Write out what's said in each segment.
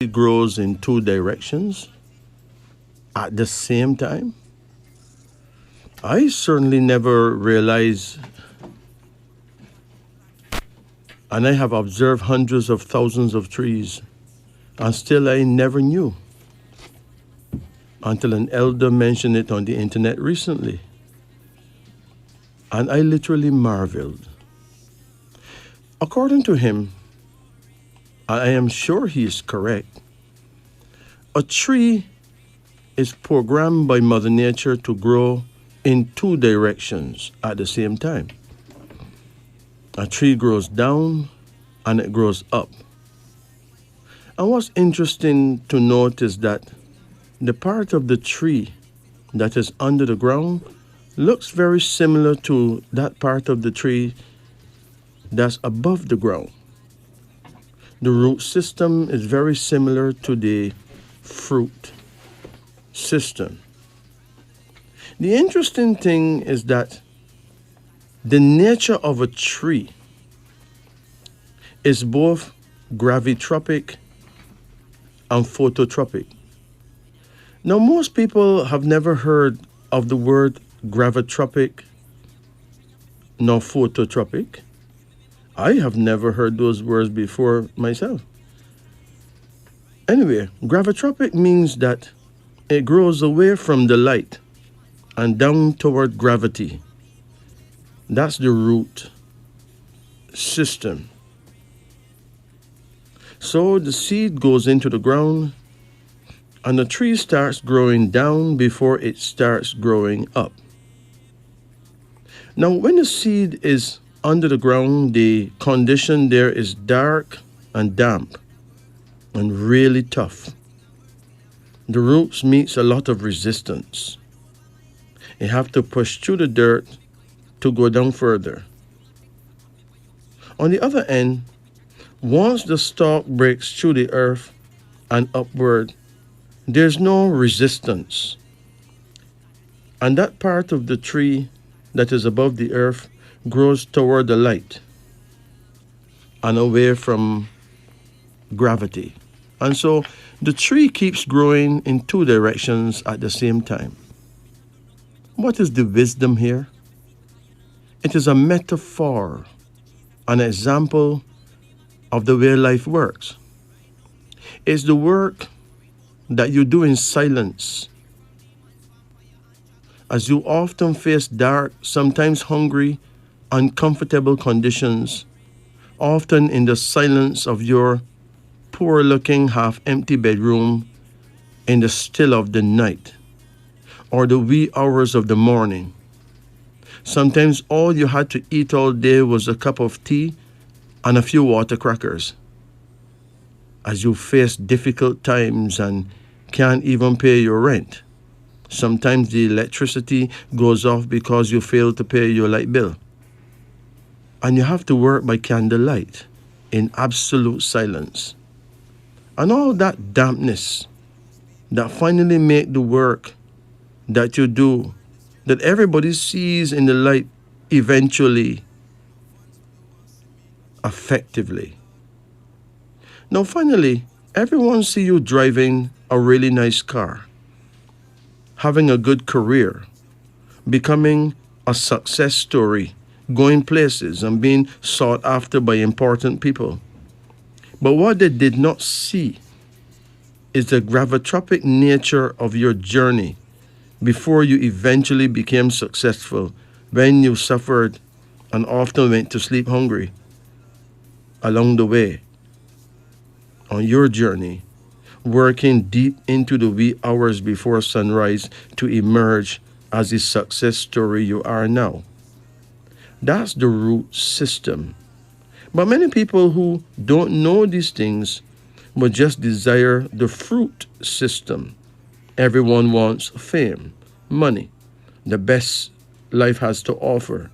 It grows in two directions at the same time? I certainly never realized, and I have observed hundreds of thousands of trees, and still I never knew until an elder mentioned it on the internet recently. And I literally marveled. According to him, I am sure he is correct. A tree is programmed by Mother Nature to grow in two directions at the same time. A tree grows down and it grows up. And what's interesting to note is that the part of the tree that is under the ground looks very similar to that part of the tree that's above the ground. The root system is very similar to the fruit system. The interesting thing is that the nature of a tree is both gravitropic and phototropic. Now, most people have never heard of the word gravitropic nor phototropic. I have never heard those words before myself. Anyway, gravitropic means that it grows away from the light and down toward gravity. That's the root system. So the seed goes into the ground and the tree starts growing down before it starts growing up. Now, when the seed is under the ground, the condition there is dark and damp and really tough. The roots meets a lot of resistance. You have to push through the dirt to go down further. On the other end, once the stalk breaks through the earth and upward, there's no resistance. And that part of the tree that is above the earth grows toward the light and away from gravity. And so the tree keeps growing in two directions at the same time. What is the wisdom here? It is a metaphor, an example of the way life works. It's the work that you do in silence, as you often face dark, sometimes hungry, uncomfortable conditions, often in the silence of your poor-looking, half-empty bedroom in the still of the night or the wee hours of the morning. Sometimes all you had to eat all day was a cup of tea and a few water crackers. As you face difficult times and can't even pay your rent. Sometimes the electricity goes off because you failed to pay your light bill. And you have to work by candlelight in absolute silence. And all that dampness that finally make the work that you do, that everybody sees in the light eventually, effectively. Now finally, everyone see you driving a really nice car, having a good career, becoming a success story, going places and being sought after by important people. But what they did not see is the gravitropic nature of your journey before you eventually became successful, when you suffered and often went to sleep hungry along the way on your journey, working deep into the wee hours before sunrise to emerge as the success story you are now. That's the root system. But many people who don't know these things but just desire the fruit system. Everyone wants fame, money, the best life has to offer.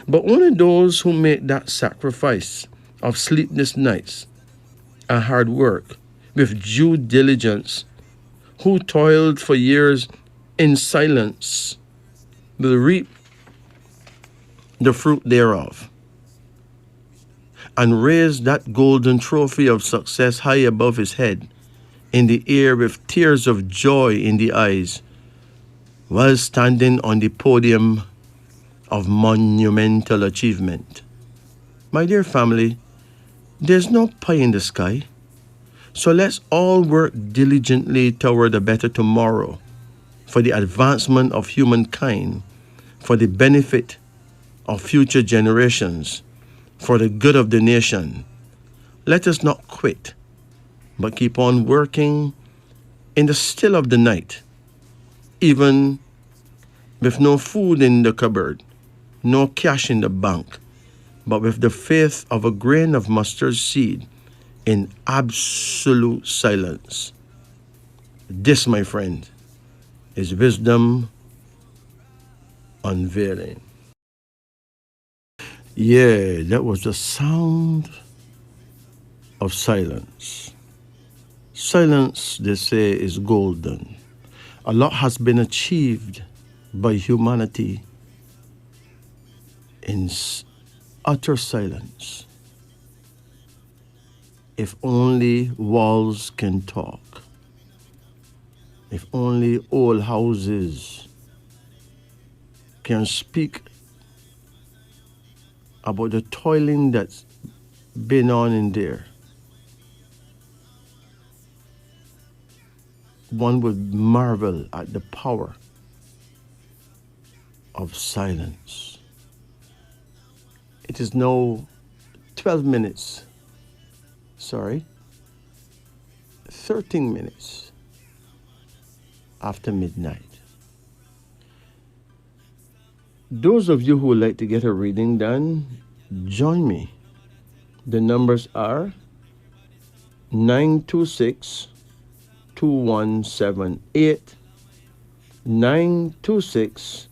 But only those who make that sacrifice of sleepless nights and hard work with due diligence, who toiled for years in silence, will reap the fruit thereof. and raised that golden trophy of success high above his head in the air with tears of joy in the eyes while standing on the podium of monumental achievement. My dear family, there's no pie in the sky, so let's all work diligently toward a better tomorrow for the advancement of humankind, for the benefit of future generations, for the good of the nation. Let us not quit, but keep on working in the still of the night, even with no food in the cupboard, no cash in the bank, but with the faith of a grain of mustard seed in absolute silence. This, my friend, is wisdom unveiling. Yeah, that was the sound of silence. Silence, they say, is golden. A lot has been achieved by humanity in utter silence. If only walls can talk. If only old houses can speak about the toiling that's been on in there, one would marvel at the power of silence. It is now 13 minutes after midnight. Those of you who would like to get a reading done, join me. The numbers are 926 2178, 926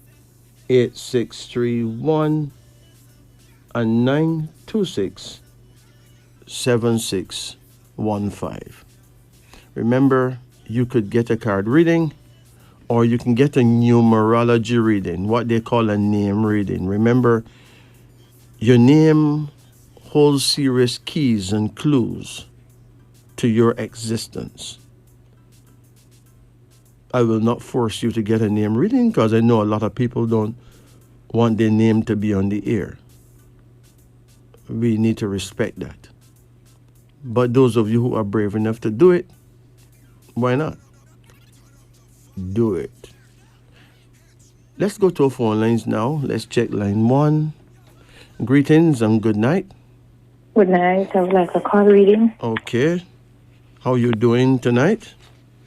8631, and 926 7615. Remember, you could get a card reading or you can get a numerology reading, what they call a name reading. Remember, your name holds serious keys and clues to your existence. I will not force you to get a name reading because I know a lot of people don't want their name to be on the air. We need to respect that. But those of you who are brave enough to do it, why not? Do it. Let's go to our phone lines now. Let's check line 1. Greetings and good night. Good night. I would like a call reading. Okay. How you doing tonight?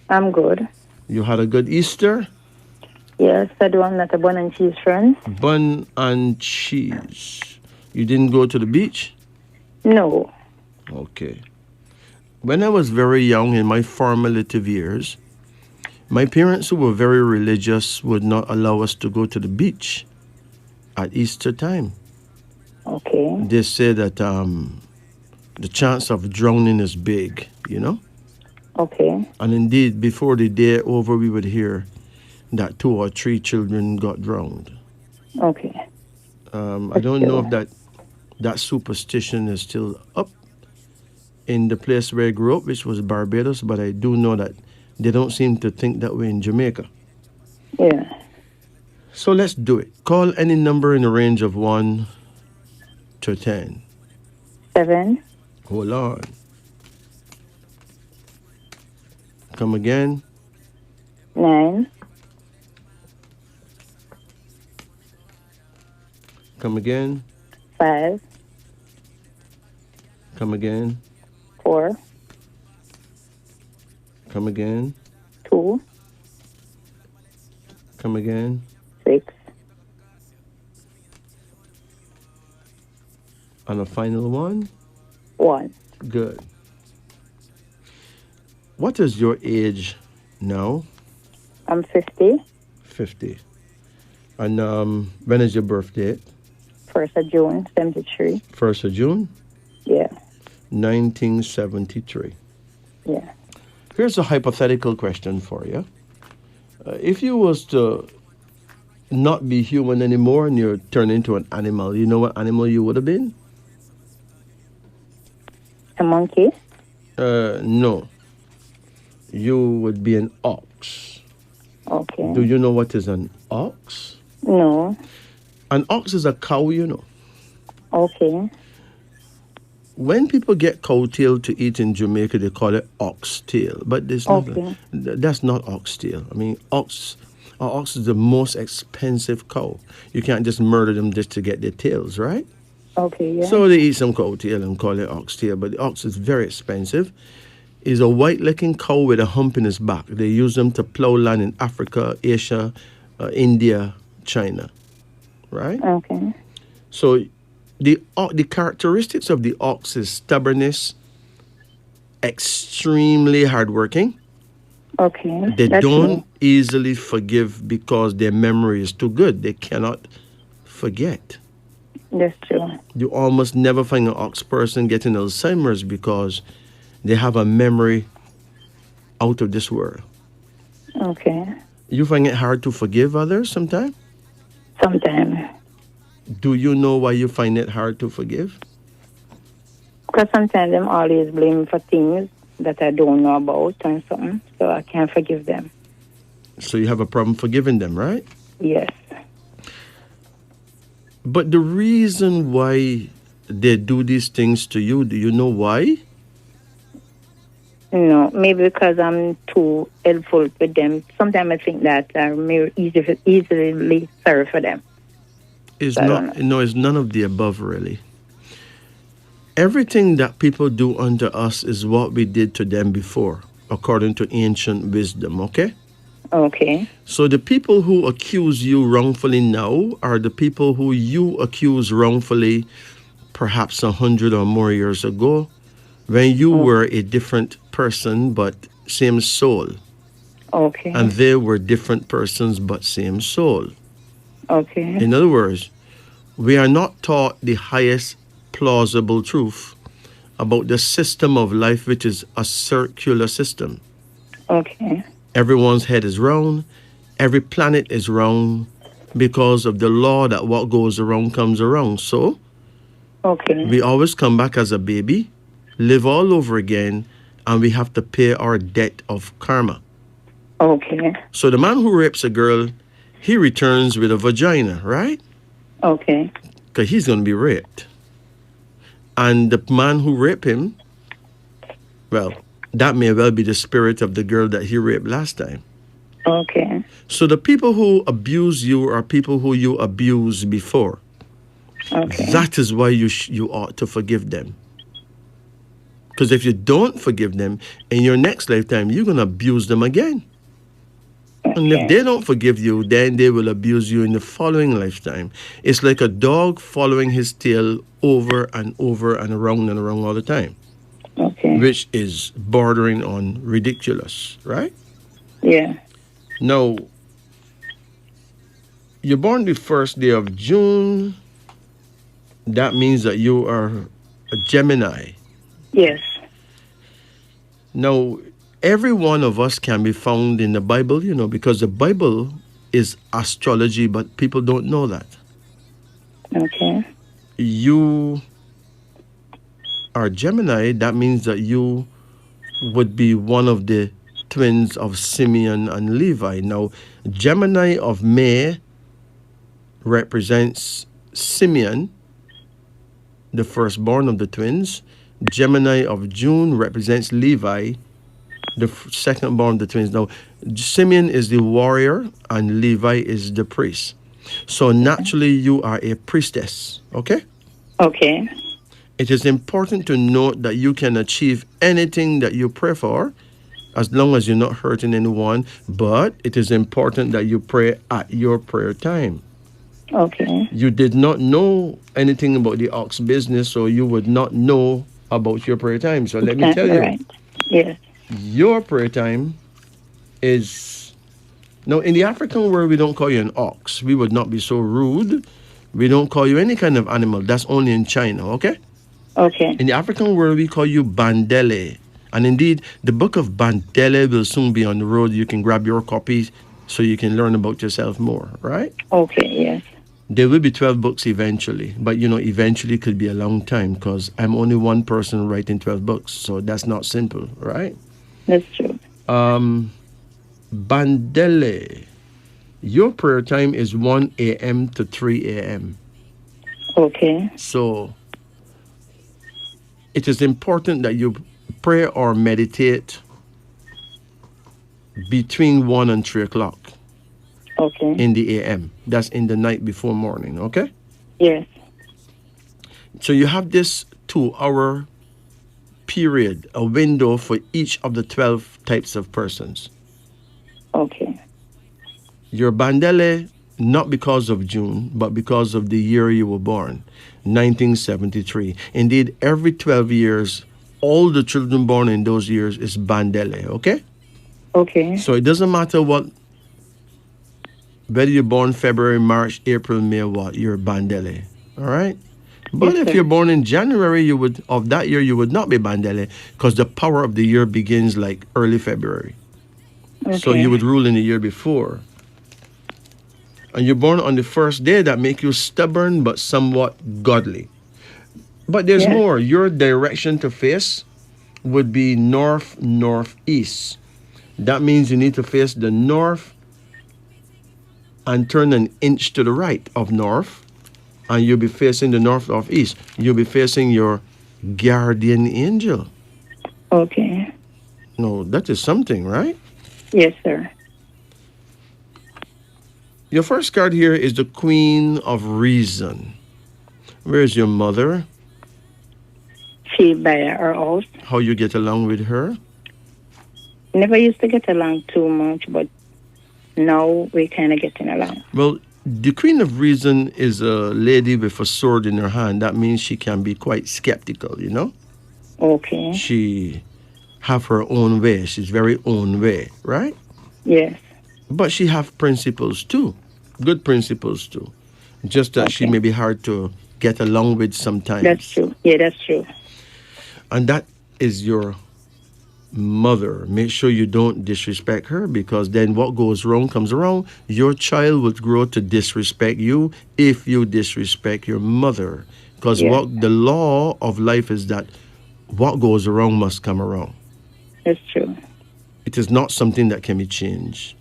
I'm good. You had a good Easter? Yes, I do. I'm not a bun and cheese friend. Bun and cheese. You didn't go to the beach? No. Okay. When I was very young in my formative years, my parents, who were very religious, would not allow us to go to the beach at Easter time. Okay. They say that the chance of drowning is big, you know? Okay. And indeed, before the day over, we would hear that 2 or 3 children got drowned. Okay. I don't know if that superstition is still up in the place where I grew up, which was Barbados, but I do know that they don't seem to think that way in Jamaica. Yeah. So let's do it. Call any number in the range of 1 to 10. 7. Hold on. Come again. 9. Come again. 5. Come again. 4. Come again. 2. Come again. 6. And a final one. 1. Good. What is your age now? I'm 50. 50. And when is your birthday? 1st of June, 73. 1st of June? Yeah. 1973. Yeah. Here's a hypothetical question for you. If you was to not be human anymore and you turn into an animal, you know what animal you would have been? A monkey? No, you would be an ox. Do Okay. you know what is an ox? No. An ox is a cow, you know. Okay. When people get cow tail to eat in Jamaica, they call it oxtail, but there's not. Okay. That's not oxtail. I mean, ox is the most expensive cow. You can't just murder them just to get their tails, right? Okay, yeah. So they eat some cow tail and call it oxtail, but the ox is very expensive. Is a white-looking cow with a hump in its back. They use them to plow land in Africa, Asia, India, China, right? Okay. So the characteristics of the ox is stubbornness, extremely hardworking. Okay. They That's true. don't easily forgive because their memory is too good. They cannot forget. That's true. You almost never find an ox person getting Alzheimer's because they have a memory out of this world. Okay. You find it hard to forgive others sometimes? Sometimes. Do you know why you find it hard to forgive? Because sometimes them always blame me for things that I don't know about and something, so I can't forgive them. So you have a problem forgiving them, right? Yes. But the reason why they do these things to you, do you know why? No, maybe because I'm too helpful with them. Sometimes I think that I'm easily sorry for them. It's So I don't not, know. no, it's none of the above, really. Everything that people do unto us is what we did to them before, according to ancient wisdom, okay? Okay. So the people who accuse you wrongfully now are the people who you accuse wrongfully perhaps 100 or more years ago when you Oh, were a different person but same soul. And okay. they were different persons but same soul. Okay. In other words, we are not taught the highest plausible truth about the system of life, which is a circular system. Okay. Everyone's head is round, every planet is round because of the law that what goes around comes around. So Okay. we always come back as a baby, live all over again, and we have to pay our debt of karma. Okay. So the man who rapes a girl, he returns with a vagina, right? Okay. Because he's going to be raped. And the man who raped him, well, that may well be the spirit of the girl that he raped last time. Okay. So the people who abuse you are people who you abused before. Okay. That is why you ought to forgive them. Because if you don't forgive them, in your next lifetime, you're going to abuse them again. And if Okay. they don't forgive you, then they will abuse you in the following lifetime. It's like a dog following his tail over and around all the time, Okay. which is bordering on ridiculous, right? Yeah. Now, you're born the first day of June. That means that you are a Gemini. Yes. Now, every one of us can be found in the Bible, because the Bible is astrology, but people don't know that. Okay. You are Gemini, that means that you would be one of the twins of Simeon and Levi. Now, Gemini of May represents Simeon, the firstborn of the twins. Gemini of June represents Levi, the second-born of the twins. Now, Simeon is the warrior and Levi is the priest. So naturally, you are a priestess, okay? Okay. It is important to note that you can achieve anything that you pray for as long as you're not hurting anyone, but it is important that you pray at your prayer time. Okay. You did not know anything about the ox business, so you would not know about your prayer time. So let me tell you, Right. Yes. your prayer time is now in the African world we don't call you an ox. We would not be so rude. We don't call you any kind of animal. That's only in China, okay? Okay. In the African world we call you bandele. And indeed, the book of Bandele will soon be on the road. You can grab your copy so you can learn about yourself more, right? Okay. Yes. There will be 12 books eventually, but eventually could be a long time because I'm only one person writing 12 books, so that's not simple, right? That's true. Bandele, your prayer time is 1 a.m. to 3 a.m. Okay. So it is important that you pray or meditate between 1 and 3 o'clock Okay. in the a.m. That's in the night before morning, okay? Yes. So you have this 2 hour period, a window for each of the 12 types of persons. Okay. Your bandele, not because of June, but because of the year you were born, 1973. Indeed, every 12 years, all the children born in those years is bandele, okay? Okay. So it doesn't matter whether you're born February, March, April, May, what, you're bandele, all right? But Yes, if sir. you're born in January, of that year you would not be bandele because the power of the year begins like early February. So you Okay. would rule in the year before. And you're born on the first day, that make you stubborn but somewhat godly. But there's Yes. more. Your direction to face would be north northeast. That means you need to face the north and turn an inch to the right of north, and you'll be facing the north of east. You'll be facing your guardian angel. Okay. No, that is something, right? Yes, sir. Your first card here is the Queen of Reason. Where's your mother? She buy our house. How you get along with her? Never used to get along too much, but now we kind of getting along. Well, the Queen of Reason is a lady with a sword in her hand. That means she can be quite skeptical. Okay. She have her own way. She's very own way, right? Yes. But she have principles too. Good principles too. Just that she Okay. may be hard to get along with That's sometimes. true. Yeah, that's true. And that is your mother. Make sure you don't disrespect her, because then what goes wrong comes around. Your child would grow to disrespect you if you disrespect your mother. Because Yes. what the law of life is that what goes around must come around. That's true. It is not something that can be changed.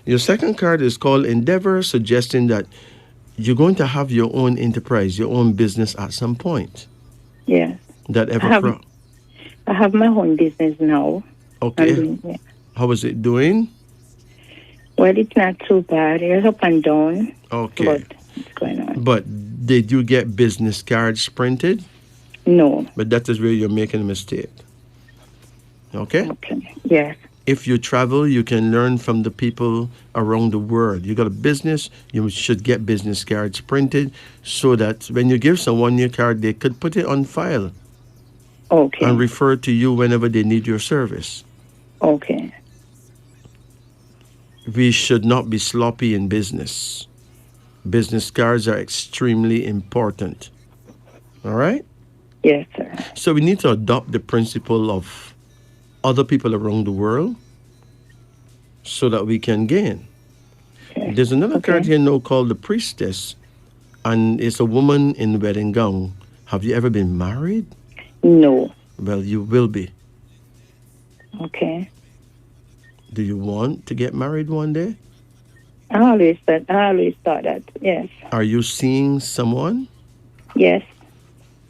Your second card is called Endeavor, suggesting that you're going to have your own enterprise, your own business at some point. Yes. That I ever have pro. I have my own business now. I'm Okay. doing it. How is it doing? Well, it's not too bad. It's up and down, but Okay. it's going on. But did you get business cards printed? No. But that is where you're making a mistake. Okay? Okay. Yes. If you travel, you can learn from the people around the world. You got a business, you should get business cards printed so that when you give someone your card, they could put it on file and Okay. refer to you whenever they need your service. Okay. We should not be sloppy in business. Business cards are extremely important. All right? Yes, sir. So we need to adopt the principle of other people around the world so that we can gain. Okay. There's another card Okay. here now called the Priestess, and it's a woman in wedding gown. Have you ever been married? No. Well, you will be. Okay. Do you want to get married one day? I always thought that. Yes. Are you seeing someone? Yes.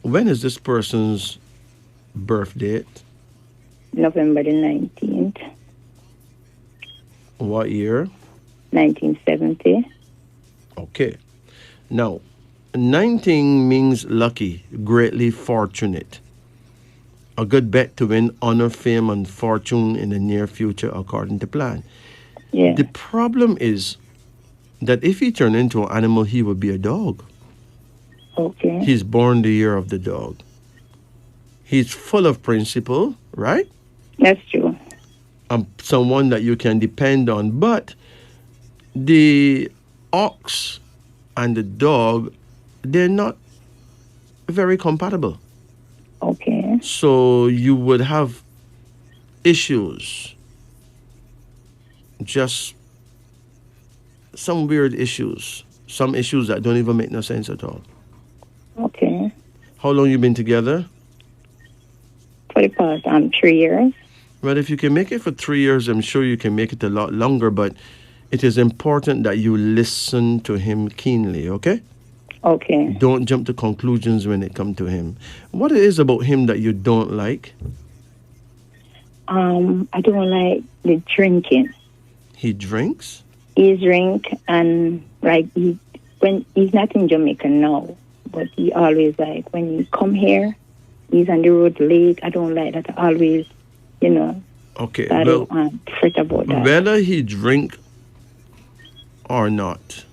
When is this person's birth date? November the 19th, What year? 1970. Okay. Now, 19 means lucky, greatly fortunate. A good bet to win honor, fame, and fortune in the near future according to plan. Yeah. The problem is that if he turned into an animal, he would be a dog. Okay. He's born the year of the dog. He's full of principle, right? That's true. Someone that you can depend on. But the ox and the dog, they're not very compatible. Okay. So you would have issues, just some weird issues. some issues that don't even make no sense at all. Okay. How long you been together? For the past 3 years. Well, if you can make it for 3 years, I'm sure you can make it a lot longer, but it is important that you listen to him keenly, okay? Okay. Don't jump to conclusions when it comes to him. What it is about him that you don't like? I don't like the drinking. He drinks? He drink and like when he's not in Jamaica now, but he always like when he come here, he's on the road late. I don't like that. I always, you know, Okay, I well, don't fret about that. whether he drink or not,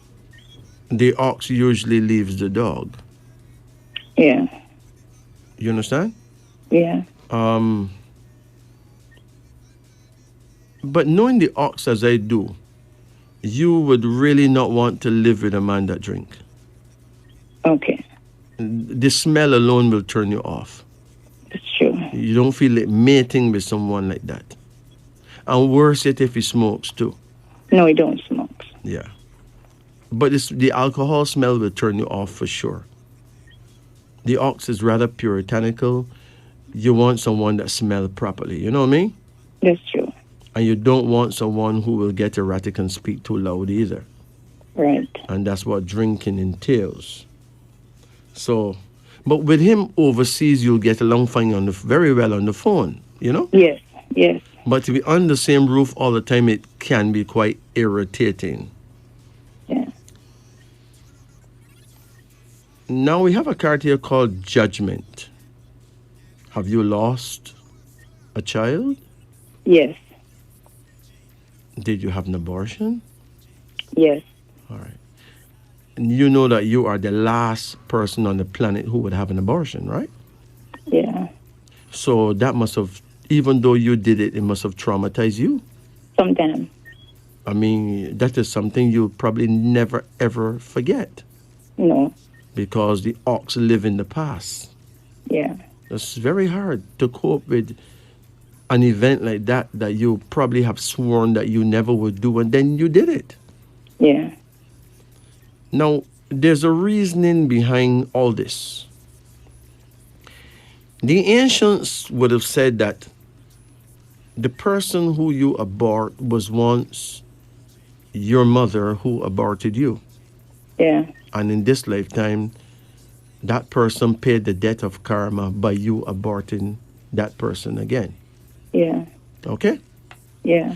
the ox usually leaves the dog. Yeah, You understand? yeah, Um, but knowing the ox as I do, you would really not want to live with a man that drink. okay, The smell alone will turn you off. that's true. You don't feel like mating with someone like that. And worse yet if he smokes too. No, he don't smoke. Yeah. But the alcohol smell will turn you off for sure. The ox is rather puritanical. You want someone that smells properly. You know what I mean? That's true. And you don't want someone who will get erratic and speak too loud either. Right. And that's what drinking entails. So, but with him overseas, you'll get along fine very well on the phone, you know? Yes, yes. But to be on the same roof all the time, it can be quite irritating. Yeah. Now we have a card here called Judgment. Have you lost a child? Yes, Did you have an abortion? yes, All right. And you know that you are the last person on the planet who would have an abortion, right? yeah. So that must have, even though you did it, it must have traumatized you. Sometimes. I mean, that is something you'll probably never ever forget No. because the ox live in the past. Yeah. It's very hard to cope with an event like that you probably have sworn that you never would do and then you did it. Yeah. Now, there's a reasoning behind all this. The ancients would have said that the person who you abort was once your mother who aborted you. Yeah. And in this lifetime, that person paid the debt of karma by you aborting that person again. Yeah. Okay? Yeah.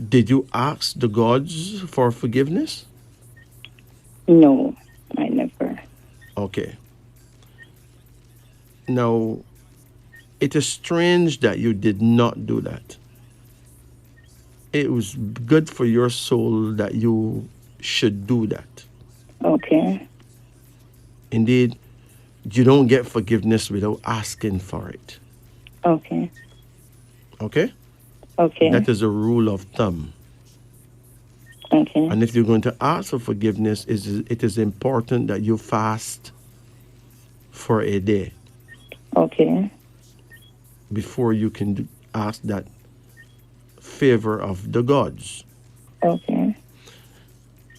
Did you ask the gods for forgiveness? No, I never. Okay. Now, it is strange that you did not do that. It was good for your soul that you should do that. Okay. Indeed, you don't get forgiveness without asking for it. Okay. Okay? Okay. That is a rule of thumb. Okay. And if you're going to ask for forgiveness, it is important that you fast for a day Okay. before you can ask that favor of the gods. Okay.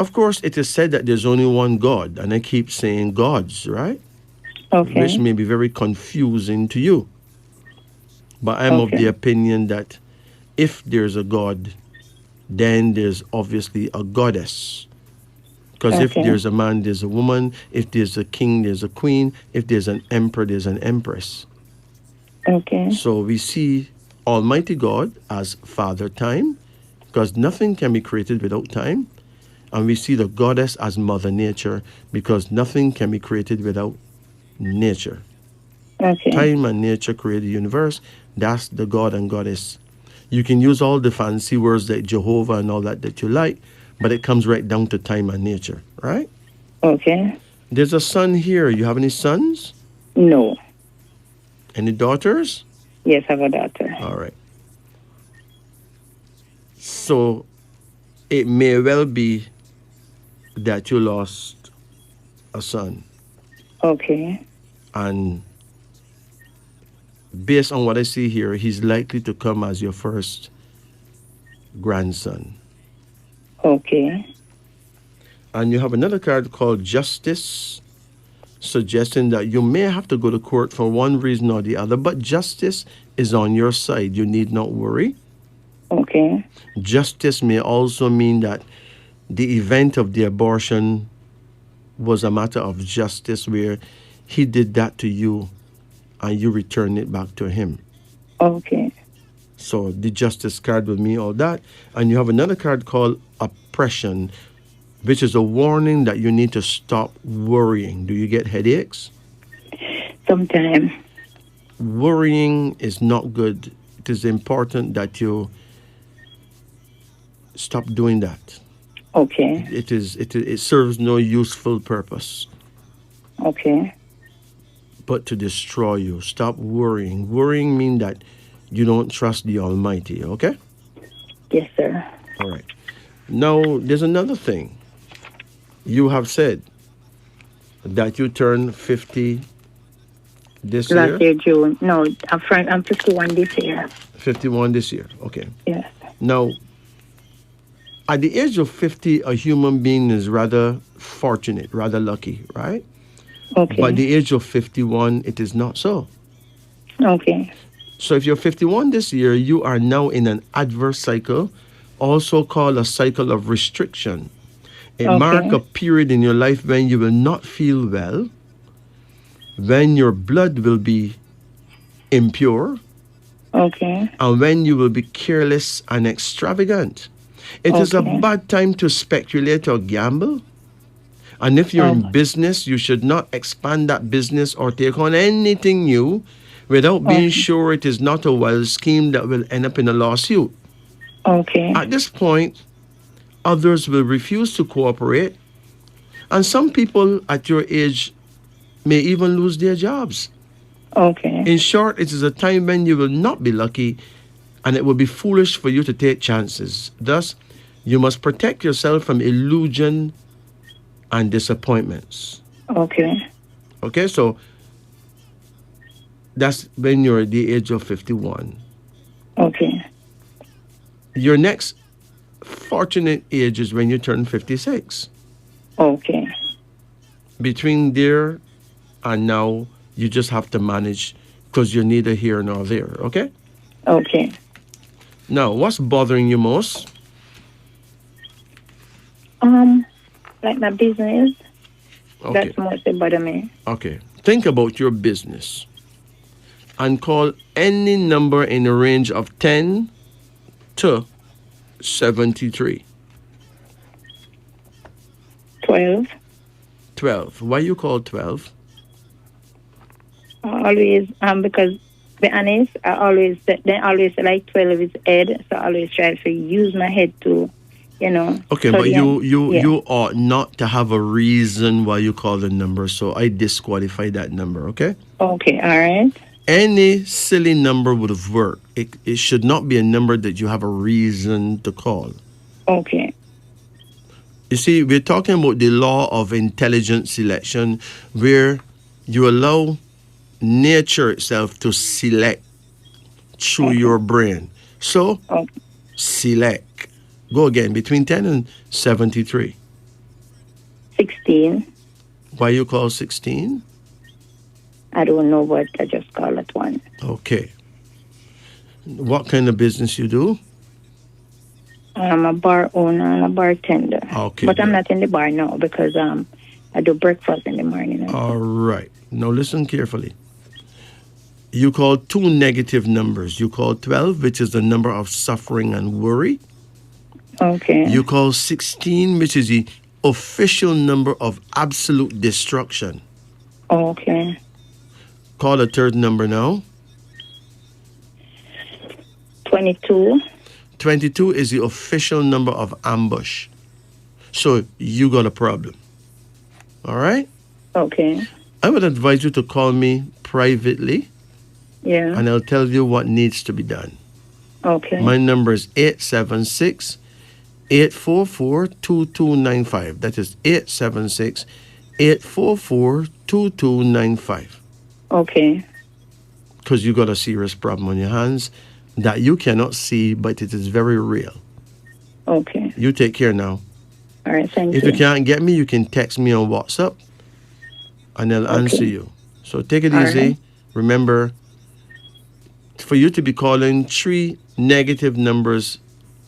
Of course, it is said that there's only one God, and I keep saying gods, right? Okay. Which may be very confusing to you. But I'm of the Okay. opinion that if there's a God, then there's obviously a goddess. Because if Okay. there's a man, there's a woman. If there's a king, there's a queen. If there's an emperor, there's an empress. Okay. So we see Almighty God as Father Time, because nothing can be created without time. And we see the goddess as Mother Nature, because nothing can be created without nature. Okay. Time and nature create the universe. That's the God and goddess. You can use all the fancy words like Jehovah and all that you like, but it comes right down to time and nature, right? Okay. There's a son here. You have any sons? No. Any daughters? Yes, I have a daughter. All right. So it may well be that you lost a son. Okay. And based on what I see here, he's likely to come as your first grandson. Okay. And you have another card called Justice, suggesting that you may have to go to court for one reason or the other, but justice is on your side. You need not worry. Okay. Justice may also mean that the event of the abortion was a matter of justice where he did that to you and you return it back to him. Okay. So the justice card will mean all that. And you have another card called oppression, which is a warning that you need to stop worrying. Do you get headaches? Sometimes. Worrying is not good. It is important that you stop doing that. Okay. It serves no useful purpose Okay. but to destroy you. Stop worrying. Worrying means that you don't trust the Almighty, okay? Yes, sir. All right. Now, there's another thing. You have said that you turned 50 this Last year? year, June. No, I'm 51 this year. 51 this year. Okay. Yes. Now, at the age of 50, a human being is rather fortunate, rather lucky, right? Okay. By the age of 51, it is not so. Okay. So if you're 51 this year, you are now in an adverse cycle, also called a cycle of restriction. It marks a Okay. period in your life when you will not feel well, when your blood will be impure, Okay. and when you will be careless and extravagant. It is a Okay. bad time to speculate or gamble. And if you're Oh, in business, you should not expand that business or take on anything new without being okay. sure it is not a wild scheme that will end up in a lawsuit. Okay. At this point, others will refuse to cooperate, and some people at your age may even lose their jobs. Okay. In short, it is a time when you will not be lucky, and it will be foolish for you to take chances. Thus, you must protect yourself from illusion and disappointments. Okay. Okay, so that's when you're at the age of 51. Okay. Your next fortunate age is when you turn 56. Okay. Between there and now, you just have to manage because you're neither here nor there, okay? Okay. Now, what's bothering you most? Like my business, Okay, that's mostly bother me. okay. Think about your business and call any number in the range of 10 to 73. 12. 12. Why you call 12? I always, because to be honest, they always say like 12 is head, so I always try to use my head to, Okay, but study yeah. you ought not to have a reason why you call the number, so I disqualify that number, okay? Okay, all right. Any silly number would have worked. It should not be a number that you have a reason to call. Okay. You see, we're talking about the law of intelligent selection where you allow nature itself to select through Okay. your brain. So, Okay. select. Go again, between 10 and 73. 16. Why you call 16? I don't know, but I just call it one. Okay. What kind of business you do? I'm a bar owner and a bartender. Okay, But I'm good. not in the bar now because I do breakfast in the morning. And All right. Now listen carefully. You call two negative numbers. You call 12, which is the number of suffering and worry. Okay. You call 16, which is the official number of absolute destruction. Okay. Call a third number now. 22. 22 is the official number of ambush. So you got a problem. All right? Okay. I would advise you to call me privately Yeah. and I'll tell you what needs to be done. Okay. My number is 876-844-2295. That is 876-844-2295. Okay. Because you got a serious problem on your hands that you cannot see, but it is very real. Okay. You take care now. All right. Thank If you you. can't get me, you can text me on WhatsApp and I'll answer Okay. you. So take it All right. easy. Remember, for you to be calling three negative numbers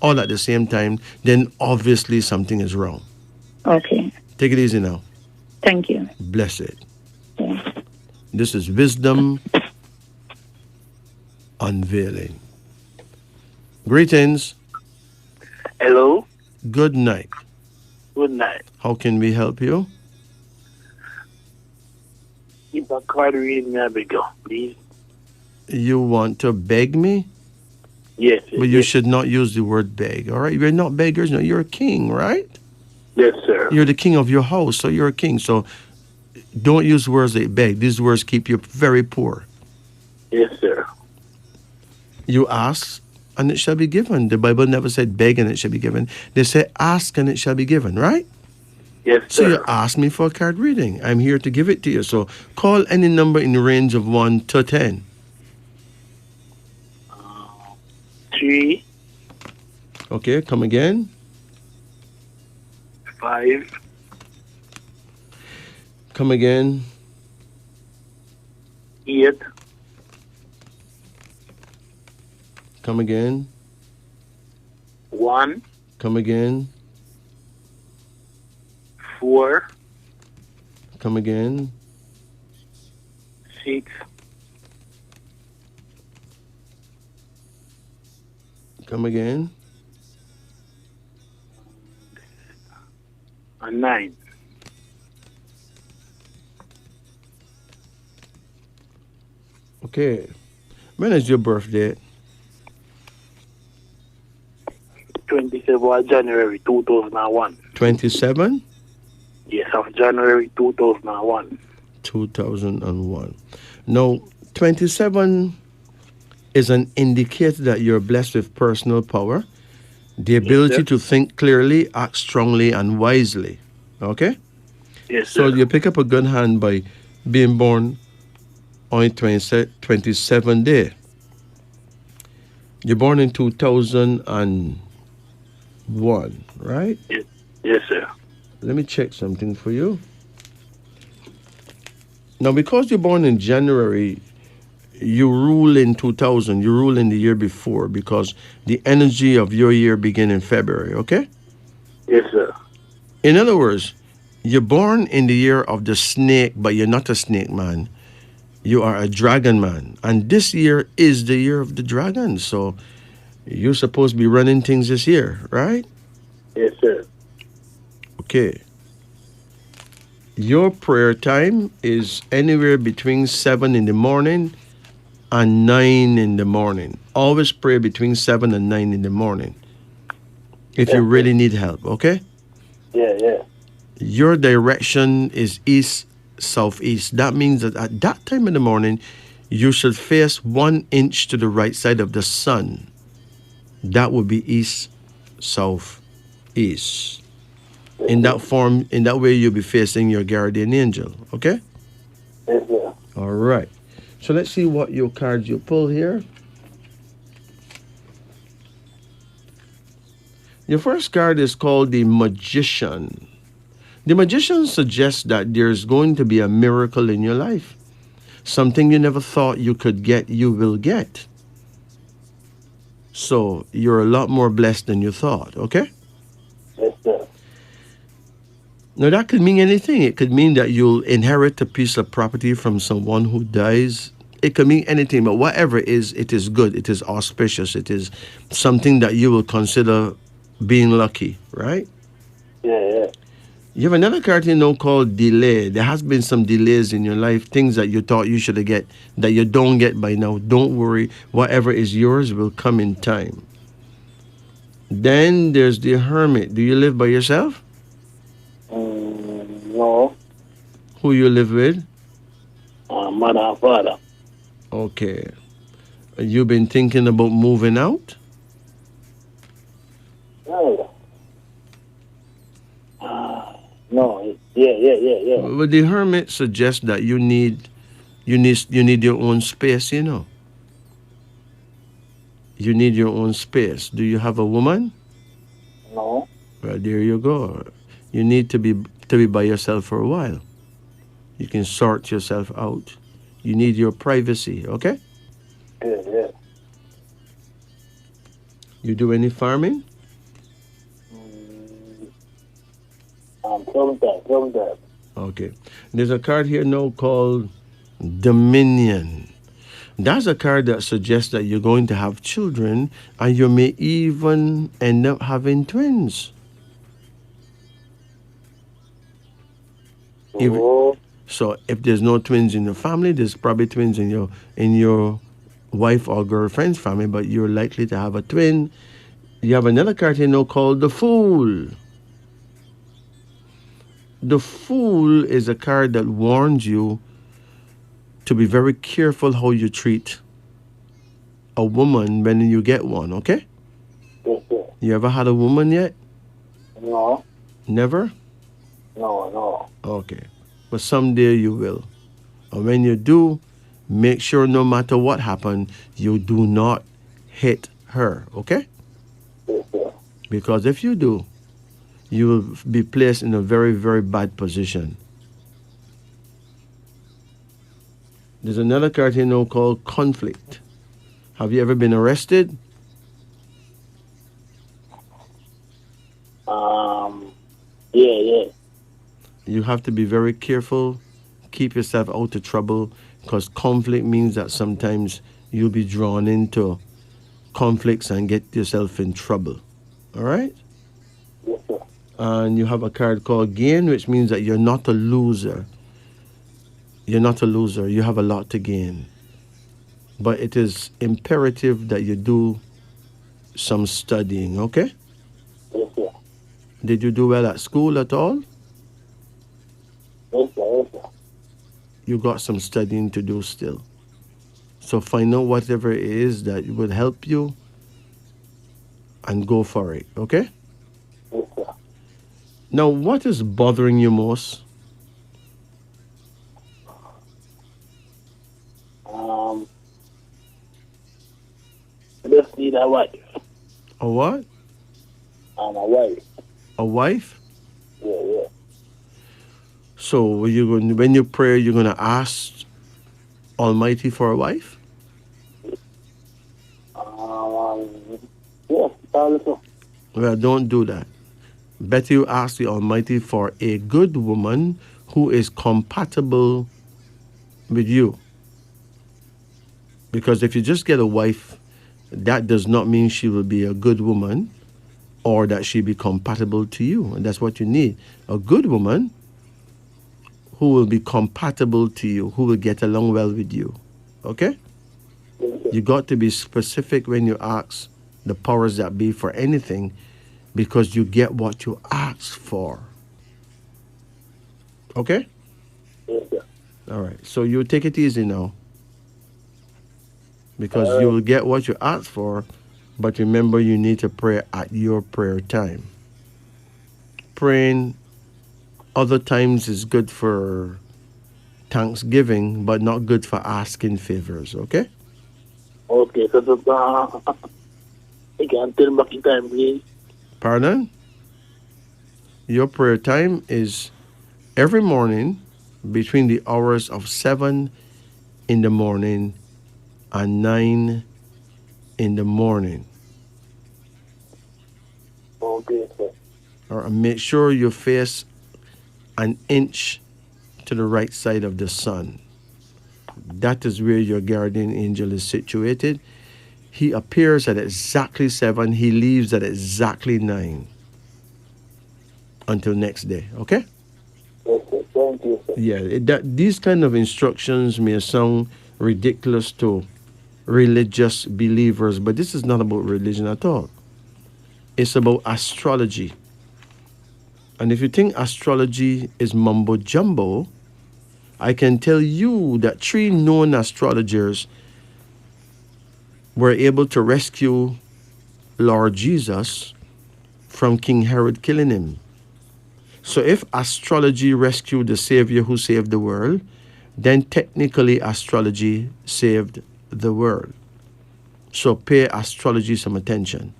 all at the same time, then obviously something is wrong. Okay. Take it easy now. Thank you. Bless it. Yeah. This is wisdom unveiling. Greetings. Hello. Good night. Good night. How can we help you? Keep a card reading, Abigail, please. You want to beg me? Yes, But you yes, should not use the word beg, all right? You're not beggars, no, you're a king, right? yes, sir. You're the king of your house, so you're a king. So don't use words like beg. These words keep you very poor. Yes, sir. You ask and it shall be given. The Bible never said beg and it shall be given. They say ask and it shall be given, right? Yes, So you sir. ask me for a card reading. I'm here to give it to you. So call any number in the range of 1 to 10. 3, Okay, come again. 5, Come again. 8, Come again. 1, Come again. 4, Come again. 6, Come again. and 9. Okay. When is your birthday? 27th January 2001. 27? Yes, of January 2001. 2001. Now, 27 is an indicator that you're blessed with personal power, the Yes, ability sir. to think clearly, act strongly, and wisely. Okay? Yes, So sir. you pick up a good hand by being born on 27 day. You're born in 2001, right? Yes, yes, sir. Let me check something for you. Now, because you're born in January, you rule in 2000, you rule in the year before because the energy of your year begin in February, okay? Yes, sir. In other words, you're born in the year of the snake, but you're not a snake man. You are a dragon man. And this year is the year of the dragon. So you're supposed to be running things this year, right? Yes, sir. Okay. Your prayer time is anywhere between 7 in the morning and 9 in the morning. Always pray between 7 and 9 in the morning if you Yes, sir. really need help, okay? Yeah, yeah. Your direction is east, southeast. That means that at that time in the morning, you should face 1 inch to the right side of the sun. That would be east, south, east. In that form, in that way, you'll be facing your guardian angel, okay? Yes, sir. All right. So let's see what your cards you pull here. Your first card is called the Magician. The Magician suggests that there's going to be a miracle in your life. Something you never thought you could get, you will get. So you're a lot more blessed than you thought, okay? Yes, sir. Now that could mean anything. It could mean that you'll inherit a piece of property from someone who dies. It could mean anything, but whatever it is good. It is auspicious. It is something that you will consider being lucky, right? Yeah, yeah. You have another card you know called delay. There has been some delays in your life, things that you thought you should get that you don't get by now. Don't worry. Whatever is yours will come in time. Then there's the Hermit. Do you live by yourself? No. Who you live with? Mother and father. Okay. You've been thinking about moving out? No. No. Yeah, yeah, yeah, yeah. Well, the Hermit suggests that you need your own space, you know. You need your own space. Do you have a woman? No. Well, there you go. You need to be by yourself for a while. You can sort yourself out. You need your privacy, okay? Yeah, yeah. You do any farming? Mm, tell me that. Okay. There's a card here now called Dominion. That's a card that suggests that you're going to have children and you may even end up having twins. If Oh, so, if there's no twins in your family, there's probably twins in your wife or girlfriend's family, but you're likely to have a twin. You have another card here now called the Fool. The Fool is a card that warns you to be very careful how you treat a woman when you get one, okay? yes, sir. You ever had a woman yet? No, Never? no. Okay. But someday you will. And when you do, make sure no matter what happens, you do not hit her, okay? Yes, sir. Because if you do, you will be placed in a very, very bad position. There's another card here now called conflict. Have you ever been arrested? Um, yeah. You have to be very careful. Keep yourself out of trouble because conflict means that sometimes you'll be drawn into conflicts and get yourself in trouble. All right? Yes, sir. And you have a card called gain, which means that you're not a loser. You're not a loser. You have a lot to gain. But it is imperative that you do some studying, okay? Yes, sir. Did you do well at school at all? Yes, sir. You got some studying to do still. So find out whatever it is that would help you and go for it, okay? Yes, sir. Now, what is bothering you most? Um, I just need a wife. A what? A wife. A wife? Yeah. So when you pray, you're gonna ask Almighty for a wife? Um, yes, probably so. Well, don't do that. Better you ask the Almighty for a good woman who is compatible with you. Because if you just get a wife, that does not mean she will be a good woman or that she be compatible to you. And that's what you need. A good woman who will be compatible to you, who will get along well with you. Okay? Yes, sir. You got to be specific when you ask the powers that be for anything because you get what you ask for. Okay? Yes, sir. All right. So you take it easy now because All you right. will get what you ask for, but remember you need to pray at your prayer time. Praying other times is good for thanksgiving, but not good for asking favors, okay? Okay, so you can tell back in time, please. Pardon? Your prayer time is every morning between the hours of 7 in the morning and 9 in the morning. Okay, sir. Or make sure you face an inch to the right side of the sun. That is where your guardian angel is situated. He appears at exactly 7, he leaves at exactly 9 until next day, okay? Yes, sir. Thank you, sir. Yeah, these kind of instructions may sound ridiculous to religious believers, but this is not about religion at all. It's about astrology. And if you think astrology is mumbo jumbo, I can tell you that 3 known astrologers were able to rescue Lord Jesus from King Herod killing him. So if astrology rescued the Savior who saved the world, then technically astrology saved the world. So pay astrology some attention.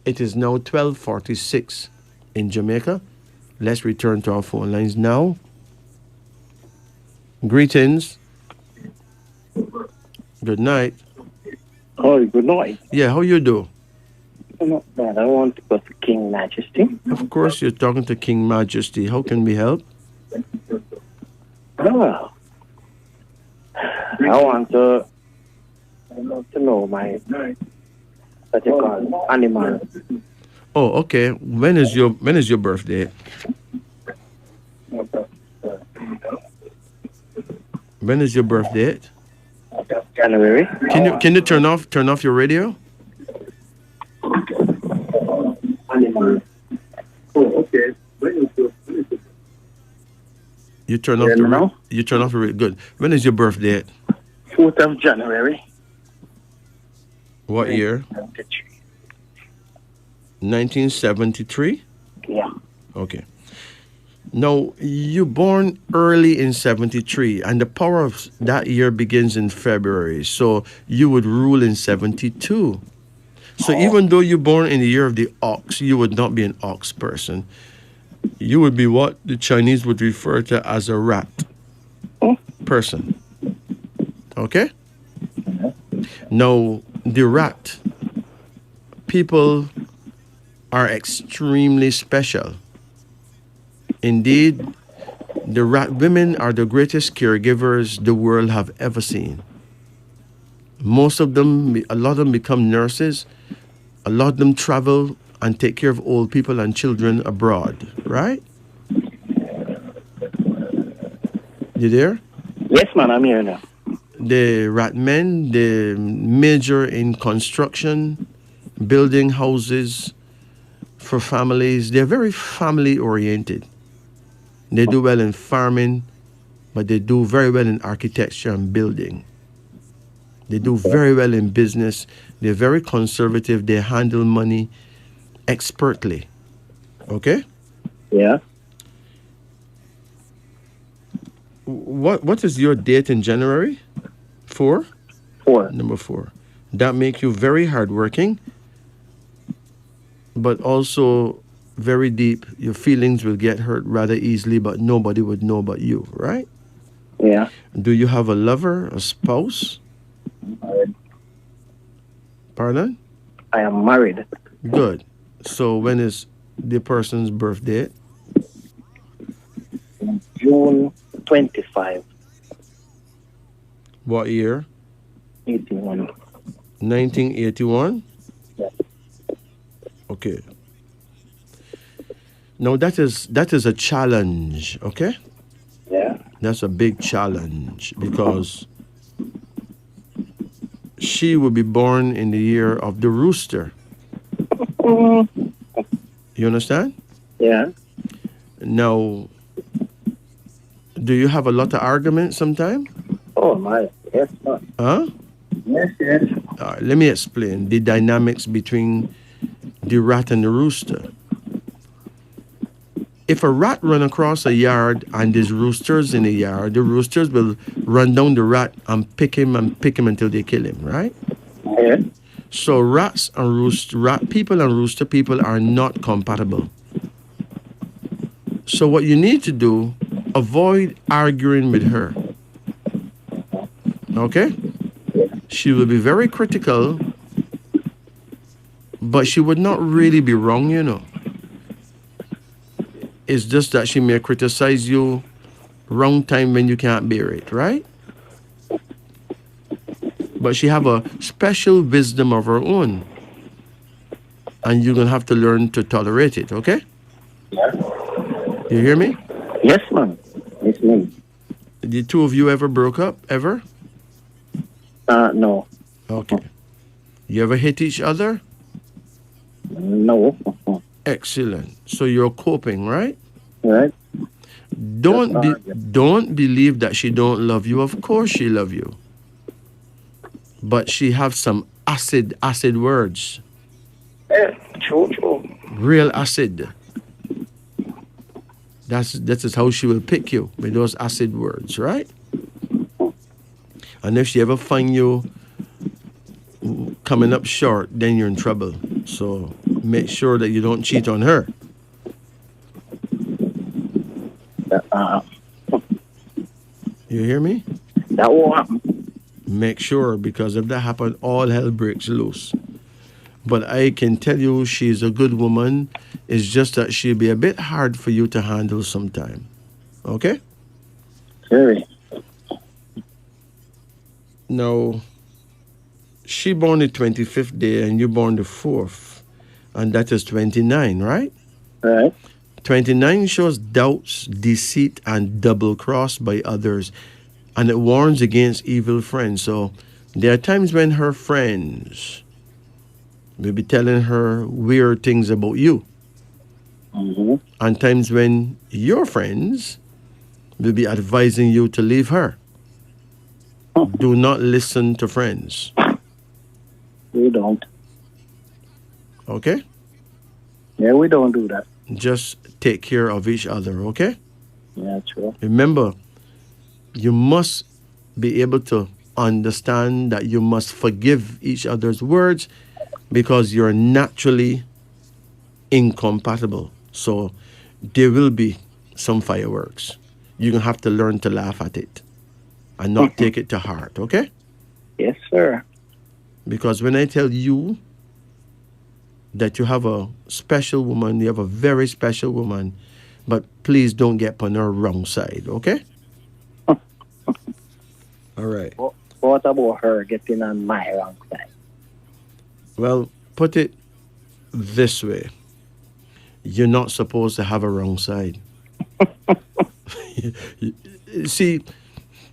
It is now 12:46 in Jamaica. Let's return to our phone lines now. Greetings. Good night. Oh, good night. Yeah, how you do? Not bad. I want to go to King Majesty. Of course, you're talking to King Majesty. How can we help? Oh, I want to know my, what you call, animal. Oh, okay. When is your birthday? When is your birthday? January. Can you turn off your radio? Animal. Oh, okay. You turn off Yeah, the now? you turn off the radio. Good. When is your birthday? 4th of January. What year? 1973. Yeah. Okay. Now, you born early in 73, and the power of that year begins in February. So you would rule in 72. So even though you're born in the year of the ox, you would not be an ox person. You would be what the Chinese would refer to as a rat person. Okay? Now, the rat people are extremely special. Indeed, the rat women are the greatest caregivers the world have ever seen. Most of them, a lot of them become nurses. A lot of them travel and take care of old people and children abroad, right? You there? Yes, man, I'm here now. The rat men, they major in construction, building houses for families. They're very family oriented. They do well in farming, but they do very well in architecture and building. They do very well in business. They're very conservative. They handle money expertly. Okay? Yeah. What is your date in January? 4? 4. Number 4. That make you very hardworking, but also very deep. Your feelings will get hurt rather easily, but nobody would know but you, right? Yeah. Do you have a lover, a spouse? Pardon? I am married. Good. So when is the person's birthday? June 25, What year? 81. 1981? Yeah. Okay. Now that is a challenge, okay? Yeah. That's a big challenge because she will be born in the year of the rooster. You understand? Yeah. Now, do you have a lot of arguments sometimes? Oh, my. Yes, man. Huh? Yes, yes. All right, let me explain the dynamics between the rat and the rooster. If a rat run across a yard and there's roosters in the yard, the roosters will run down the rat and pick him until they kill him, right? Yeah. So rat people and rooster people are not compatible. So what you need to do, avoid arguing with her. Okay? She will be very critical, but she would not really be wrong, you know. It's just that she may criticize you wrong time when you can't bear it, right? But she have a special wisdom of her own. And you're going to have to learn to tolerate it, okay? Yeah. You hear me? Yes, man. Yes, man. The two of you ever broke up, ever? No. Okay. You ever hit each other? No. Excellent. So you're coping, right? Right? Don't believe that she don't love you. Of course she love you. But she have some acid words. Yeah, true. Real acid. That is how she will pick you, with those acid words, right? And if she ever find you coming up short, then you're in trouble. So Make sure that you don't cheat on her. Uh, You hear me? that won't happen. Make sure, because if that happens, all hell breaks loose. But I can tell you she's a good woman. It's just that she'll be a bit hard for you to handle sometime. Okay? Very. Now, she born the 25th day and you born the 4th. And that is 29, right? Right. 29 shows doubts, deceit, and double cross by others. And it warns against evil friends. So there are times when her friends will be telling her weird things about you. Mm-hmm. And times when your friends will be advising you to leave her. Do not listen to friends. We don't. Okay? Yeah, we don't do that. Just take care of each other, okay? Yeah, true. Remember, you must be able to understand that you must forgive each other's words because you're naturally incompatible. So there will be some fireworks. You're going to have to learn to laugh at it and not take it to heart, okay? Yes, sir. Because when I tell you that you have a special woman, you have a very special woman, but please don't get on her wrong side, okay? All right. What about her getting on my wrong side? Well, put it this way. You're not supposed to have a wrong side. See,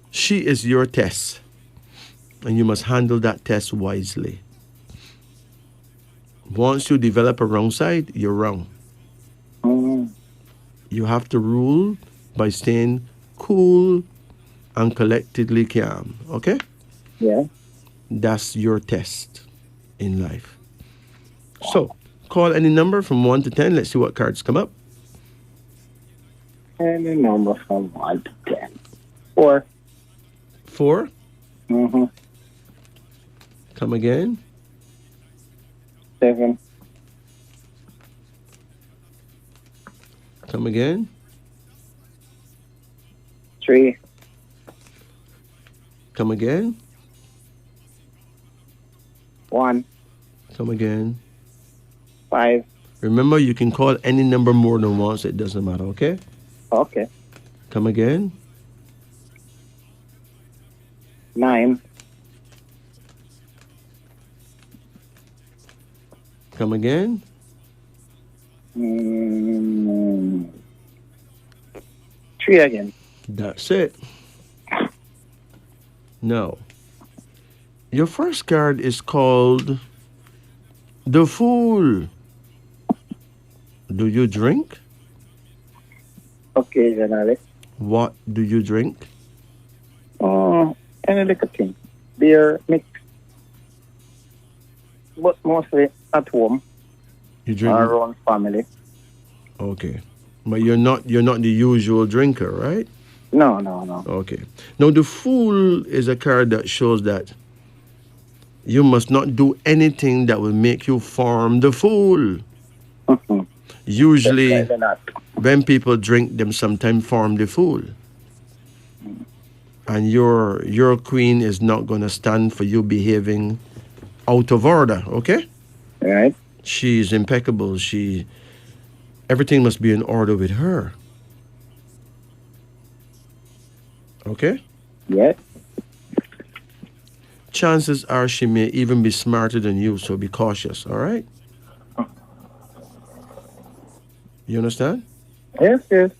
she is your test, and you must handle that test wisely. Once you develop a wrong side, you're wrong. Mm, You have to rule by staying cool and collectedly calm, okay? yeah. That's your test in life. So, call any number from 1 to 10. Let's see what cards come up. Any number from 1 to 10. 4. 4. Mm-hmm. Come again. 7. Come again. 3. Come again. 1. Come again. 5. Remember, you can call any number more than once. It doesn't matter, okay? Okay. Come again. 9. Come again. Mm, 3 again. That's it. Now, your first card is called the Fool. Do you drink? Occasionally. What do you drink? Any little thing. Beer, mix. But mostly at home You drink. or around family. Okay, but you're not the usual drinker, right? No, no, no. Okay. Now the Fool is a card that shows that you must not do anything that will make you form the fool. Usually, Definitely not. when people drink, them sometimes form the fool. And your queen is not gonna stand for you behaving out of order, okay? Right? She is impeccable. Everything must be in order with her. Okay? Yeah. Chances are she may even be smarter than you, so be cautious, all right? You understand? Yes, yes.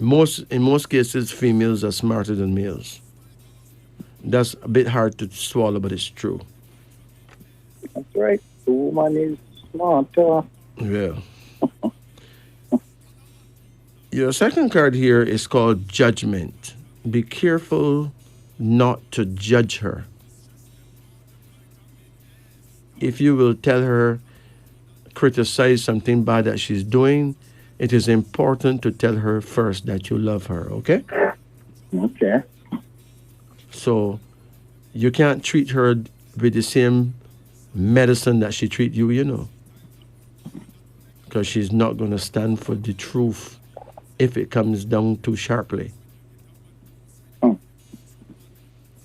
In most cases, females are smarter than males. That's a bit hard to swallow, but it's true. That's right. The woman is smart. Yeah. Your second card here is called Judgment. Be careful not to judge her. If you will tell her, criticize something bad that she's doing, it is important to tell her first that you love her, okay? Okay. So you can't treat her with the same medicine that she treat you, you know. because she's not going to stand for the truth if it comes down too sharply. Hmm.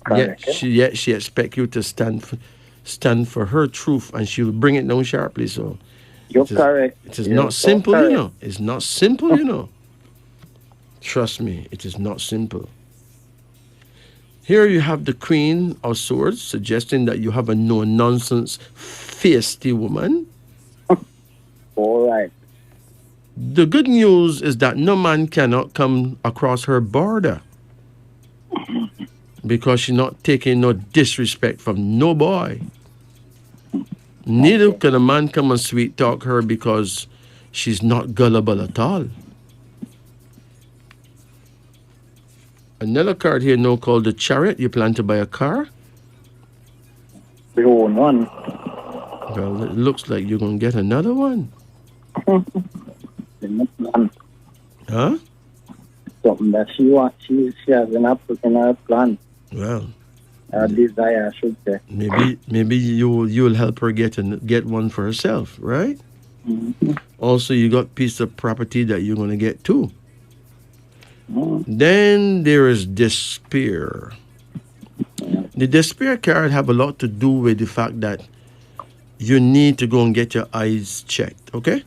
Correct. Yet she expect you to stand for her truth, and she'll bring it down sharply. So You're it is correct. it is You're not so simple, you correct. know. It's not simple, you know. Trust me, it is not simple. Here you have the Queen of Swords suggesting that you have a no nonsense, feisty woman. All right. The good news is that no man cannot come across her border because she's not taking no disrespect from no boy. Neither can a man come and sweet talk her because she's not gullible at all. Another card here now called the Chariot. You plan to buy a car? We own one. Well, it looks like you're going to get another one. In the plan. Huh? Something that she wants. She has in her plan. Well, Her desire, I should say. maybe you'll help her get one for herself, right? Mm-hmm. Also, you got piece of property that you're going to get too. Mm-hmm. Then there is despair. The despair card have a lot to do with the fact that you need to go and get your eyes checked, okay?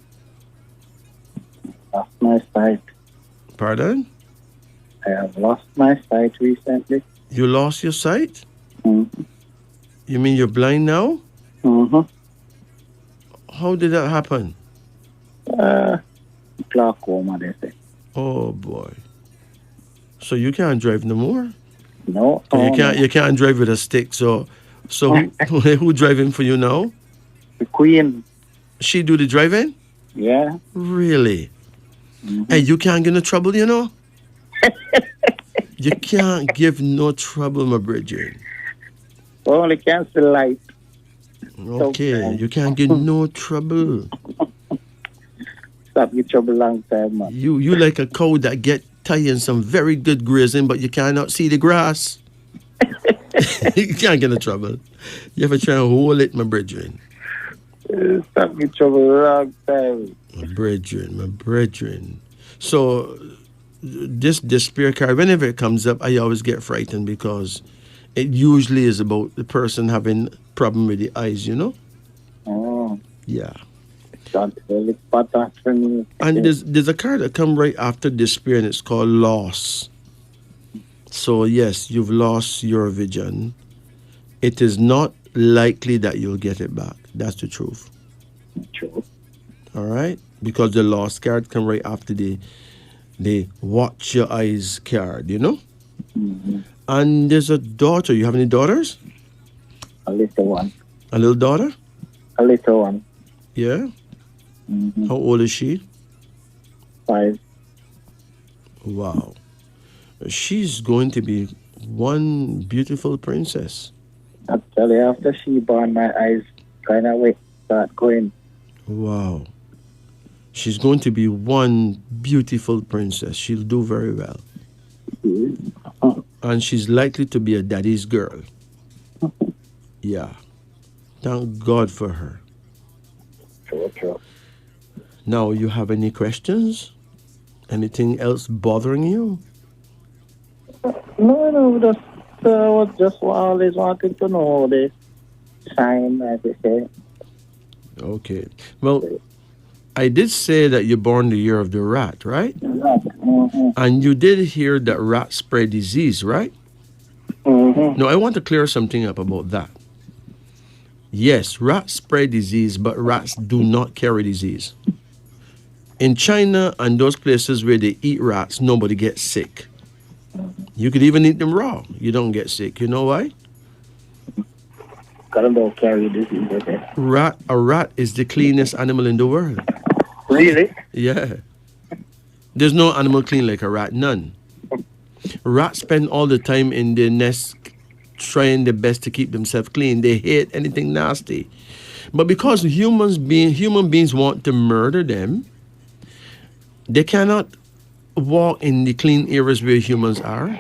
Lost my sight. Pardon? I have lost my sight recently. You lost your sight? Mm-hmm. You mean you're blind now? Mm-hmm. How did that happen? Glaucoma, they say. Oh boy. So you can't drive no more? No. You can't drive with a stick. So who driving for you now? The Queen. She do the driving? Yeah. Really? Mm-hmm. Hey, you can't get no trouble, you know? You can't give no trouble, my brethren. Only cancel light. Okay, you can't get no trouble. Stop your trouble long time, man. You like a cow that get tired and some very good grazing, but you cannot see the grass. You can't get no trouble. You ever try and hold it, my brethren? Stop your trouble long time. My brethren. So this despair card, whenever it comes up, I always get frightened because it usually is about the person having problem with the eyes, you know? Oh, Yeah. that's really better for me. And there's a card that come right after despair, and it's called loss. So yes, you've lost your vision. It is not likely that you'll get it back. That's the truth. True. All right? Because the lost card come right after the watch your eyes card, you know? Mm-hmm. And there's a daughter. You have any daughters? A little one. A little daughter? A little one. Yeah? Mm-hmm. How old is she? 5. Wow. She's going to be one beautiful princess. Actually, after she born, my eyes kind of start going. Wow. She's going to be one beautiful princess. She'll do very well. And she's likely to be a daddy's girl. Yeah. Thank God for her. True. Now, you have any questions? Anything else bothering you? No, was just always wanted to know the sign, as they say. Okay. Well, I did say that you're born the year of the rat, right? Mm-hmm. And you did hear that rats spread disease, right? Mm-hmm. Now, I want to clear something up about that. Yes, rats spread disease, but rats do not carry disease. In China and those places where they eat rats, nobody gets sick. You could even eat them raw. You don't get sick. You know why? Because don't carry disease with it. A rat is the cleanest animal in the world. Really? Yeah. There's no animal clean like a rat. None. Rats spend all the time in their nest trying their best to keep themselves clean. They hate anything nasty. But because human beings want to murder them, they cannot walk in the clean areas where humans are.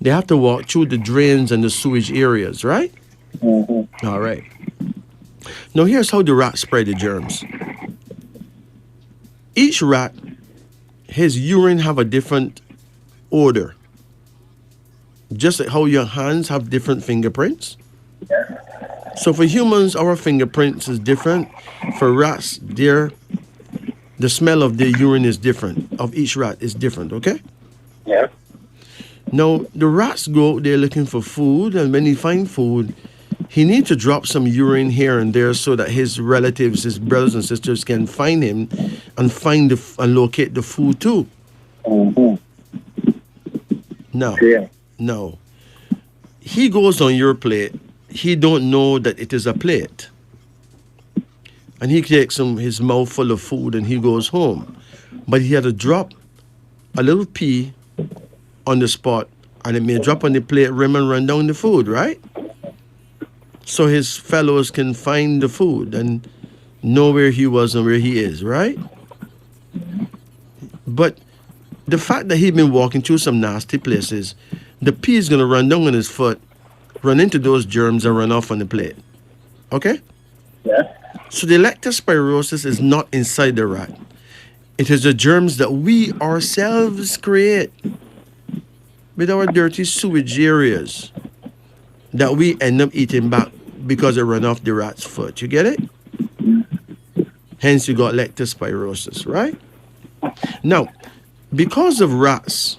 They have to walk through the drains and the sewage areas, right? Mm-hmm. All right. Now here's how the rats spread the germs. Each rat, his urine have a different odor. Just like how your hands have different fingerprints. So for humans, our fingerprints is different. For rats, the smell of their urine is different. Of each rat is different, okay? Yeah. Now, the rats go out there looking for food, and when he find food, he needs to drop some urine here and there so that his relatives, his brothers and sisters can find him and and locate the food too. Mm-hmm. Now, Yeah. now, he goes on your plate. He don't know that it is a plate. And he takes his mouth full of food and he goes home. But he had to drop a little pea on the spot and it may drop on the plate rim and run down the food, right? So his fellows can find the food and know where he was and where he is, right? But the fact that he's been walking through some nasty places, the pea is going to run down on his foot, run into those germs and run off on the plate. Okay? Yeah. So the leptospirosis is not inside the rat. It is the germs that we ourselves create with our dirty sewage areas that we end up eating back because it ran off the rat's foot. You get it? Hence you got leptospirosis, right? Now, because of rats,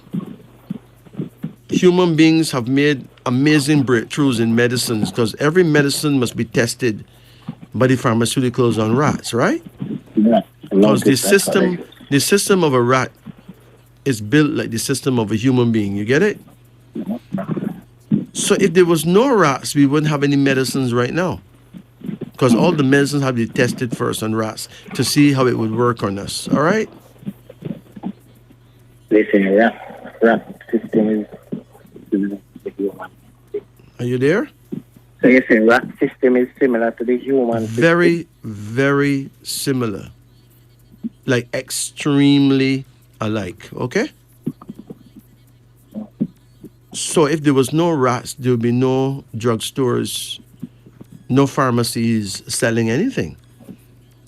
human beings have made amazing breakthroughs in medicines because every medicine must be tested by the pharmaceuticals on rats, right? Yeah. Because the system of a rat is built like the system of a human being. You get it? So if there was no rats, we wouldn't have any medicines right now. Because all the medicines have to be tested first on rats to see how it would work on us. All right? Listen, rat system is similar to the human. Are you there? So you say rat system is similar to the human system? Very, very similar. Like extremely alike. Okay? So if there was no rats, there would be no drugstores, no pharmacies selling anything.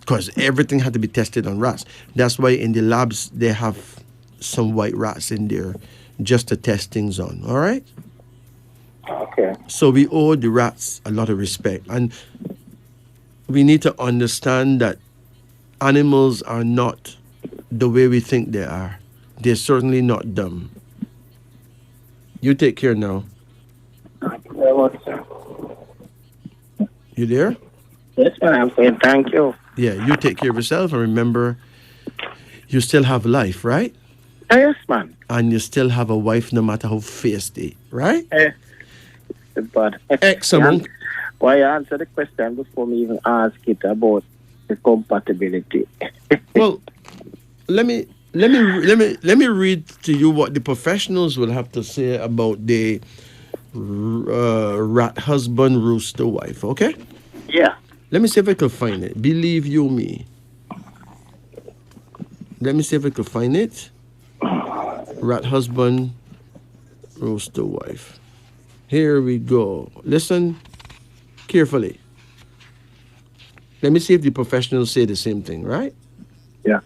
Because everything had to be tested on rats. That's why in the labs they have some white rats in there just to test things on. All right? Okay. So we owe the rats a lot of respect. And we need to understand that animals are not the way we think they are. They're certainly not dumb. You take care now. Thank you very much, sir. You there? Yes, man. I'm saying thank you. Yeah, you take care of yourself and remember you still have life, right? Yes, man. And you still have a wife no matter how fierce they, right? But Excellent. why you answer the question before me even ask it about the compatibility? Well, let me read to you what the professionals will have to say about the rat husband rooster wife. Okay? Yeah. Let me see if I can find it. Believe you me. Let me see if I can find it. Rat husband, rooster wife. Here we go. Listen carefully. Let me see if the professionals say the same thing, right? Yeah.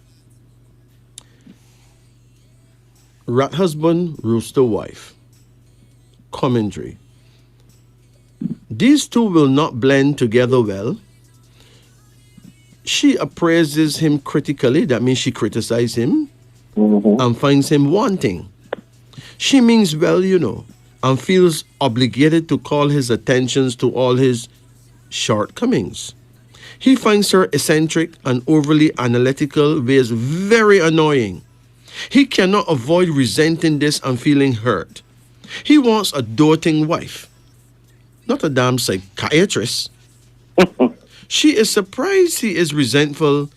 Rat husband, rooster wife. Commentary. These two will not blend together well. She appraises him critically, that means she criticizes him, and finds him wanting. She means well, and feels obligated to call his attentions to all his shortcomings. He finds her eccentric and overly analytical ways very annoying. He cannot avoid resenting this and feeling hurt. He wants a doting wife, not a damn psychiatrist. She is surprised he is resentful,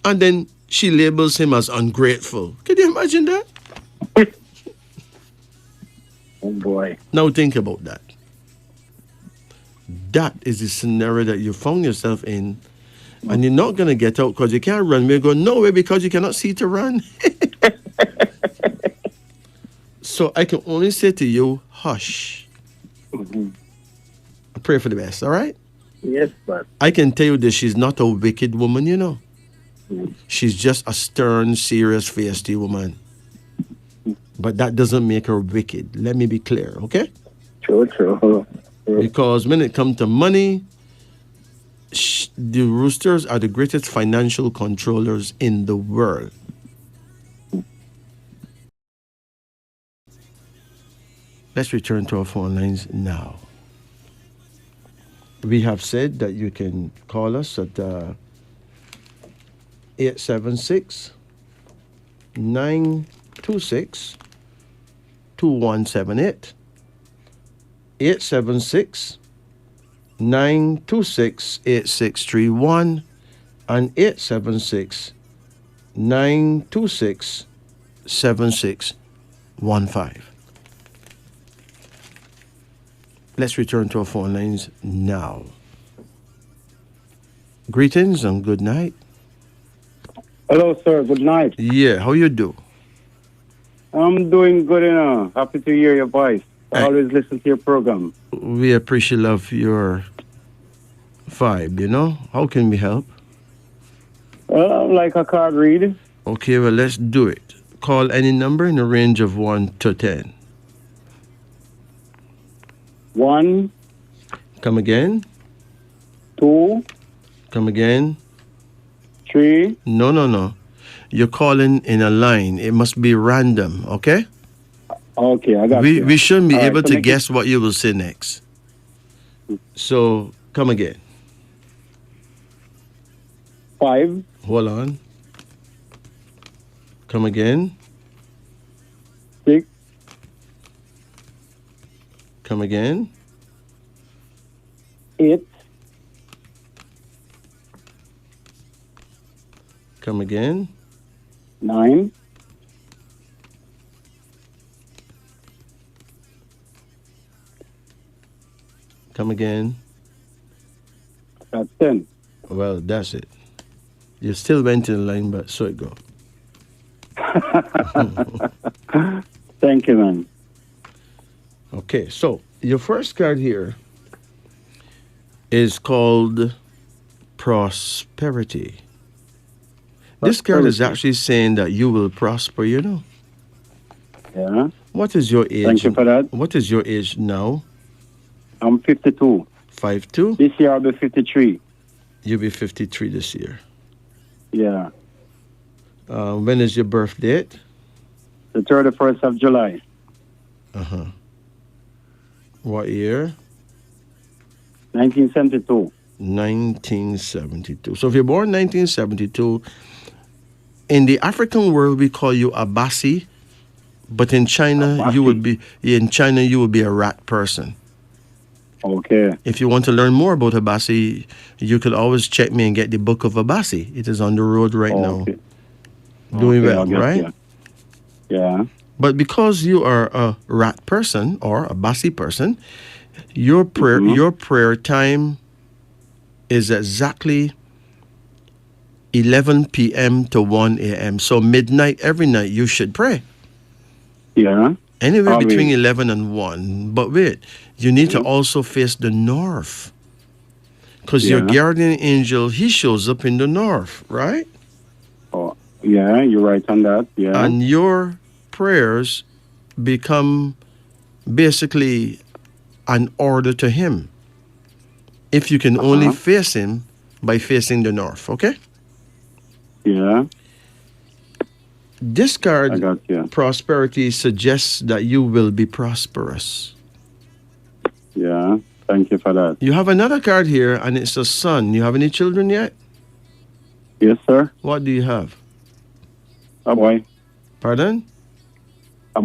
and then she labels him as ungrateful. Can you imagine that? Oh, boy. Now think about that. That is the scenario that you found yourself in, and you're not going to get out because you can't run. We're going nowhere because you cannot see to run. So I can only say to you, hush. I pray for the best, all right? Yes, but I can tell you that she's not a wicked woman, She's just a stern, serious, feisty woman. But that doesn't make her wicked. Let me be clear, okay? True, true. Because when it comes to money, the roosters are the greatest financial controllers in the world. Let's return to our phone lines now. We have said that you can call us at 876 926 2178. 876 926 8631 and 876 926 7615. Let's return to our phone lines now. Greetings and good night. Hello, sir. Good night. Yeah, how you do? I'm doing good, Happy to hear your voice. I Hey. always listen to your program. We appreciate love your vibe, you know? How can we help? Like a card read. Okay, well, let's do it. Call any number in a range of 1 to 10. 1, Come again? 2, Come again? 3. No. You're calling in a line. It must be random, okay? Okay, I got We, you. we shouldn't be All right, able so to make guess what you will say next. So, come again. 5, Hold on. Come again. 6, Come again. 8, Come again. 9, Come again. that's 10. Well, that's it. You still went in the line, but so it go. Thank you, man. Okay, so your first card here is called Prosperity. This card is Prosperity. actually saying that you will prosper, you know. Yeah. What is your age? Thank you for that. What is your age now? I'm 52. 5'2"? This year I'll be 53. You'll be 53 this year. Yeah. When is your birth date? The 31st of July. Uh-huh. What year? 1972. 1972. So if you're born 1972, in the African world we call you a Basi, but in China you would be a rat person. Okay. If you want to learn more about Abasi, you could always check me and get the book of Abasi. It is on the road right now. Okay. Doing Okay, well, I'll get right? you. Yeah. But because you are a rat person or a Basi person, your prayer time is exactly 11 p.m. to 1 a.m. So midnight every night you should pray. Yeah. Anywhere Always. between 11 and 1. But wait, you need to also face the north. Because your Yeah. guardian angel, he shows up in the north, right? Oh, yeah, you're right on that. Yeah. And your prayers become basically an order to him. If you can only face him by facing the north, okay? Yeah. This I card, got you. prosperity, suggests that you will be prosperous. Yeah. Thank you for that. You have another card here, and it's a son. You have any children yet? Yes, sir. What do you have? A boy. Pardon? A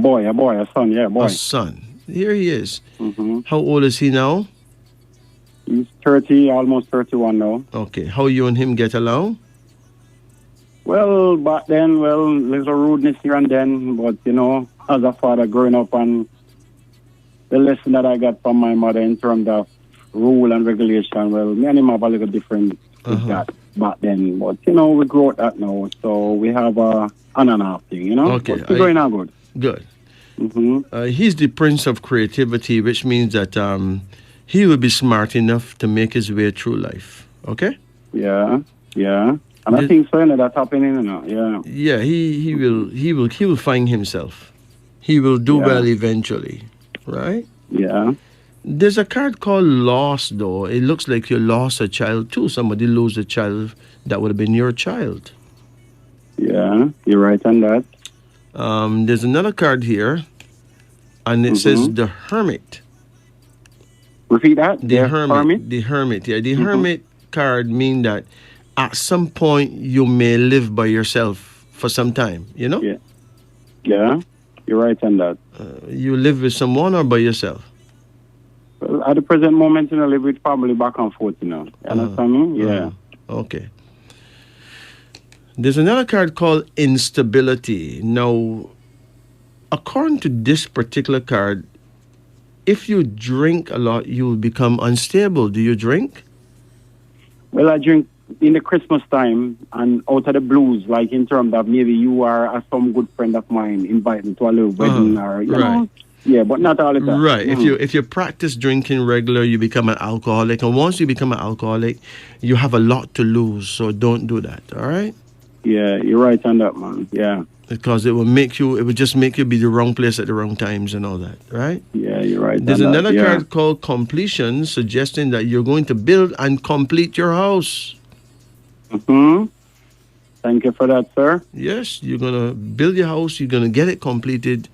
son. Yeah, boy. A son. Here he is. Mm-hmm. How old is he now? He's 30, almost 31 now. Okay. How you and him get along? Well, back then, little rudeness here and then, but, as a father growing up, and the lesson that I got from my mother in terms of rule and regulation, well, me and him have a little different with that back then. But, we grow up that now, so we have a on and off thing, Okay, But we're going on good. Good. Mm-hmm. He's the prince of creativity, which means that he will be smart enough to make his way through life. Okay? Yeah, yeah. And I This- think so, that's happening, Yeah. yeah, he will find himself. He will do Yeah. well eventually, right? Yeah. There's a card called loss, though. It looks like you lost a child too. Somebody lose a child that would have been your child. Yeah. You're right on that. There's another card here, and it says Mm-hmm. the hermit. Repeat that. The Yeah. hermit. Army. The hermit. Yeah, the Mm-hmm. hermit card mean that at some point you may live by yourself for some time. You know, Yeah. Yeah. You're right on that. you live with someone or by yourself. Well, at the present moment, live with family back and forth, You understand me? Yeah. Okay. There's another card called instability. Now, according to this particular card, if you drink a lot, you will become unstable. Do you drink? Well, I drink in the Christmas time and out of the blues, like in terms of maybe you are some good friend of mine invite me to a little wedding or you right. know. Yeah, but not all the time. Right. If you practice drinking regular, you become an alcoholic, and once you become an alcoholic, you have a lot to lose. So don't do that. All right. Yeah, you're right on that, man. Yeah. Because it would just make you be the wrong place at the wrong times and all that, right? Yeah, you're right. There's on another that. Yeah. card called completion, suggesting that you're going to build and complete your house. Thank you for that, sir. Yes, you're gonna build your house, you're gonna get it completed,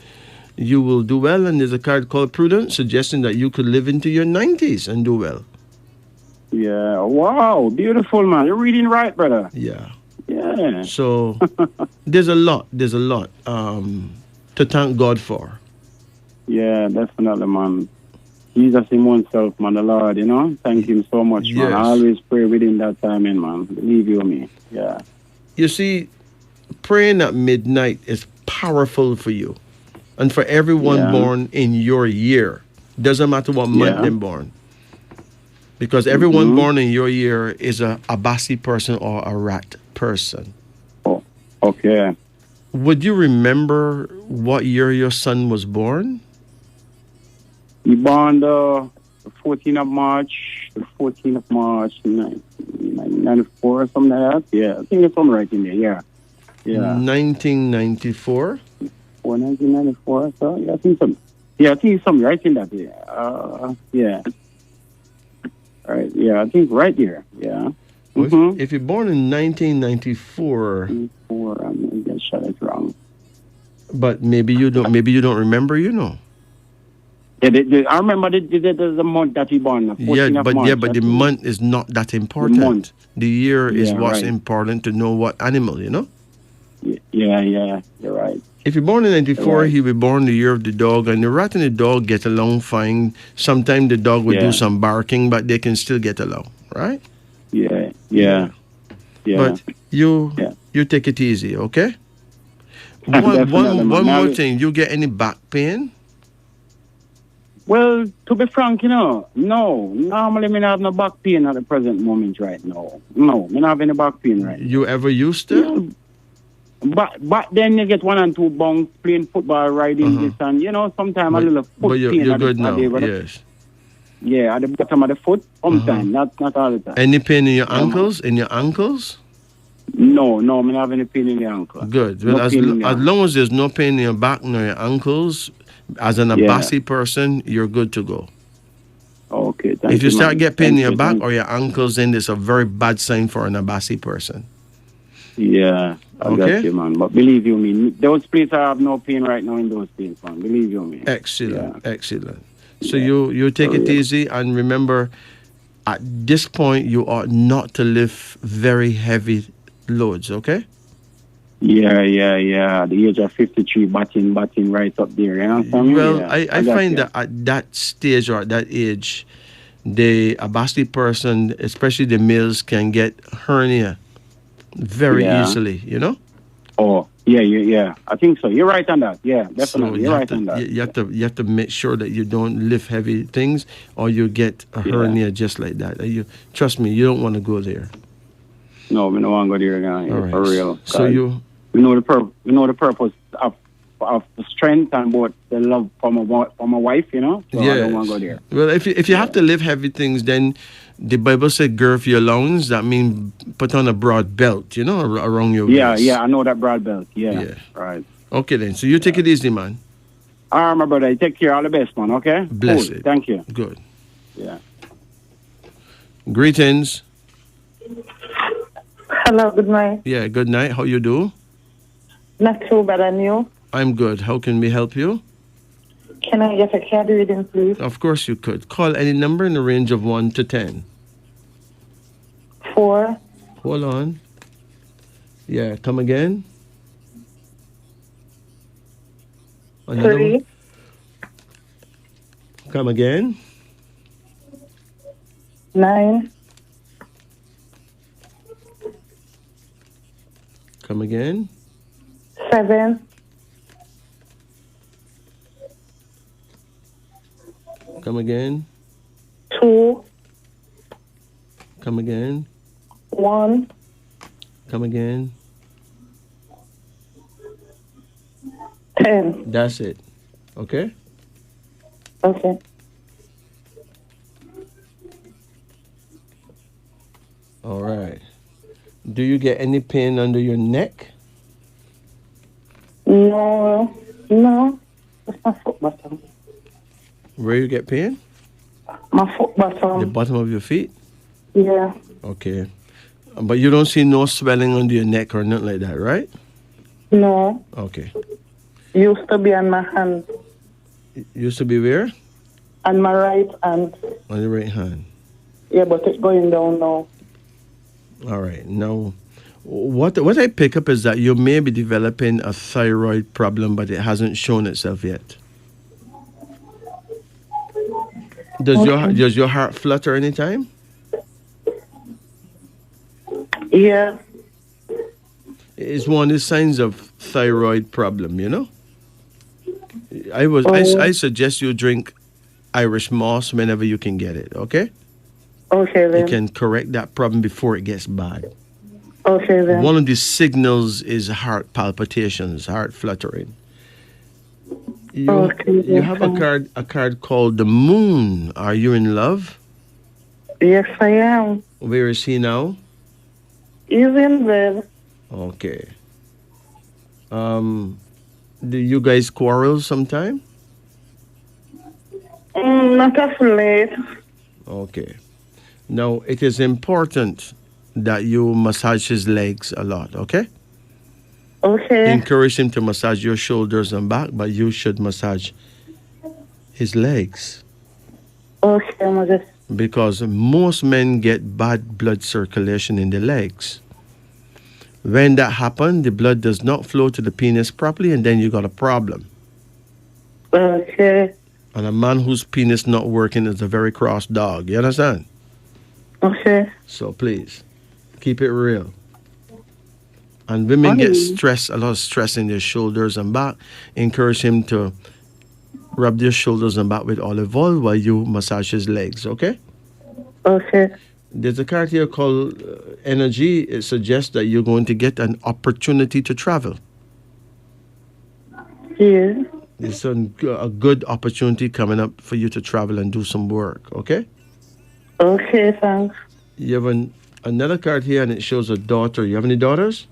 you will do well. And there's a card called prudence, suggesting that you could live into your 90s and do well. Yeah. Wow. Beautiful, man. You're reading right, brother. Yeah. Yeah. So there's a lot to thank God for. Yeah, definitely, man. Jesus in oneself, man, the Lord, Thank him so much, Yes. man. I always pray within that time, man. Believe you me. Yeah. You see, praying at midnight is powerful for you. And for everyone Yeah. born in your year. Doesn't matter what month Yeah. they're born. Because everyone born in your year is a Abasi person or a Rat person. Oh, okay. Would you remember what year your son was born? He born the 14th of March, 1994 or something like that. Yeah, I think there's something right in there. Yeah. Yeah. 1994? Or 1994, so yeah, I think some. Yeah, I think something right in that. Yeah. All right. Yeah, I think right here. Yeah. Well, Mm-hmm. if you're born in 1994, I'm gonna shut it wrong. but maybe you don't remember, Yeah, I remember the month that he born. The 14th of March. But the month is not that important. month. The year is Yeah, what's right. important to know what animal, Yeah, you're right. If you're born in 94, Right. he will born the year of the dog, and the rat and the dog get along fine. Sometimes the dog will Yeah. do some barking, but they can still get along, right? Yeah. But you Yeah. you take it easy, okay? Definitely, One man. more Now- thing. You get any back pain? Well, to be frank, no. Normally, me not have no back pain at the present moment right now. No, me not have any back pain right now. You ever used to? But then you get 1 and 2 bounce playing football, riding this, and sometimes a little foot But you're pain. at good the- now. at the- Yes. Yeah, at the bottom of the foot, sometimes, not all the time. Any pain in your Yeah, man. ankles? In your ankles? No, me not have any pain in the ankle. Good. No Well, pain in the as ankle. long as there's no pain in your back nor your ankles, as an Yeah. Abasi person, you're good to go. Okay, thank If you start man. get pain in Thank your you, back thank or your ankles, then it's a very bad sign for an Abasi person. Yeah, I Okay. got you, man. But believe you me, those places I have no pain right now in those places, man. Believe you me. Excellent, excellent. So Yeah. you take For it real. easy, and remember, at this point, you ought not to lift very heavy loads. Okay? Yeah. At the age of 53, batting right up there. You know what I mean? Well, Yeah, I got find you. that at that stage or at that age, the Abasi person, especially the males, can get hernia very Yeah. easily. Oh, yeah. I think so. You're right on that. Yeah, So definitely. you You're have right to on that. you have to make sure that you don't lift heavy things, or you get a Yeah. hernia just like that. You trust me, you don't want to go there. No, we don't want to go there now. All right. For real. So we know the purpose of the strength and what the love from a wife. So I don't want to go there. Well, if you have to lift heavy things, then the Bible said girth your loins. That means put on a broad belt, around your Yeah, yeah, waist. I know that broad belt. Yeah, Yeah. right. Okay then. So you take it easy, man. All right, my brother. Take care. All the best, man. Okay. Cool. Blessed. Thank you. Good. Yeah. Greetings. Hello, good night. Yeah. Good night. How you do? Not too bad, and you? I'm good. How can we help you? Can I get a card reading, please? Of course you could. Call any number in the range of 1 to 10. 4, Hold on. Yeah. Come again. Another one. 3, Come again. 9, Come again. 7, Come again. 2, Come again. 1, Come again. 10. That's it. Okay? Okay. All right. Do you get any pain under your neck? No, no. It's my foot bottom. Where you get pain? My foot The bottom. bottom of your feet? Yeah. Okay. But you don't see no swelling under your neck or nothing like that, right? No. Okay. Used to be on my hand. It used to be where? On my right hand. On the right hand. Yeah, but it's going down now. All right. Now, what I pick up is that you may be developing a thyroid problem, but it hasn't shown itself yet. Does your heart flutter anytime? Yeah. It's one of the signs of thyroid problem, I Oh. suggest you drink Irish moss whenever you can get it, okay? Okay It then. can correct that problem before it gets bad. Okay then. One of the signals is heart palpitations, heart fluttering. Okay, You have a then. card called the moon. Are you in love? Yes, I am. Where is he now? He's in bed. Okay. Do you guys quarrel sometime? Not as late. Okay. Now, it is important that you massage his legs a lot, okay? Okay. Encourage him to massage your shoulders and back, but you should massage his legs Okay, mother. because most men get bad blood circulation in the legs. When that happens, the blood does not flow to the penis properly, and then you got a problem. Okay. And a man whose penis not working is a very cross dog. You understand? Okay. So please, keep it real. And women get stress, a lot of stress in their shoulders and back. Encourage him to rub their shoulders and back with olive oil while you massage his legs, okay? Okay. There's a card here called Energy. It suggests that you're going to get an opportunity to travel. Yeah. There's a good opportunity coming up for you to travel and do some work, okay? Okay, thanks. You have another card here and it shows a daughter. You have any daughters?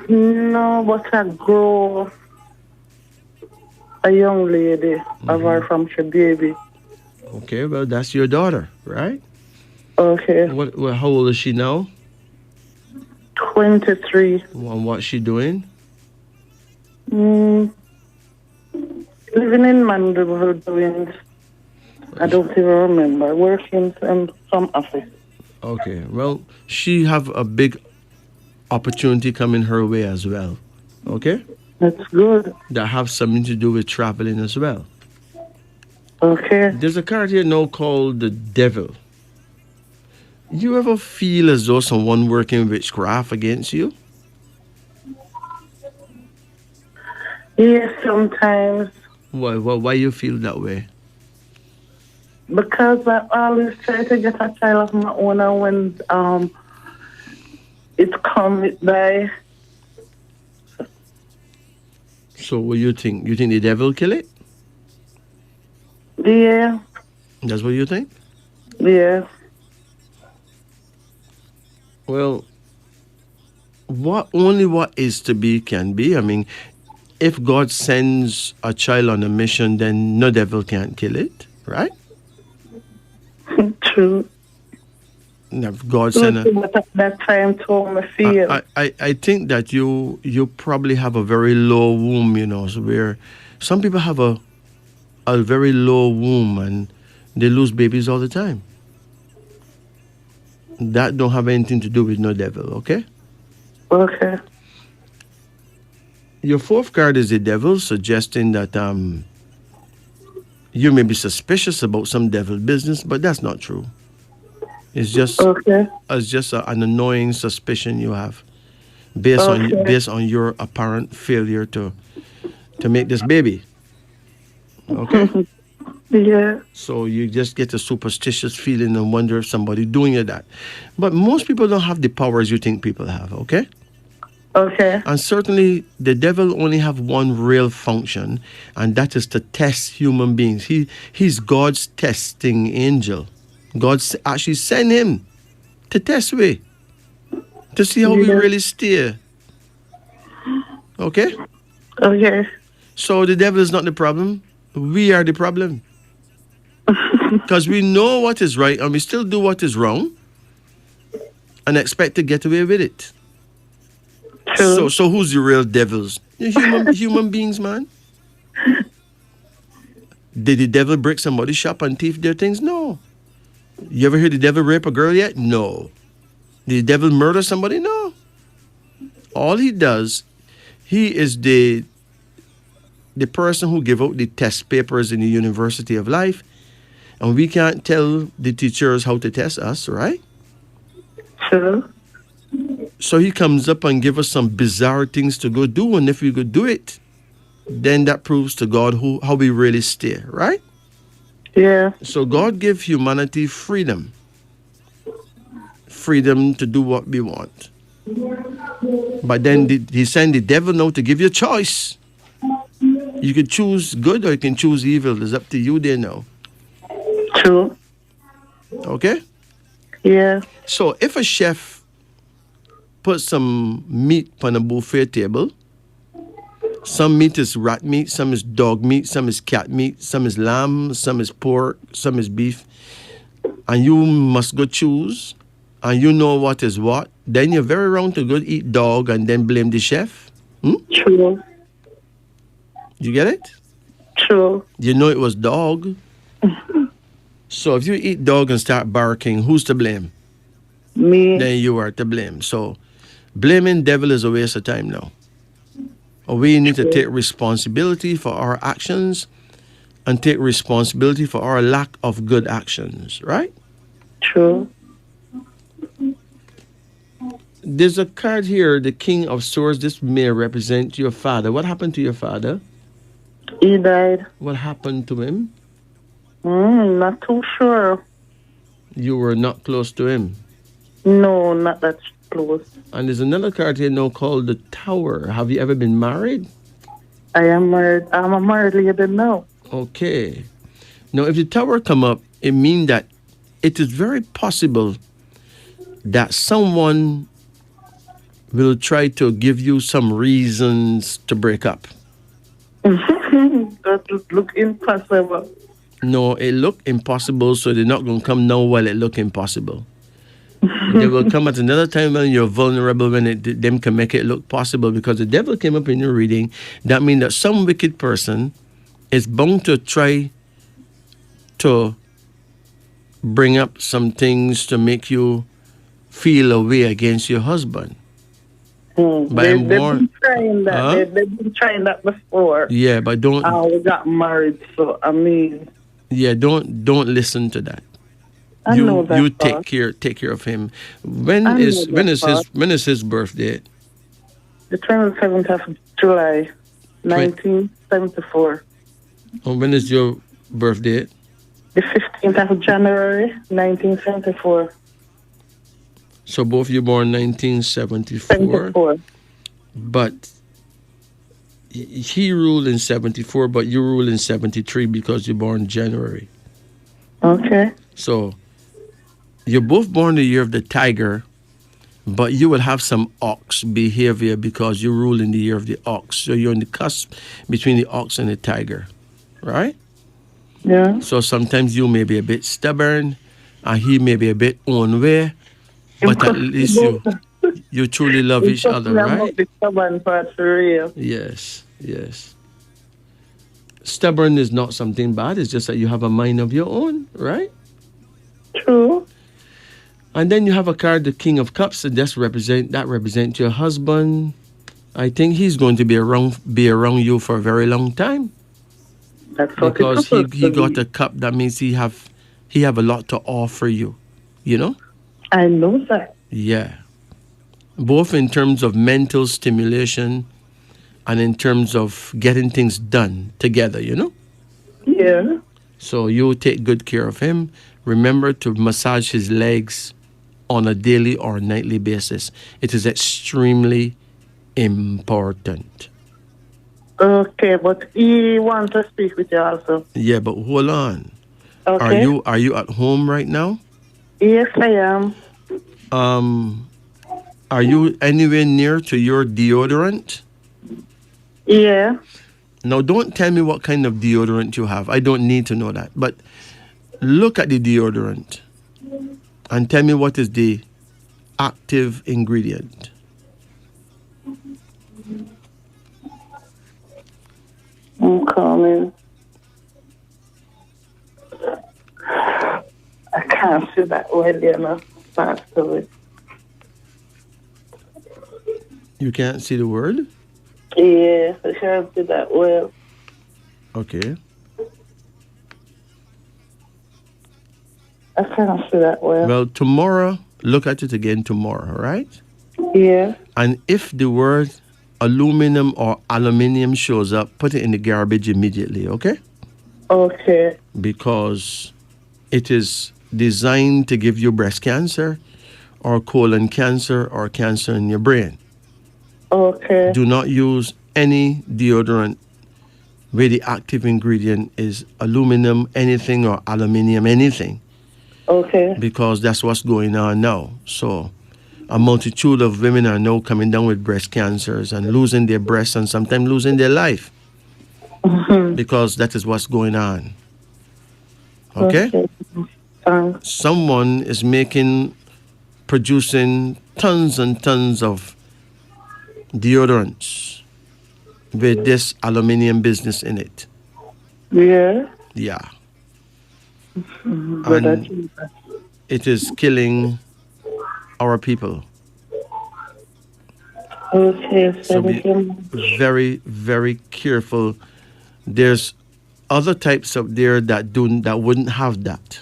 No, but I grow a young lady of her from she baby. Okay, well, that's your daughter, right? Okay. How old is she now? 23. And what's she doing? Living in Mandeville doing, I don't even remember, working in some office. Okay, well, she have a big opportunity coming her way as well, okay? That's good. That have something to do with traveling as well. Okay. There's a card here now called the Devil. You ever feel as though someone working witchcraft against you? Yes, sometimes. Why you feel that way? Because I always try to get a child of my own, and when it comes, it die. So what you think? You think the devil kill it? Yeah. That's what you think? Yeah. Well, what is to be can be. I mean, if God sends a child on a mission, then no devil can kill it, right? True. If God So, send a, but at that time, told me I, feel. I think that you probably have a very low womb, so where some people have a very low womb and they lose babies all the time. That don't have anything to do with no devil, okay? Okay. Your fourth card is the devil, suggesting that you may be suspicious about some devil business, but that's not true. It's just Okay. an annoying suspicion you have based on Okay. your apparent failure to make this baby. Okay? Yeah. So you just get a superstitious feeling and wonder if somebody doing you that. But most people don't have the powers you think people have, okay? Okay. And certainly the devil only have one real function, and that is to test human beings. He's God's testing angel. God actually sent him to test we, to see how we Yeah. really steer. Okay? Okay. So the devil is not the problem. We are the problem. Because we know what is right and we still do what is wrong and expect to get away with it. True. So who's the real devils? The human beings, man. Did the devil break somebody's shop and thief their things? No. You ever heard the devil rape a girl yet? No. Did the devil murder somebody? No. All he does, he is the person who give out the test papers in the University of Life, and we can't tell the teachers how to test us, right? True. So he comes up and give us some bizarre things to go do, and if we could do it, then that proves to God how we really stay, right? Yeah. So God give humanity freedom to do what we want. But then he sent the devil now to give you a choice. You can choose good or you can choose evil. It's up to you there now. True. Okay? Yeah. So if a chef puts some meat on a buffet table, some meat is rat meat, some is dog meat, some is cat meat, some is lamb, some is pork, some is beef, and you must go choose, and you know what is what, then you're very wrong to go eat dog and then blame the chef. True. You get it? True. You know it was dog. So if you eat dog and start barking, who's to blame? Me. Then you are to blame. So blaming devil is a waste of time now. We need to take responsibility for our actions and take responsibility for our lack of good actions, right? True. There's a card here, the King of Swords. This may represent your father. What happened to your father? He died. What happened to him? Not too sure. You were not close to him. No, not that close. And there's another card here now called the Tower. Have you ever been married? I am married. I'm a married lady now. Okay. Now, if the Tower come up, it means that it is very possible that someone will try to give you some reasons to break up. That would look impossible. No, it look impossible, so they're not going to come now while it look impossible. They will come at another time when you're vulnerable, when them can make it look possible, because the devil came up in your reading. That means that some wicked person is bound to try to bring up some things to make you feel a way against your husband. But They've been trying that. Huh? They've been trying that before. Yeah, but don't. We got married, so I mean. Yeah, don't listen to that. I know that. You part. take care of him. When is his birthday? The 27th of July, 1974. And when is your birthday? The 15th of January, 1974. So both you born 1974, 74. but he ruled in 74, but you ruled in 73 because you born January. Okay. So you're both born the year of the tiger, but you will have some ox behavior because you rule in the year of the ox. So you're on the cusp between the ox and the tiger, right? Yeah. So sometimes you may be a bit stubborn, and he may be a bit own way, but at least you truly love each other, Impossible right? about the stubborn part for real. Yes, yes. Stubborn is not something bad. It's just that you have a mind of your own, right? True. And then you have a card, the King of Cups, that represent your husband. I think he's going to be around you for a very long time That's what it's because he supposed he to got be. a cup. That means he have a lot to offer you. You know? I know that. Yeah. Both in terms of mental stimulation and in terms of getting things done together. You know? Yeah. So you take good care of him. Remember to massage his legs on a daily or nightly basis. It is extremely important. Okay, but he wants to speak with you also. Yeah, but hold on. Are Okay. you are you at home right now? Yes, I am. Um, are you anywhere near to your deodorant? Yeah. Now, don't tell me what kind of deodorant you have. I don't need to know that. But look at the deodorant and tell me what is the active ingredient. I'm coming. I can't see that well, you know. Fast away. You can't see the word? Yeah, I can't see that well. Okay. I can't see that well. Well, tomorrow, look at it again tomorrow, right? Yeah. And if the word aluminum or aluminium shows up, put it in the garbage immediately, okay? Okay. Because it is designed to give you breast cancer or colon cancer or cancer in your brain. Okay. Do not use any deodorant where the active ingredient is aluminum, anything, or aluminium, anything, Okay. because that's what's going on now. So a multitude of women are now coming down with breast cancers and losing their breasts and sometimes losing their life because that is what's going on. Okay? Okay. Someone is producing tons and tons of deodorants with this aluminium business in it. Yeah. Yeah. But And it is killing our people. okay, So be very, very careful. There's other types up there that wouldn't have that.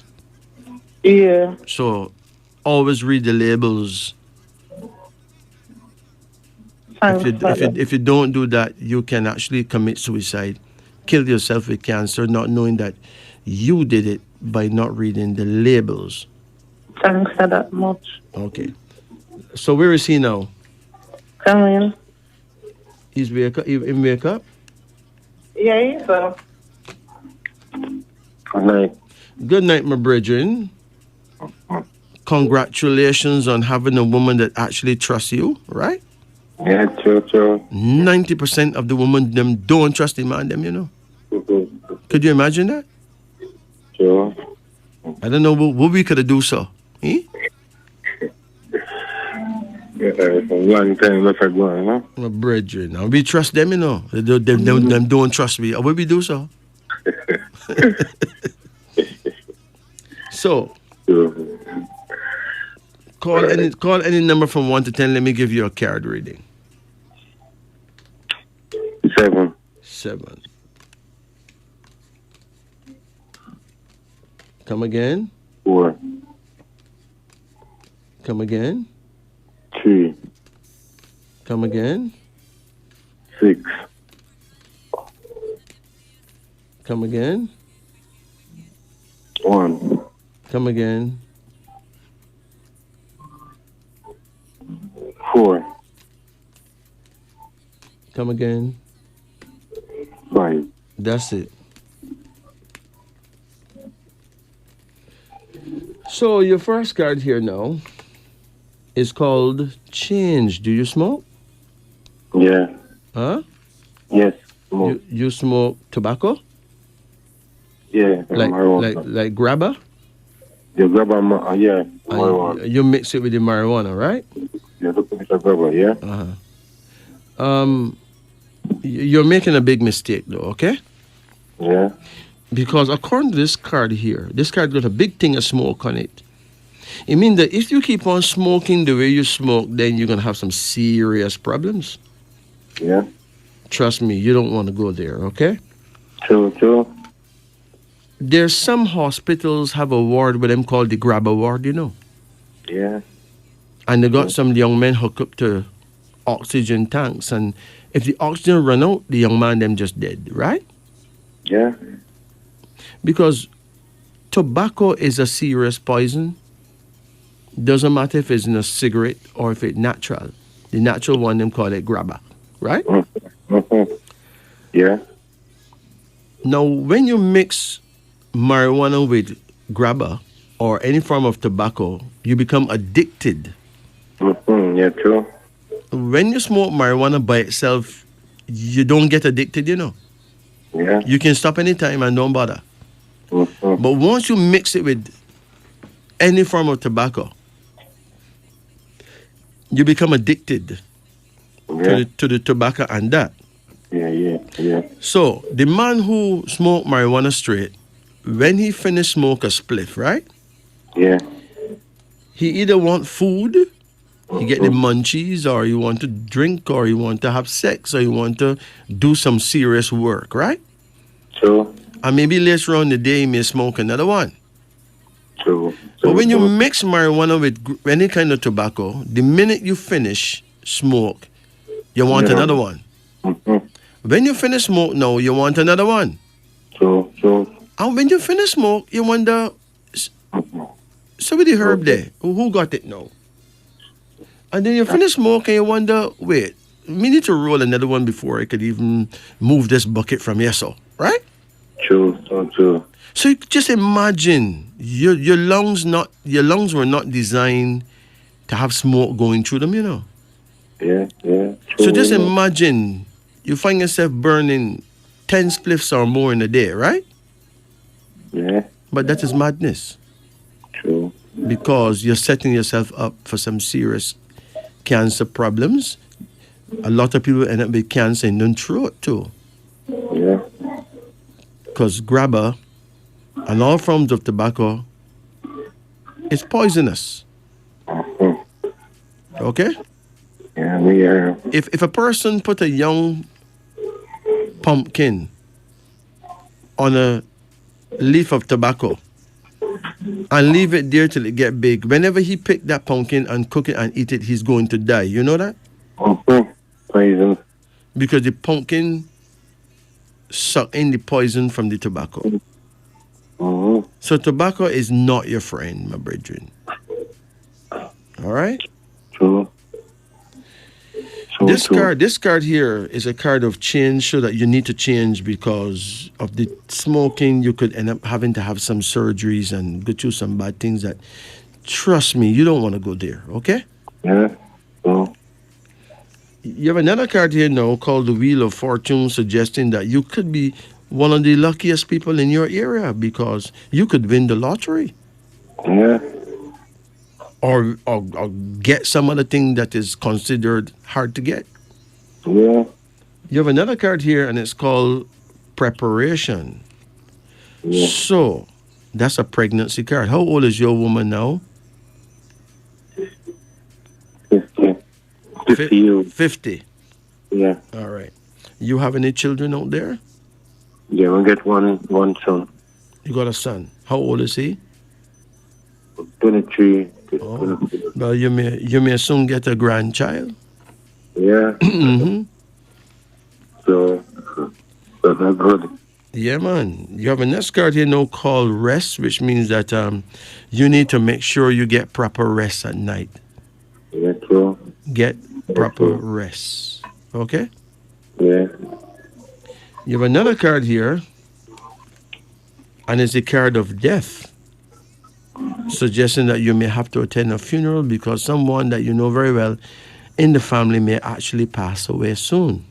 Yeah. So always read the labels. If you don't do that, you can actually commit suicide, kill yourself with cancer, not knowing that you did it by not reading the labels. Thanks for that much. Okay. So where is he now? Come in. He's in wake up? Yeah, he's up. Good night. Good night, my brethren. Congratulations on having a woman that actually trusts you, right? Yeah, true. 90% of the women them don't trust the man them, you know. Could you imagine that? Sure. I don't know what we could have do so. Eh? Yeah, for a long time left I go, you know. My brethren, now we trust them, you know. Them don't trust me. What we do so? So Sure. call any number from 1 to 10. Let me give you a card reading. 7. 7. Come again. 4. Come again. 3. Come again. 6. Come again. 1. Come again. 4. Come again. 5. That's it. So your first card here now is called change. Do you smoke? Yeah. Huh? Yes. Smoke. You smoke tobacco? Yeah. Marijuana. Like grabber? You grab yeah. And Marijuana. you mix it with the marijuana, right? You look at the grabber, yeah? Um, you're making a big mistake though, okay? Yeah. Because according to this card here, this card got a big thing of smoke on it. It means that if you keep on smoking the way you smoke, then you're gonna have some serious problems. Yeah. Trust me, you don't want to go there, okay? True. There's some hospitals have a ward with them called the grabber ward, you know. Yeah. And they got some young men hooked up to oxygen tanks, and if the oxygen run out, the young man them just dead, right? Yeah. Because tobacco is a serious poison. Doesn't matter if it's in a cigarette or if it's natural. The natural one, them call it grabber, right? Mm-hmm. Yeah. Now, when you mix marijuana with grabber or any form of tobacco, you become addicted. Mm-hmm. Yeah, true. When you smoke marijuana by itself, you don't get addicted, you know. Yeah. You can stop anytime and don't bother. Mm-hmm. But once you mix it with any form of tobacco, you become addicted Yeah. to the tobacco and that. Yeah. So the man who smoked marijuana straight, when he finished smoke a spliff, right? Yeah. He either want food, he get the munchies, or he want to drink, or he want to have sex, or he want to do some serious work, right? True. And maybe later on the day he may smoke another one. True. But when you mix marijuana with any kind of tobacco, the minute you finish smoke, you want another one. Mm-hmm. When you finish smoke now, you want another one. True. And when you finish smoke, you wonder, so with the herb there, who got it now? And then you finish smoke and you wonder, wait, we need to roll another one before I could even move this bucket from here, so, right? True. So you just imagine your lungs were not designed to have smoke going through them, you know. Yeah. True. So just imagine you find yourself burning 10 spliffs or more in a day, right? Yeah. But that is madness True. because you're setting yourself up for some serious cancer problems. A lot of people end up with cancer in their throat too. Yeah. Because grabber and all forms of tobacco is poisonous. Mm-hmm. Okay? Yeah, we are. If a person put a young pumpkin on a leaf of tobacco and leave it there till it get big, whenever he pick that pumpkin and cook it and eat it, he's going to die. You know that? Mm-hmm. Poison. Because the pumpkin suck in the poison from the tobacco. Mm-hmm. So tobacco is not your friend, my brethren. All right? True. This card here is a card of change, so that you need to change because of the smoking. You could end up having to have some surgeries and go through some bad things that, trust me, you don't want to go there, okay? Yeah. True. You have another card here now called the Wheel of Fortune, suggesting that you could be one of the luckiest people in your area because you could win the lottery. Yeah. Or get some other thing that is considered hard to get. Yeah. You have another card here and it's called preparation. Yeah. So, that's a pregnancy card. How old is your woman now? 50. 50 years. 50. Yeah. All right. You have any children out there? Yeah, we get one son. You got a son. How old is he? 23. Oh. Well, you may soon get a grandchild. Yeah. Mm-hmm. So that's good. Yeah, man. You have a next card here now called rest, which means that you need to make sure you get proper rest at night. Yeah, true. Get proper rest. Okay? Yeah. You have another card here, and it's the card of death. suggesting that you may have to attend a funeral because someone that you know very well in the family may actually pass away soon.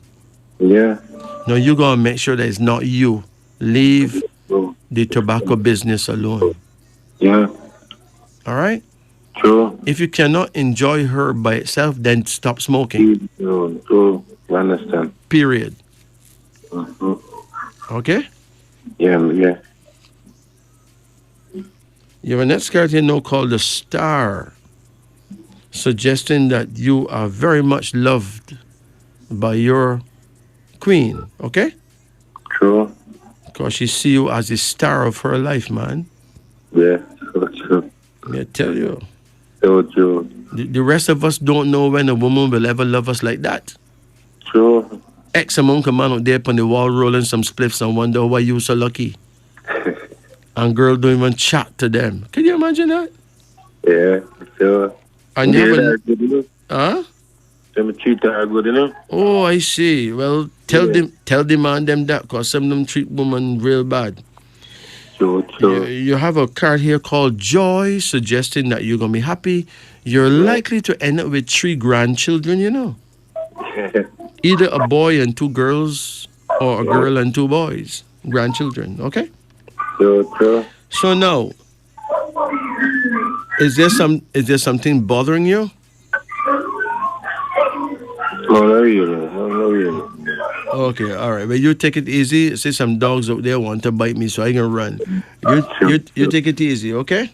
Yeah. Now you gotta make sure that it's not you. Leave True. the tobacco business alone. Yeah. All right? True. If you cannot enjoy her by itself, then stop smoking. True. True. You understand? Period. Mm-hmm. Okay? Yeah. Yeah. You have a next card here now called the Star, suggesting that you are very much loved by your queen. Okay? True. Because she see you as the star of her life, man. Yeah. So true. May I tell you. So true. The rest of us don't know when a woman will ever love us like that. True. Ex among a man out there on the wall rolling some spliffs and wonder why you so lucky. And girl don't even chat to them. Can you imagine that? Yeah. Sure. And you have a, Good enough. huh? Them treat her good enough. Oh, I see. Well, tell the man them that, cause some of them treat women real bad. True. You, True. you have a card here called Joy, suggesting that you're gonna be happy. You're likely to end up with 3 grandchildren. You know, either a boy and 2 girls, or a girl and 2 boys, grandchildren. Okay. True. True. So now, is there something bothering you? No, not really. No, not really. Okay, all right. Well, you take it easy. See some dogs out there want to bite me, so I can run. You take it easy, okay?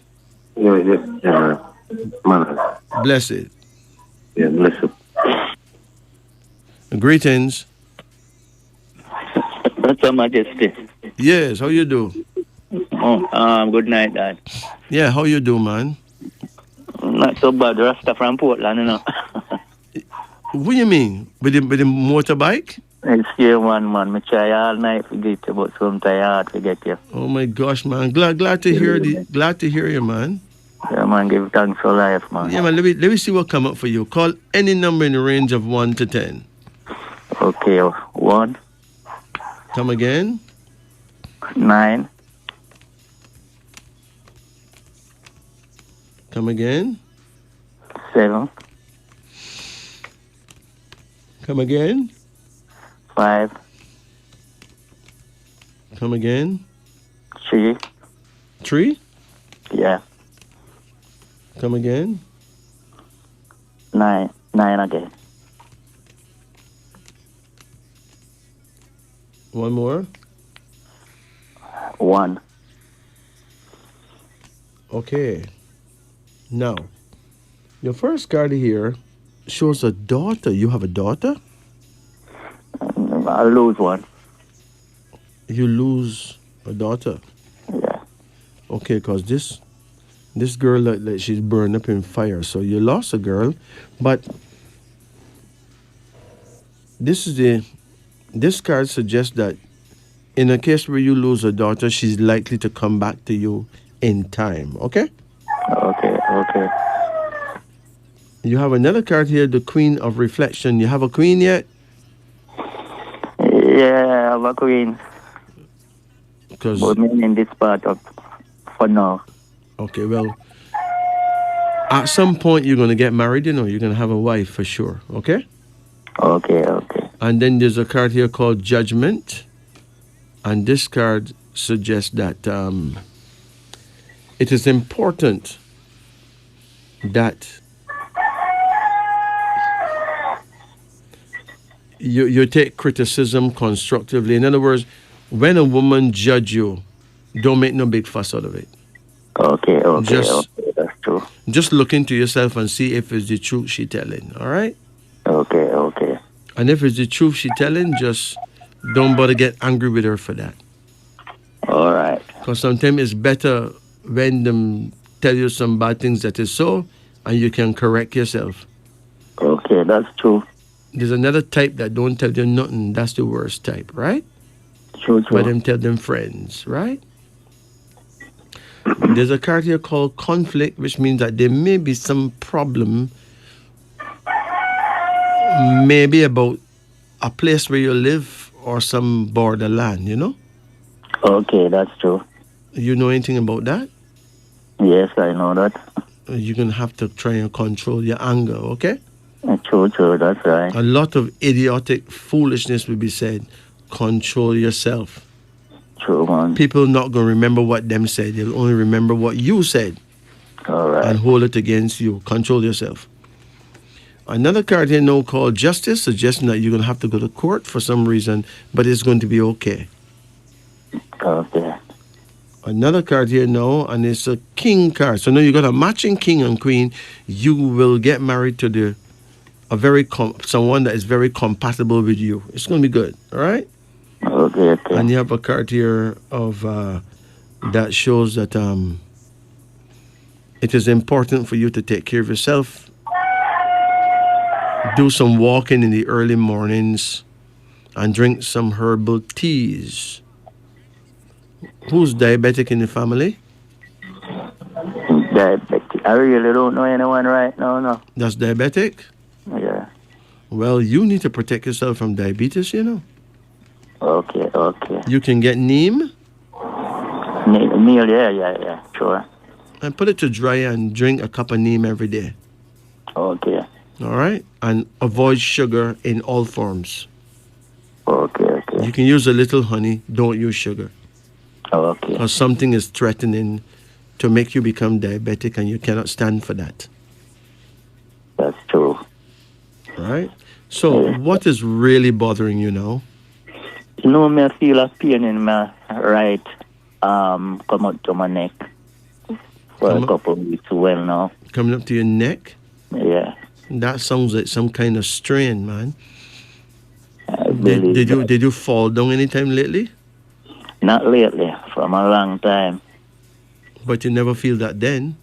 Yeah. Yeah. Yeah. Man. Bless it. Yeah. Listen. Greetings. That's Your Majesty. Yes, how you do? Oh, good night, Dad. Yeah, how you do, man? Not so bad. Rasta from Portland, you know. What do you mean? With the motorbike? It's here, man. Me try all night to get you, but sometimes hard to get you. Oh my gosh, man! Glad to hear you, man. Yeah, man. Give thanks for life, man. Yeah, man. Let me see what come up for you. Call any number in the range of 1 to 10. Okay, 1, Come again. 9, Come again. 7, Come again. 5, Come again. 3. 3. Yeah, Come again. 9 again. One more. 1. Okay. Now, your first card here shows a daughter. You have a daughter? I lose 1. You lose a daughter. Yeah. Okay, because this girl, like she's burned up in fire. So you lost a girl, but this card suggests that in a case where you lose a daughter, she's likely to come back to you in time. Okay? Okay. You have another card here, the Queen of Reflection. You have a queen yet? Yeah, I have a queen. Because But me in this part of for now. okay, well, at some point you're gonna get married. You know, you're gonna have a wife for sure. Okay? Okay. And then there's a card here called Judgment, and this card suggests that it is important that you take criticism constructively. In other words, when a woman judge you, don't make no big fuss out of it. Okay. Just- Okay, that's true. Just look into yourself and see if it's the truth she telling. All right? Okay. And if it's the truth she telling, just don't bother get angry with her for that. All right. Because sometimes it's better when them tell you some bad things that is so, and you can correct yourself. Okay, that's true. There's another type that don't tell you nothing. That's the worst type, right? True. But them tell them friends, right? There's a card here called Conflict, which means that there may be some problem, maybe about a place where you live or some borderland, you know? Okay, that's true. You know anything about that? Yes, I know that. You're going to have to try and control your anger, okay? True, that's right. A lot of idiotic foolishness will be said. Control yourself. True, man. People not going to remember what them said. They'll only remember what you said All right. and hold it against you. Control yourself. Another card here now called Justice, suggesting that you're going to have to go to court for some reason, but it's going to be okay. Okay. Another card here now, and it's a King card. So now you got a matching King and Queen. You will get married to someone that is very compatible with you. It's going to be good, all right? Okay. And you have a card here of that shows that it is important for you to take care of yourself. Do some walking in the early mornings and drink some herbal teas. Who's diabetic in the family? Diabetic. I really don't know anyone right now, no. That's diabetic? Yeah. Well, you need to protect yourself from diabetes, you know. Okay. You can get neem Meal, yeah, sure. and put it to dry and drink a cup of neem every day. Okay. All right? And avoid sugar in all forms. Okay. You can use a little honey. Don't use sugar. Okay. Because something is threatening to make you become diabetic and you cannot stand for that. That's true. All right? So what is really bothering you now? You know, me feel a pain in my right arm come up to my neck for a couple of weeks well now. Coming up to your neck? Yeah. That sounds like some kind of strain, man. Did Did you fall down anytime lately? Not lately, from a long time. But you never feel that then?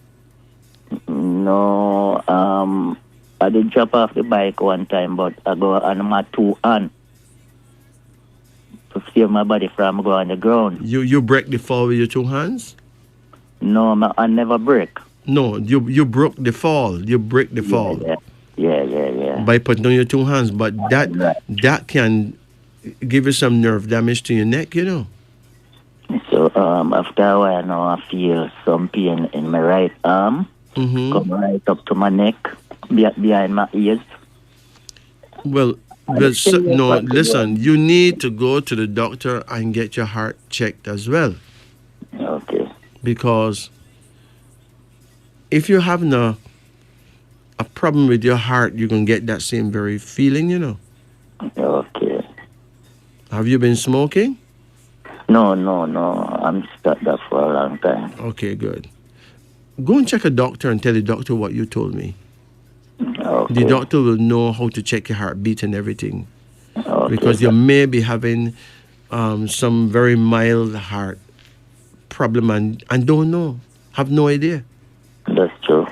No, I did drop off the bike one time, but I go on my two hand to save my body from going on the ground. You break the fall with your two hands? No, I never break. No, you broke the fall. You break the fall. Yeah. By putting on your two hands, but that can give you some nerve damage to your neck, you know. So after a while now, I feel some pain in my right arm, come right up to my neck, behind my ears. Well, no, listen, you need to go to the doctor and get your heart checked as well. Okay. Because if you're having a problem with your heart, you can get that same very feeling, you know. Okay. Have you been smoking? No. I'm stuck that for a long time. Okay, good. Go and check a doctor and tell the doctor what you told me. Okay. The doctor will know how to check your heartbeat and everything. Okay. Because you may be having some very mild heart problem and don't know, have no idea. That's true.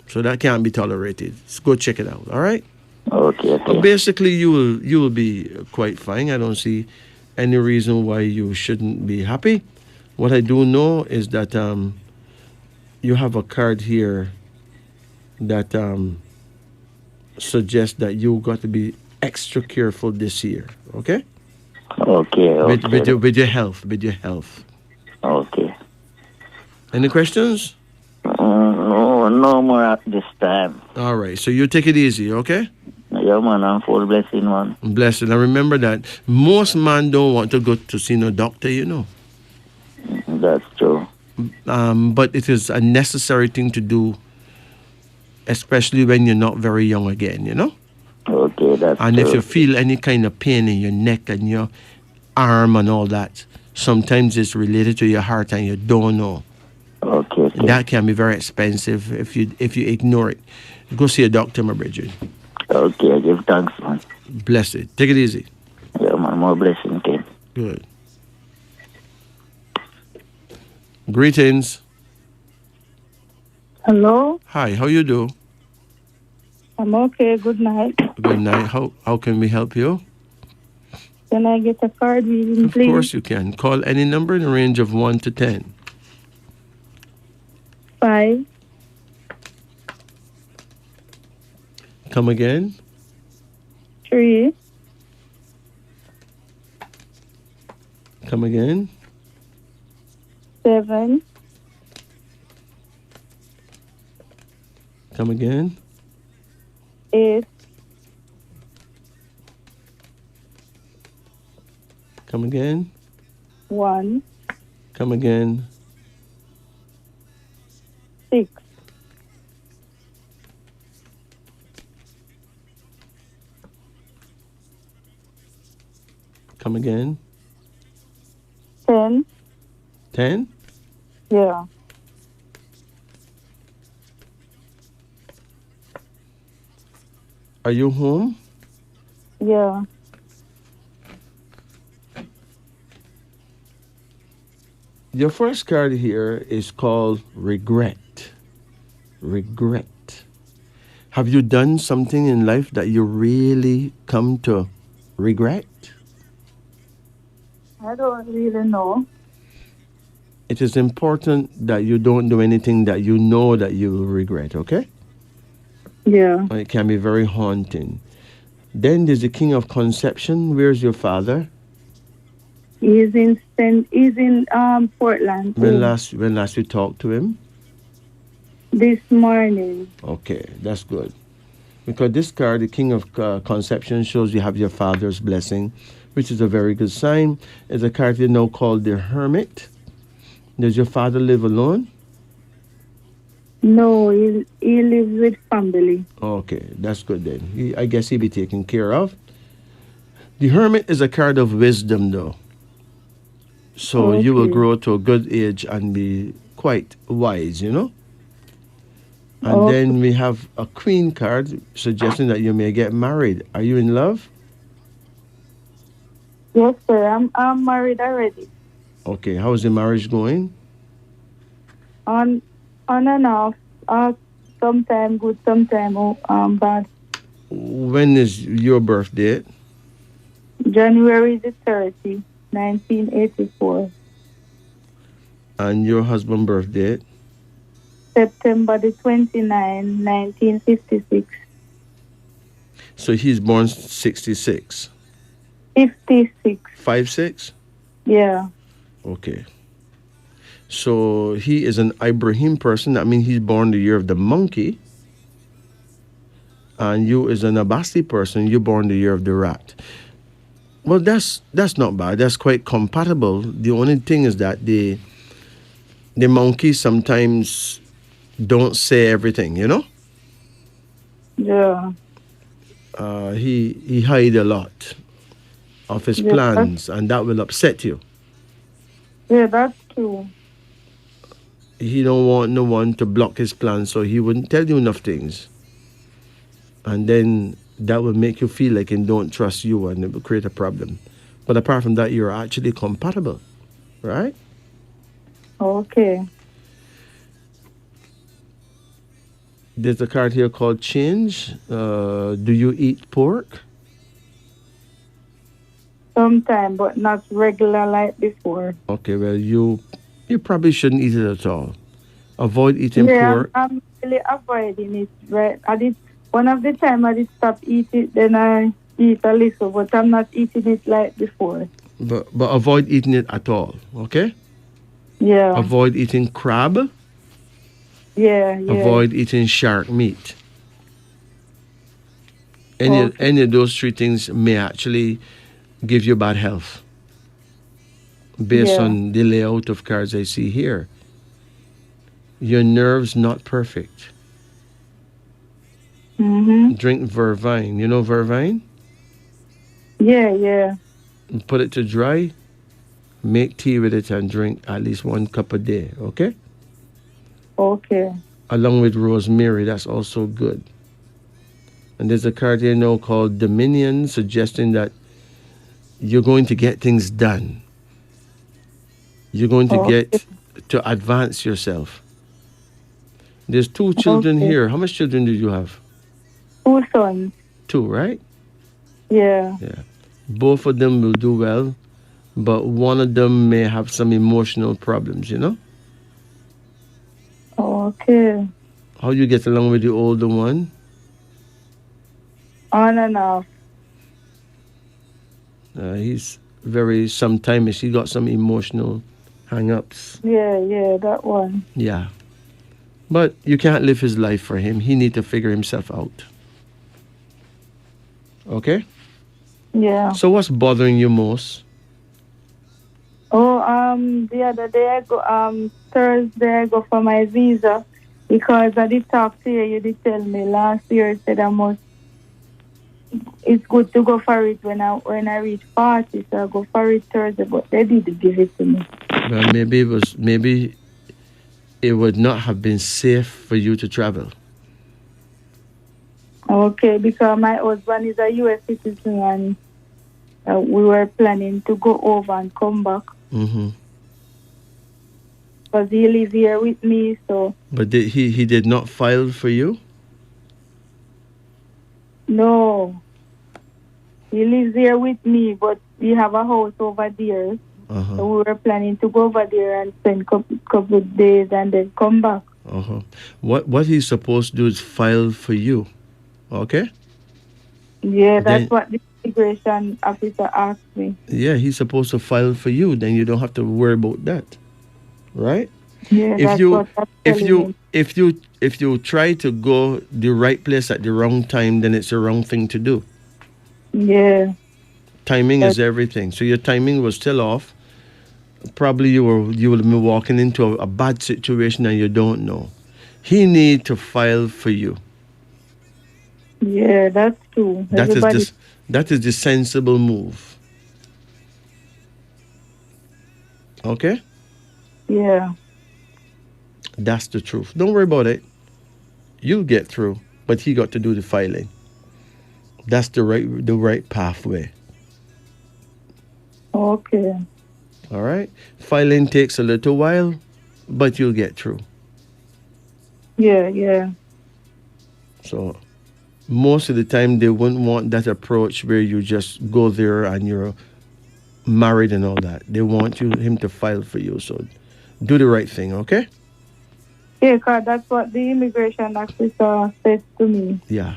So that can't be tolerated. So go check it out, all right? Okay. But basically, you will be quite fine. I don't see any reason why you shouldn't be happy. What I do know is that you have a card here that suggests that you got to be extra careful this year. Okay? Okay. With your health. Okay. Any questions? No more at this time. All right. So you take it easy, okay? Yeah, man, I'm full blessing, man. Blessed. And remember that most men don't want to go to see no doctor, you know. That's true. But it is a necessary thing to do, especially when you're not very young again, you know? Okay, that's And true. if you feel any kind of pain in your neck and your arm and all that, sometimes it's related to your heart and you don't know. Okay. That can be very expensive if you ignore it. Go see a doctor, my brethren. Okay, give thanks, man. Blessed. Take it easy. Yeah, man, more blessing, okay. Good. Greetings. Hello, Hi, how you do? I'm okay. Good night. Good night. How can we help you? Can I get a card reading, Of please? course you can. Call any number in the range of 1 to 10. 5, Come again. 3, Come again. 7, Come again. 8, Come again. 1, Come again. 6, Come again. 10. 10. Yeah. Are you home? Yeah. Your first card here is called regret. Regret. Have you done something in life that you really come to regret? I don't really know. It is important that you don't do anything that you know that you will regret, okay? Yeah. It can be very haunting. Then there's the King of Conception. Where's your father? He's in Portland home When last you talked to him? this morning. Okay, that's good. Because this card, the King of Conception, shows you have your father's blessing, which is a very good sign. It's a card you know called the Hermit. Does your father live alone? No, he lives with family. Okay, that's good then. I guess he'll be taken care of. The Hermit is a card of wisdom, though. So you will Okay. grow to a good age and be quite wise, you know? And Okay. then we have a Queen card suggesting that you may get married. Are you in love? Yes, sir. I'm married already. Okay, how is the marriage going? On and off. Sometime good, sometime bad. When is your birthday? January the 30th, 1984. And your husband's birthday? September the 29th, 1956. So he's born 66. 56. 5'6"? Yeah. Okay. So he is an Ibrahim person. That means he's born the year of the monkey. And you is an Abasti person. You're born the year of the rat. Well, that's not bad. That's quite compatible. The only thing is that the monkey sometimes don't say everything, you know? Yeah. He hide a lot of his Yeah. plans, and that will upset you. Yeah, that's true. He don't want no one to block his plans, so he wouldn't tell you enough things. And then that will make you feel like he don't trust you, and it will create a problem. But apart from that, you're actually compatible, right? Okay. There's a card here called change. Do you eat pork? Sometime, but not regular like before. Okay, well you probably shouldn't eat it at all. Avoid eating Yeah, pork. I'm really avoiding it. Right. I did one of the time I did stop eating, then I eat a little, but I'm not eating it like before. But avoid eating it at all, okay? Yeah. Avoid eating crab. Yeah. Yeah. Avoid eating shark meat. Okay. Any of those three things may actually give you bad health based Yeah. on the layout of cards I see here. Your nerves not perfect. Mhm. Drink vervine. You know vervine? Yeah. Yeah. Put it to dry. Make tea with it and drink at least 1 cup a day, okay? Okay. Along with rosemary, that's also good. And there's a card here now called Dominion, suggesting that you're going to get things done. You're going to Okay. get to advance yourself. There's 2 children Okay. here. How much children do you have? 2 sons. 2, right? Yeah. Yeah. Both of them will do well, but one of them may have some emotional problems, you know? Okay. How you get along with the older one? On and off. He's very sometimes he got some emotional hang-ups. Yeah. Yeah. That one. Yeah. But you can't live his life for him. He need to figure himself out. Okay? Yeah. So what's bothering you most? Oh, the other day I go, Thursday I go for my visa because I did talk to you. You did tell me last year. You said I must. It's good to go for it when I reach 40. So I go for it Thursday, but they didn't give it to me. Well, maybe it would not have been safe for you to travel. Okay, because my husband is a U.S. citizen and we were planning to go over and come back Mm-hmm. because he lives here with me. So But he did not file for you? no, he lives here with me, but we have a house over there. Uh-huh. So we were planning to go over there and spend couple of days and then come back. Uh-huh. What he's supposed to do is file for you. Okay? Yeah, that's Then what the immigration officer asked me. yeah, he's supposed to file for you. Then you don't have to worry about that. Right? Yeah, If that's you what I'm if telling you him. if you try to go the right place at the wrong time, then it's the wrong thing to do. Yeah, Timing that, is everything. So your timing was still off. Probably you would have been walking into a bad situation and you don't know. He need to file for you. yeah, that's true. That is Everybody, this that is the sensible move. Okay? yeah, That's the truth. Don't worry about it. You'll get through. But he got to do the filing. That's the right pathway. okay, All right? Filing takes a little while, but you'll get through. yeah, yeah, So most of the time they wouldn't want that approach where you just go there and you're married and all that. They want him to file for you. So do the right thing, okay? yeah. Cause that's what the immigration officer said to me. Yeah.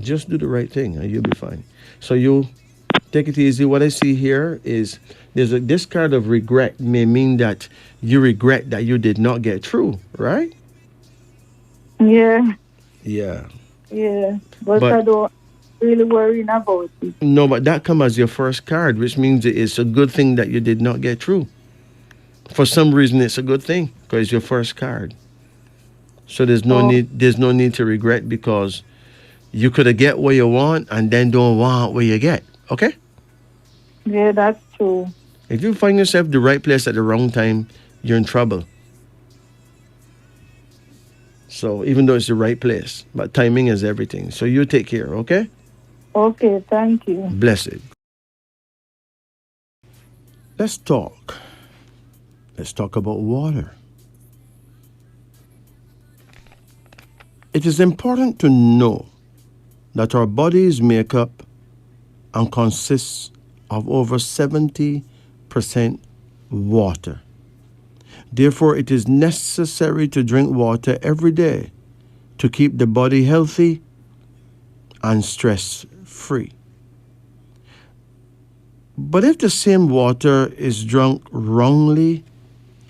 Just do the right thing and you'll be fine. So you take it easy. What I see here is this card of regret may mean that you regret that you did not get through, right? Yeah, Yeah. yeah, but But I don't really worrying about it. no, but that come as your first card, which means it's a good thing that you did not get through. For some reason, it's a good thing because it's your first card. So Oh, there's no need to regret because you could have get what you want and then don't want what you get. Okay? yeah, that's true. If you find yourself the right place at the wrong time, you're in trouble. So even though it's the right place, but timing is everything. So you take care, okay? Okay, thank you. Blessed. Let's talk. Let's talk about water. It is important to know that our bodies make up and consists of over 70% water. Therefore, it is necessary to drink water every day to keep the body healthy and stress free. But if the same water is drunk wrongly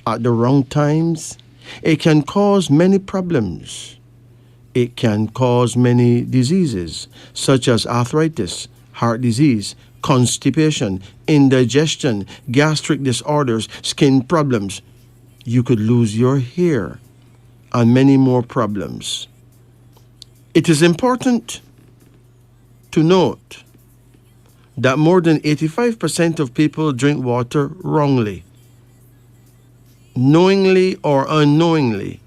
at the wrong times, it can cause many problems. It can cause many diseases such as arthritis, heart disease, constipation, indigestion, gastric disorders, skin problems. You could lose your hair and many more problems. It is important to note that more than 85% of people drink water wrongly, knowingly or unknowingly.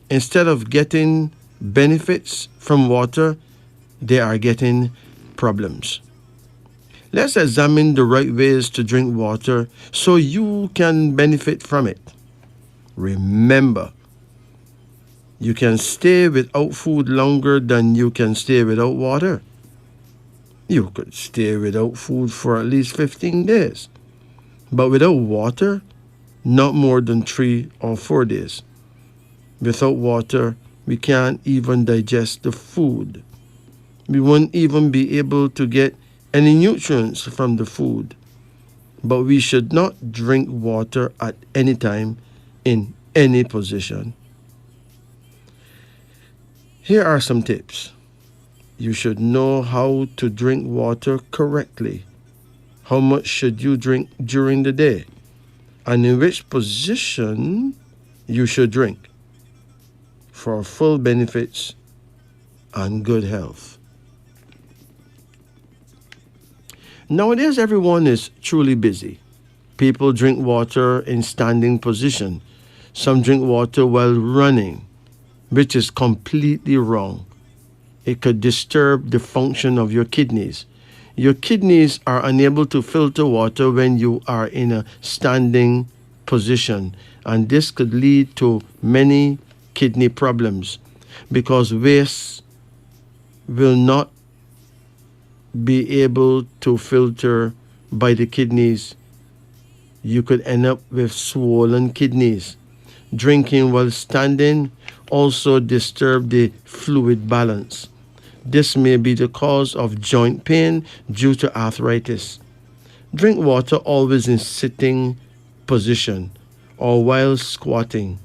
Instead of getting benefits from water, they are getting problems. Let's examine the right ways to drink water so you can benefit from it. Remember, you can stay without food longer than you can stay without water. You could stay without food for at least 15 days, but without water, not more than 3 or 4 days. Without water, we can't even digest the food. We won't even be able to get any nutrients from the food. But we should not drink water at any time in any position. Here are some tips. You should know how to drink water correctly. How much should you drink during the day? And in which position you should drink for full benefits and good health. Nowadays, everyone is truly busy. People drink water in standing position. Some drink water while running, which is completely wrong. It could disturb the function of your kidneys. Your kidneys are unable to filter water when you are in a standing position, and this could lead to many kidney problems because waste will not be able to filter by the kidneys. You could end up with swollen kidneys. Drinking while standing also disturb the fluid balance. This may be the cause of joint pain due to arthritis. Drink water always in sitting position or while squatting.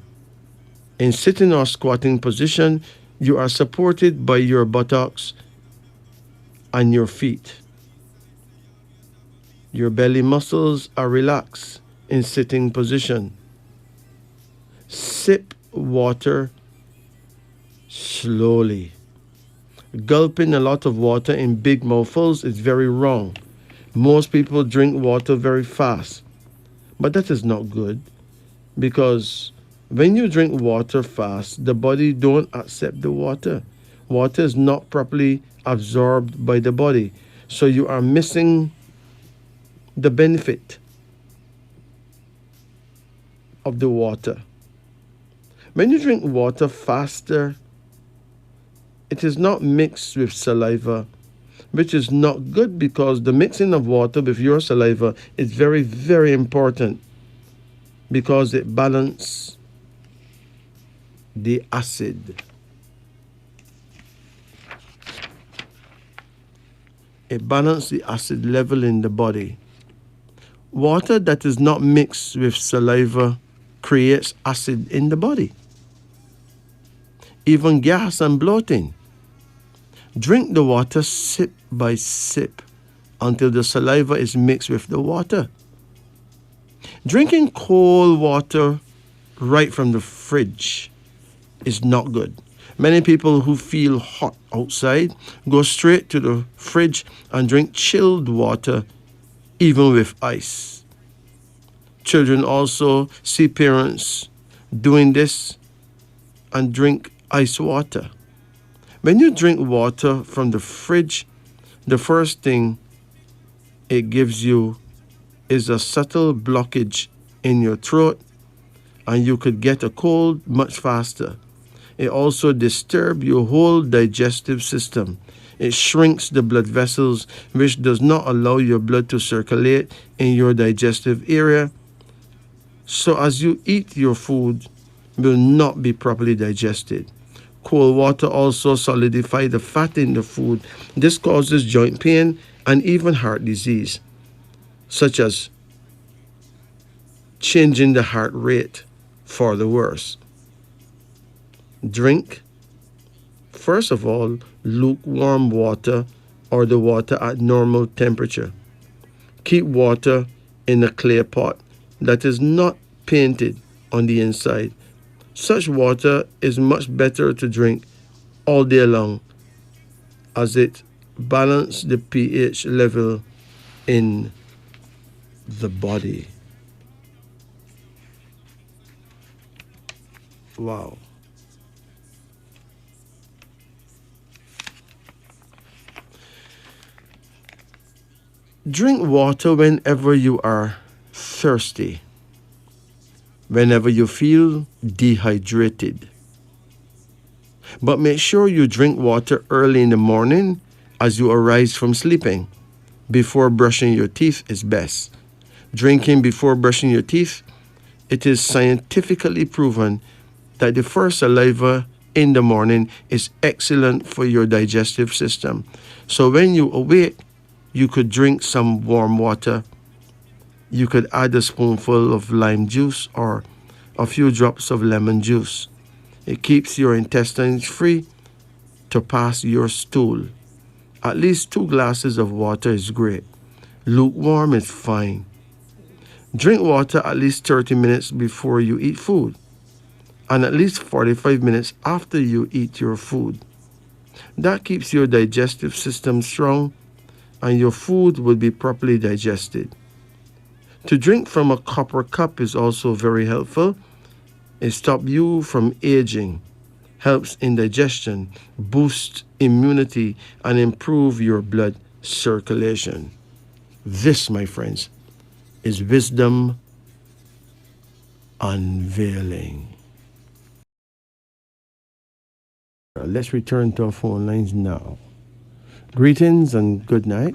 In sitting or squatting position, you are supported by your buttocks and your feet. Your belly muscles are relaxed in sitting position. Sip water slowly. Gulping a lot of water in big mouthfuls is very wrong. Most people drink water very fast, but that is not good because when you drink water fast, the body don't accept the water. Water is not properly absorbed by the body, so you are missing the benefit of the water. When you drink water faster, it is not mixed with saliva, which is not good because the mixing of water with your saliva is very, very important because it balances the acid. It balances the acid level in the body. Water that is not mixed with saliva creates acid in the body, even gas and bloating. Drink the water sip by sip until the saliva is mixed with the water. Drinking cold water right from the fridge is not good. Many people who feel hot outside go straight to the fridge and drink chilled water, even with ice. Children also see parents doing this and drink ice water. When you drink water from the fridge, the first thing it gives you is a subtle blockage in your throat, and you could get a cold much faster. It also disturbs your whole digestive system. It shrinks the blood vessels, which does not allow your blood to circulate in your digestive area. So as you eat, your food will not be properly digested. Cold water also solidifies the fat in the food. This causes joint pain and even heart disease, such as changing the heart rate for the worse. Drink, first of all, lukewarm water or the water at normal temperature. Keep water in a clay pot that is not painted on the inside. Such water is much better to drink all day long as it balances the pH level in the body. Wow. Drink water whenever you are thirsty, whenever you feel dehydrated. But make sure you drink water early in the morning as you arise from sleeping. Before brushing your teeth is best. Drinking before brushing your teeth, it is scientifically proven that the first saliva in the morning is excellent for your digestive system. So when you awake, you could drink some warm water. You could add a spoonful of lime juice or a few drops of lemon juice. It keeps your intestines free to pass your stool. At least 2 glasses of water is great. Lukewarm is fine. Drink water at least 30 minutes before you eat food, and at least 45 minutes after you eat your food. That keeps your digestive system strong and your food will be properly digested. To drink from a copper cup is also very helpful. It stops you from aging, helps in digestion, boosts immunity, and improve your blood circulation. This, my friends, is wisdom unveiling. Let's return to our phone lines now. Greetings and good night.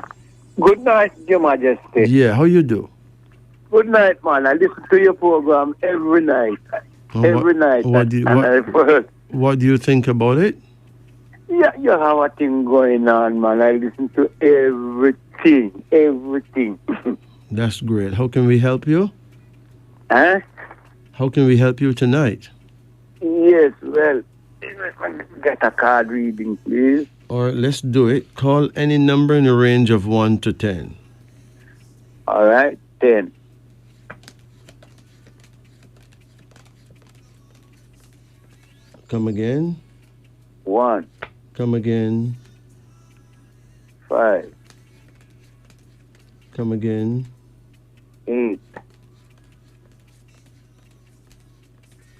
Good night, Your Majesty. Yeah, how you do? Good night, man. I listen to your program every night. Every night. What do you think about it? Yeah, you have a thing going on, man. I listen to everything. Everything. That's great. How can we help you? Huh? How can we help you tonight? Yes, well, get a card reading, please. All right, let's do it. Call any number in the range of 1 to 10. All right, 10. Come again. 1. Come again. 5. Come again. 8.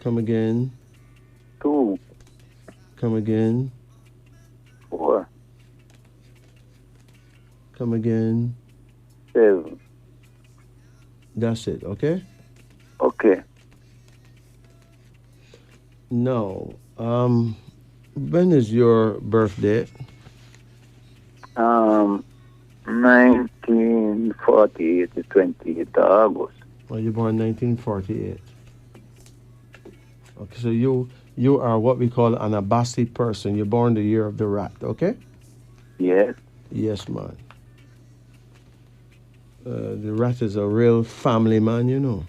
Come again. 2. Come again. 4. Come again. 7. That's it, okay? Okay. No. When is your birthday? 1948 to 28th August. Well, you born 1948. Okay, so you are what we call an Abasi person. You're born the year of the rat, okay? Yes. Yes, man. The rat is a real family man, you know.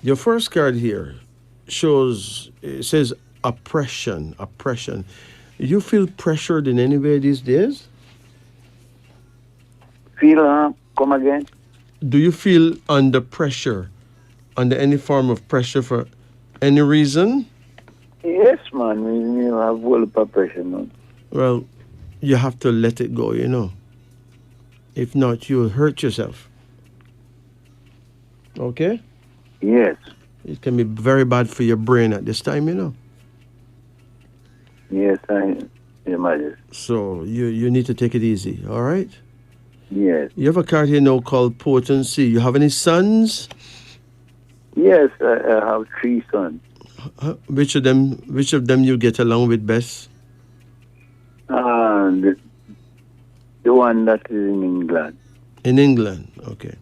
Your first card here shows, it says oppression. You feel pressured in any way these days? Come again? Do you feel under pressure, under any form of pressure for any reason? Yes, man. We have full of pressure, man. Well, you have to let it go, you know. If not, you'll hurt yourself. Okay? Yes. It can be very bad for your brain at this time, you know. Yes, I imagine. So you need to take it easy, all right? Yes. You have a card here now called Potency. You have any sons? Yes, I have 3 sons. Which of them you get along with best? The one that is in England. In England, okay.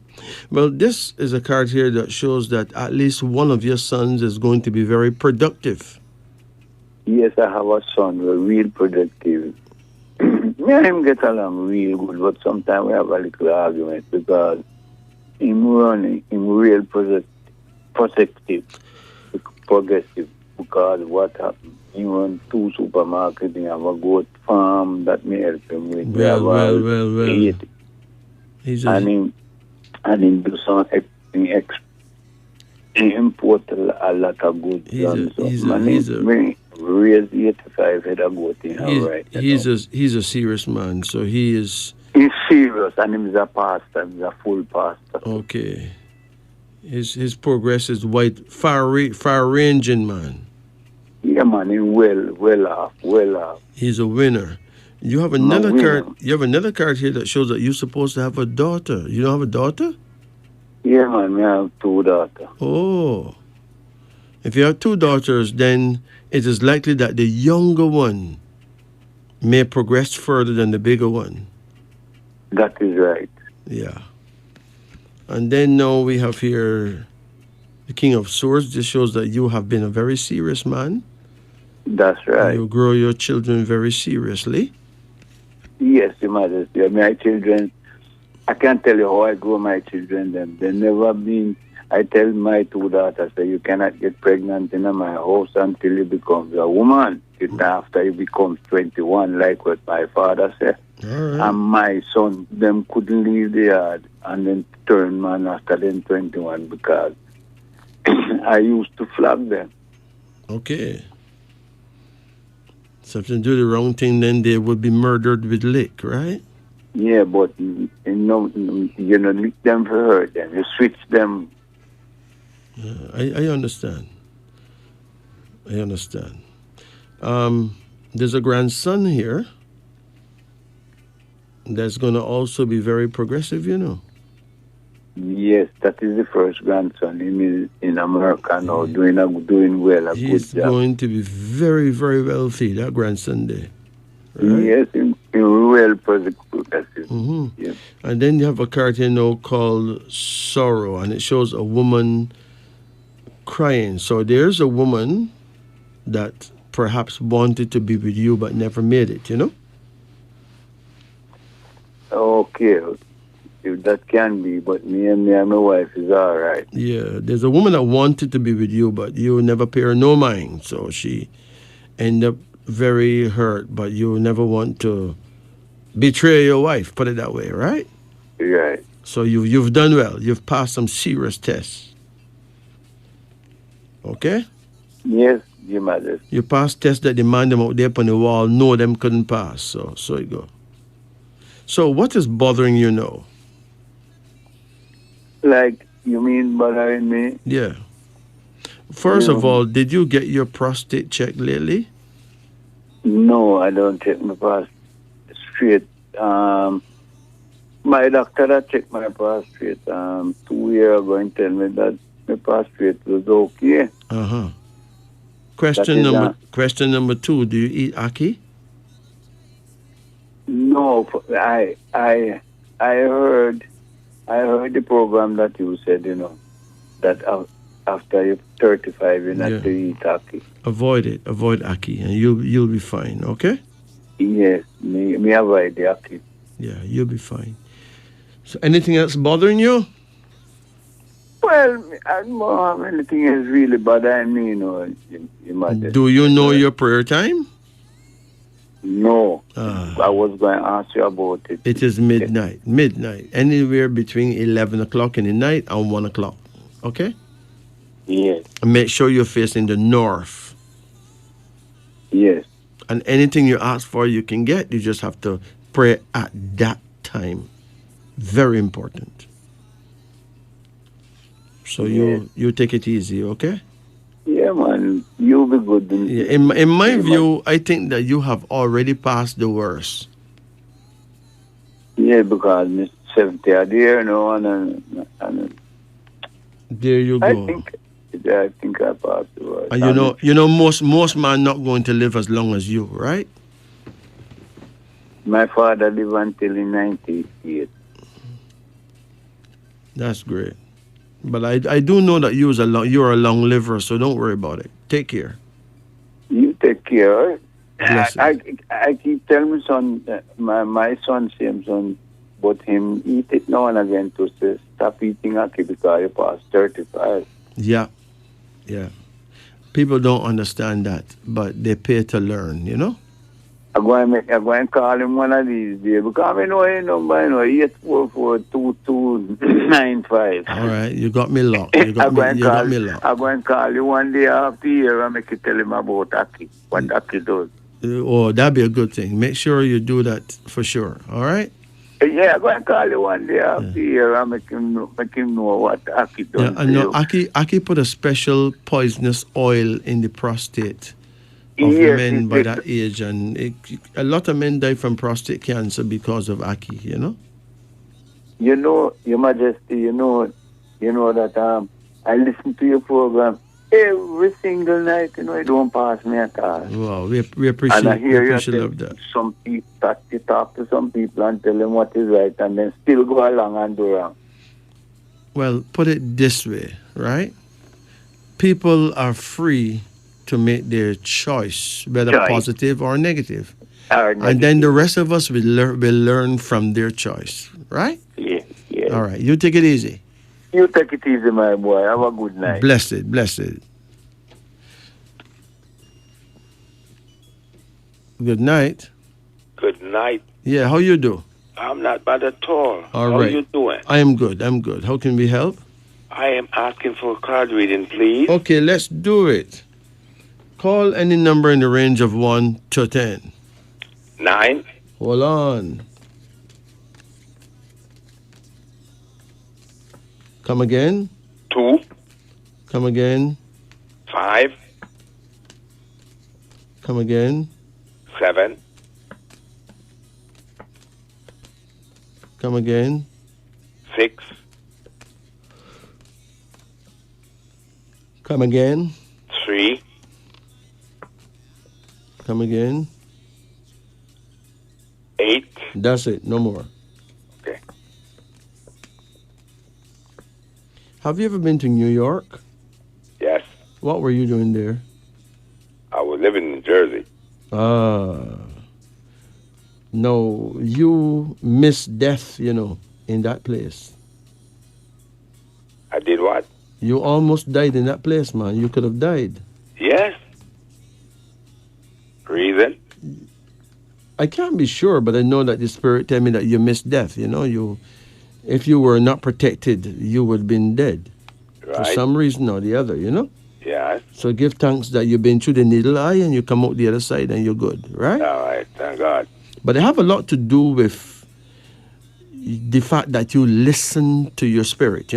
Well, this is a card here that shows that at least one of your sons is going to be very productive. Yes, I have a son who is real productive. Me and him get along real good, but sometimes we have a little argument because him real progressive, because what happened, he run 2 supermarkets, he have a goat farm that may help him with. Well. And him do some import a lot of goods. Raise 85 head of goat in right. He's a serious man, so he's serious, and he's a pastor, he's a full pastor. Okay. His progress is far-ranging, man. Yeah, man, he's well off. He's a winner. You have another card. You have another card here that shows that you're supposed to have a daughter. You don't have a daughter? Yeah, man, I have 2 daughters. Oh. If you have 2 daughters, then it is likely that the younger one may progress further than the bigger one. That is right. Yeah. And then now we have here the King of Swords. This shows that you have been a very serious man. That's right. You grow your children very seriously. Yes, Your Majesty. My children, I can't tell you how I grow my children. They never been, I tell my two daughters, say, you cannot get pregnant in my house until you become a woman. It's after you become 21, like what my father said. All right. And my son, them couldn't leave the yard and then turn man after them 21 because I used to flog them. Okay. So if they do the wrong thing, then they would be murdered with lick, right? Yeah, but you don't lick them for hurt them. You switch them. I understand. I understand. There's a grandson here that's going to also be very progressive, you know. Yes, that is the first grandson. He is in America now, doing well. He's good job. going to be very, very wealthy, that grandson there. Right? Yes, in well progressive. Mm-hmm. Yeah. And then you have a character now called Sorrow, and it shows a woman crying. So there's a woman that perhaps wanted to be with you but never made it, you know? Okay, if that can be, but me and my wife is all right. Yeah, there's a woman that wanted to be with you, but you never pay her no mind. So she ended up very hurt, but you never want to betray your wife, put it that way, right? Right. So you've done well. You've passed some serious tests. Okay? Yes, Your Majesty. You passed tests that the man them out there on the wall know them couldn't pass. So you go. So what is bothering you now? Like, you mean bothering me? Yeah. First of all, did you get your prostate checked lately? No, I don't take my prostate straight. My doctor that checked my prostate 2 years ago and tell me that my prostate was okay. Uh-huh. Question number 2, do you eat ackee? No, I heard the program that you said, that after you're 35, you're not to eat ackee. Avoid it. Avoid ackee, and you'll be fine. Okay? Yes, me avoid the ackee. Yeah, you'll be fine. So, anything else bothering you? Well, I don't have anything else really bothering me, Your Majesty. Do you know your prayer time? No. I was going to ask you about it. It is midnight. Midnight. Anywhere between 11 o'clock in the night and 1 o'clock. Okay? Yes. And make sure you're facing the north. Yes. And anything you ask for, you can get. You just have to pray at that time. Very important. So you take it easy, okay? Yeah, man. You'll be good. Yeah, in my view, I think that you have already passed the worst. Yeah, because I'm 70 a year, and there you go. I think I passed the worst. And most men not going to live as long as you, right? My father lived until in 98. That's great. But I do know that you're a long liver, so don't worry about it. Take care. You take care. Blessings. I keep telling my son, my son, same son, but him eat it now and again to say, stop eating ackee because you past 35. Yeah. People don't understand that, but they pay to learn, I'm going to call him one of these days because I know his number, 844-2295. All right, you got me locked. You got me locked. I'm going to call you one day after year and make you tell him about ackee, what ackee does. Oh, that'd be a good thing. Make sure you do that for sure. All right? Yeah, I'm going to call you one day after year and make him know what ackee does. Yeah, I know ackee put a special poisonous oil in the prostate of men by that age, and a lot of men die from prostate cancer because of ackee, Your Majesty, that I listen to your program every single night, it don't pass me at all. Wow, we appreciate, and I hear love that. Some people talk to some people and tell them what is right and then still go along and do wrong. Well, put it this way, right? People are free to make their choice, whether positive or negative. And then the rest of us will learn from their choice, right? Yeah. All right, you take it easy. You take it easy, my boy. Have a good night. Blessed, blessed. Good night. Good night. Yeah, how you do? I'm not bad at all. All How right. you doing? I am good. I'm good. How can we help? I am asking for a card reading, please. Okay, let's do it. Call any number in the range of 1 to 10. 9, Hold on. Come again. 2, Come again. 5, Come again. 7, Come again. 6, Come again. 3, Come again. 8. That's it. No more. Okay. Have you ever been to New York? Yes. What were you doing there? I was living in Jersey. No, you missed death, in that place. I did what? You almost died in that place, man. You could have died. Yes. Reason? I can't be sure, but I know that the spirit tell me that you missed death. If you were not protected, you would have been dead Right. for some reason or the other. Yes. So give thanks that you've been through the needle eye and you come out the other side and you're good, right? All right. Thank God. But it have a lot to do with the fact that you listen to your spirit.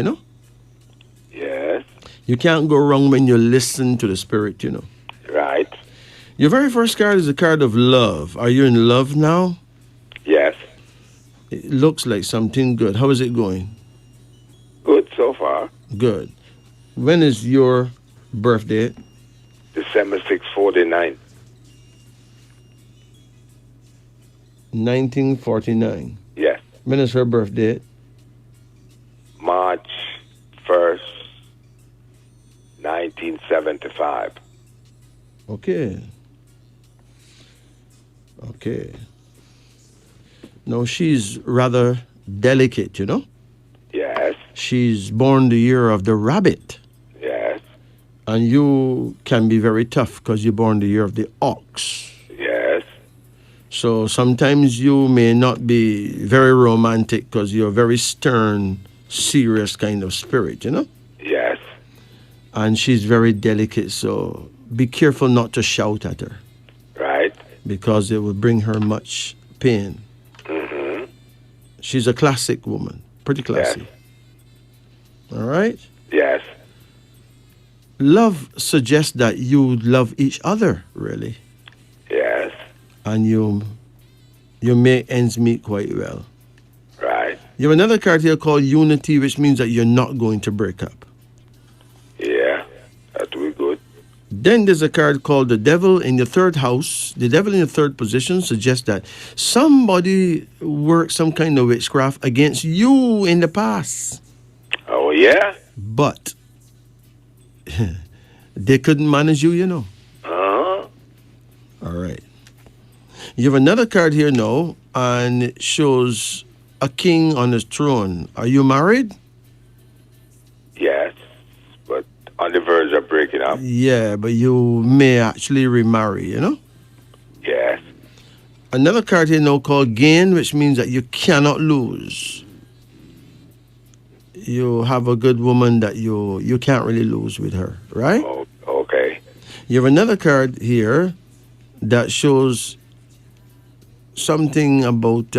Yes. You can't go wrong when you listen to the spirit. Right. Your very first card is a card of love. Are you in love now? Yes. It looks like something good. How is it going? Good so far. Good. When is your birthday? December 6, 49. 1949. Yes. When is her birthday? March 1st, 1975. Okay. Okay. No, she's rather delicate, Yes. She's born the year of the rabbit. Yes. And you can be very tough because you're born the year of the ox. Yes. So sometimes you may not be very romantic because you're a very stern, serious kind of spirit, Yes. And she's very delicate, so be careful not to shout at her Right. because it will bring her much pain. Mm-hmm. She's a classic woman, pretty classy. Yes. All right? Yes. Love suggests that you love each other, really. Yes. And you make ends meet quite well. Right. You have another card here called Unity, which means that you're not going to break up. Yeah. That will be good. Then there's a card called the Devil in your third house. The Devil in your third position suggests that somebody worked some kind of witchcraft against you in the past. Oh, yeah? But they couldn't manage you, Uh-huh. All right. You have another card here now, and it shows a king on his throne. Are you married? Yes. But on the verge of breaking up. Yeah, but you may actually remarry, Yes. Another card here now called Gain, which means that you cannot lose. You have a good woman that you can't really lose with her, right? Oh, okay. You have another card here that shows something about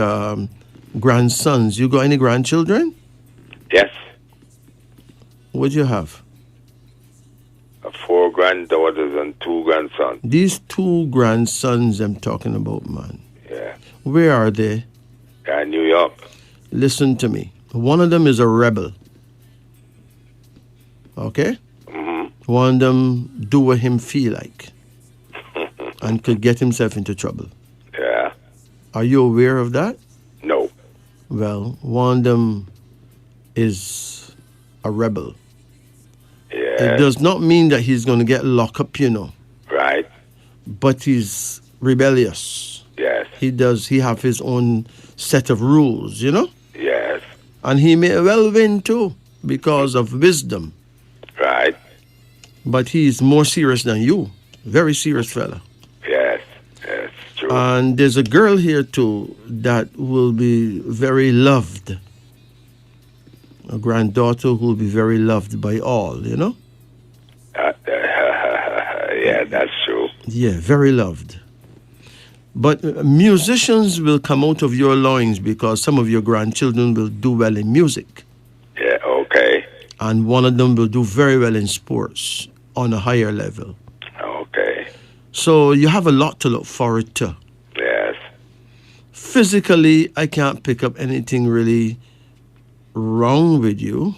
grandsons. You got any grandchildren? Yes. What do you have? 4 granddaughters and 2 grandsons. These 2 grandsons I'm talking about, man. Yeah. Where are they? New York. Listen to me. One of them is a rebel. Okay? Mm-hmm. One of them do what him feel like and could get himself into trouble. Yeah. Are you aware of that? No. Well, one of them is a rebel. Yeah. It does not mean that he's going to get locked up, Right. but he's rebellious. Yes. He have his own set of rules, Yes. and he may well win too. because of wisdom. Right. But he's more serious than you. Very serious fella. Yes. Yes. True. And there's a girl here too that will be very loved. A granddaughter who will be very loved by all, you know? Yeah, that's true. Yeah, very loved. But musicians will come out of your loins because some of your grandchildren will do well in music. Yeah, okay. And one of them will do very well in sports on a higher level. Okay. So you have a lot to look forward to. Yes. Physically, I can't pick up anything really wrong with you.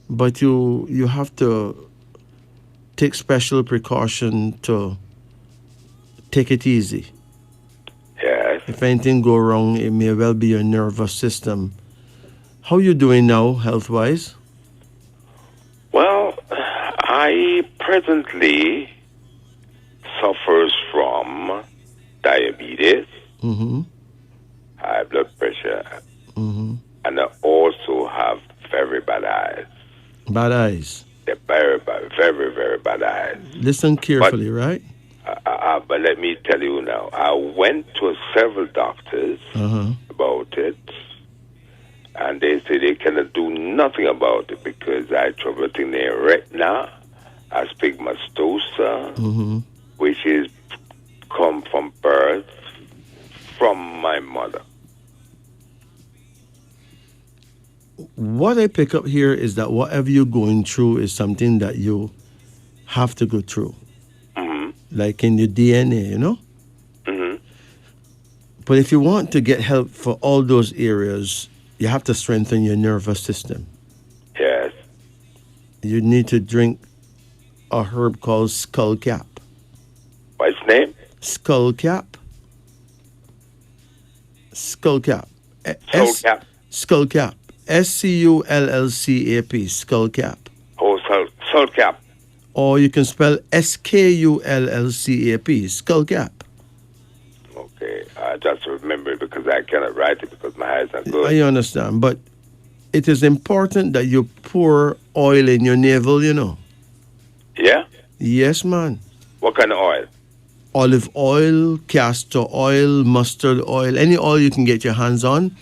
But you have to take special precaution to take it easy. Yes. If anything go wrong, it may well be your nervous system. How you doing now, health-wise? Well, I presently suffers from diabetes, high blood pressure, and I also have very bad eyes. Bad eyes. They're very bad, very, very bad eyes. Listen carefully, right? But let me tell you now, I went to several doctors about it, and they say they cannot do nothing about it because I have trouble in their retina, astigmastosa, which is come from birth from my mother. What I pick up here is that whatever you're going through is something that you have to go through. Like in your DNA, you know? But if you want to get help for all those areas, you have to strengthen your nervous system. Yes. You need to drink a herb called skullcap. What's its name? Skullcap. Skullcap. Skullcap. Skullcap. SCULLCAP. Skullcap. Oh, skullcap. Or you can spell SKULLCAP. Skullcap. Okay, I just remember it because I cannot write it because my eyes are good. I understand, but it is important that you pour oil in your navel, you know. Yeah? Yes, man. What kind of oil? Olive oil, castor oil, mustard oil, any oil you can get your hands on.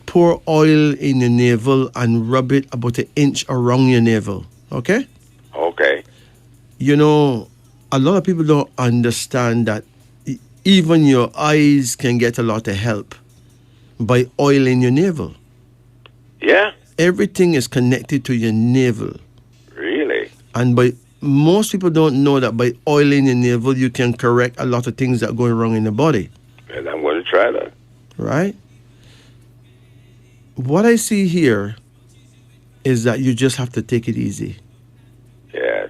Pour oil in your navel and rub it about an inch around your navel, okay? Okay. You know, a lot of people don't understand that even your eyes can get a lot of help by oil in your navel. Yeah? Everything is connected to your navel. Really? And most people don't know that by oiling your navel, you can correct a lot of things that are going wrong in the body. And I'm going to try that. Right? What I see here is that you just have to take it easy. Yes.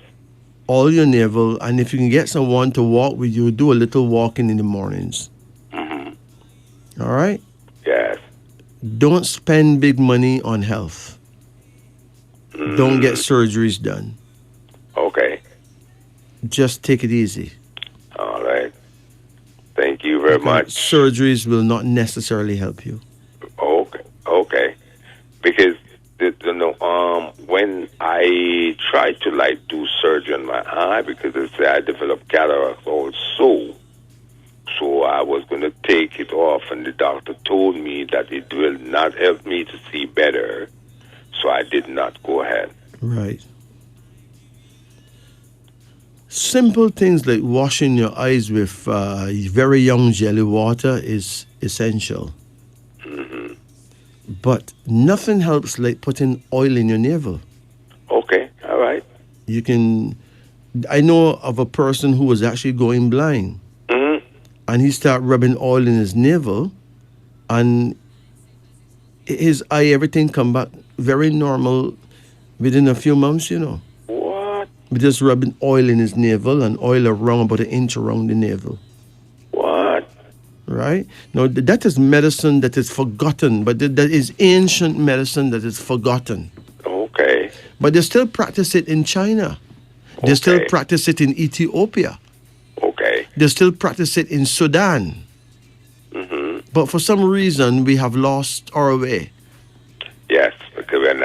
Oil your navel, and if you can get someone to walk with you, do a little walking in the mornings. All right? Yes. Don't spend big money on health. Don't get surgeries done. Okay. Just take it easy. All right. Thank you very much. Surgeries will not necessarily help you. Okay. Okay. Because when I tried to do surgery on my eye because they say I developed cataract also, so I was going to take it off, and the doctor told me that it will not help me to see better, so I did not go ahead. Right. Simple things like washing your eyes with very young jelly water is essential. But nothing helps like putting oil in your navel. Okay, all right. I know of a person who was actually going blind. And he started rubbing oil in his navel, and his eye, everything come back very normal within a few months, you know. What? With just rubbing oil in his navel and oil around about an inch around the navel. What? Right? Now, that is medicine that is forgotten, but that is ancient medicine that is forgotten. Okay. But they still practice it in China. They still practice it in Ethiopia. Okay. They still practice it in Sudan. But for some reason, we have lost our way.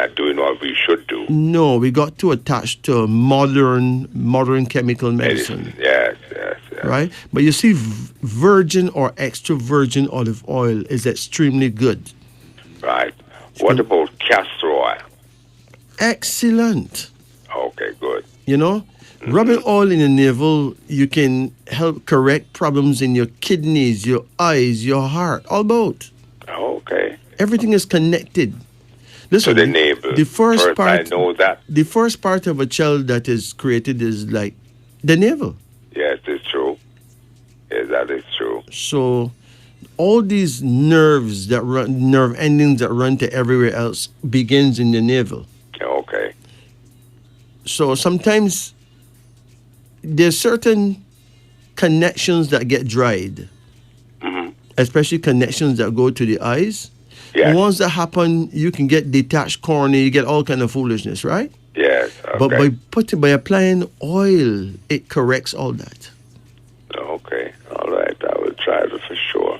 not doing what we should do. No, we got to attach to modern chemical medicine. Yes. Right? But you see, virgin or extra virgin olive oil is extremely good. Right. What about castor oil? Excellent. Okay, good. You know, rubbing oil in the navel, you can help correct problems in your kidneys, your eyes, your heart, all both. Okay. Everything is connected. Listen, So the navel. the first part, I know that. the first part of a child that is created is like the navel. Yes, it's true. Yes, that is true. So all these nerves that run, nerve endings that run to everywhere else begins in the navel. Okay. So sometimes there's certain connections that get dried, especially connections that go to the eyes. Yes. Once that happen, you can get detached cornea, you get all kind of foolishness, right? Yes. Okay. But by applying oil, it corrects all that. Okay. All right. I will try it for sure.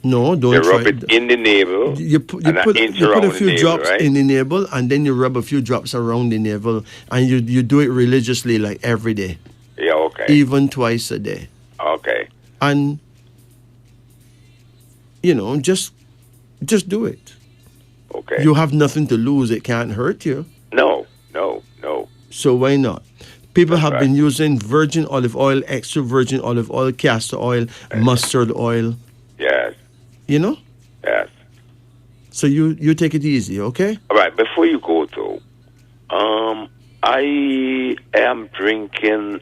No, don't You try rub it in the navel. You put and a the few navel, drops right? in the navel, and then you rub a few drops around the navel, and you do it religiously, like every day, Yeah. Okay. even twice a day, Okay. and you know, just do it. Okay. You have nothing to lose; it can't hurt you. No. So why not? People That's have right. been using virgin olive oil, extra virgin olive oil, castor oil, mustard oil. Yes. You know. Yes. So you take it easy, okay? All right. Before you go though, I am drinking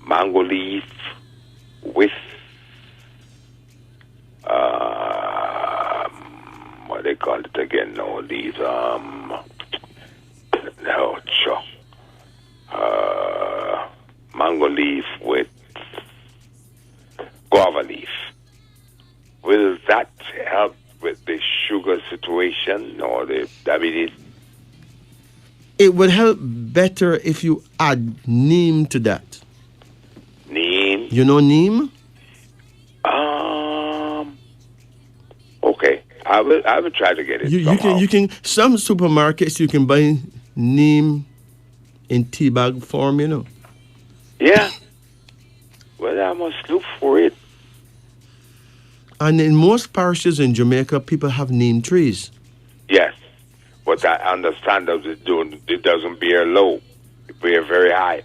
mango leaf with what they call it again? No, these no, sure. Mango leaf with guava leaf. Will that help with the sugar situation or the diabetes? It would help better if you add neem to that. Neem? You know neem? Okay. I will try to get it. You can some supermarkets you can buy neem in tea bag form, you know. Yeah. Well, I must look for it. And in most parishes in Jamaica, people have neem trees. Yes. But I understand that it doesn't bear low. It bear very high.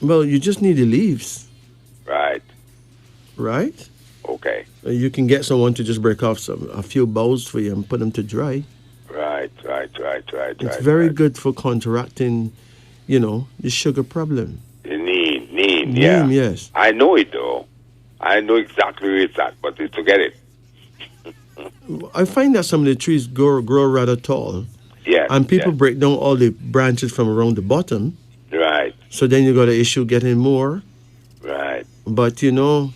Well, you just need the leaves, Right. right? Okay. You can get someone to just break off a few boughs for you and put them to dry. Right. It's very good for counteracting, you know, the sugar problem. Neem, yeah. Neem, yes. I know it though. I know exactly where it's at, but it's to get it. I find that some of the trees grow rather tall. Yes. And people yes. break down all the branches from around the bottom. Right. So then you got an issue getting more. Right. But you know,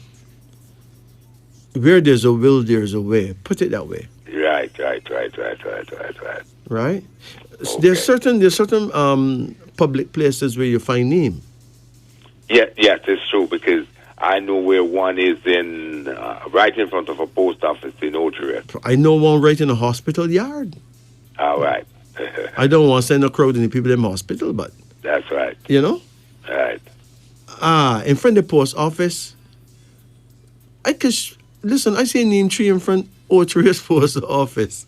where there's a will, there's a way. Put it that way. Right. Right? Okay. There's certain public places where you find neem. Yes, it's true because I know where one is in right in front of a post office in Oldrick. I know one right in a hospital yard. All right. I don't want to send a crowd in the people in the hospital, but That's right. you know. Right. In front of the post office. Listen, I see a neem tree in front of Otrius post office.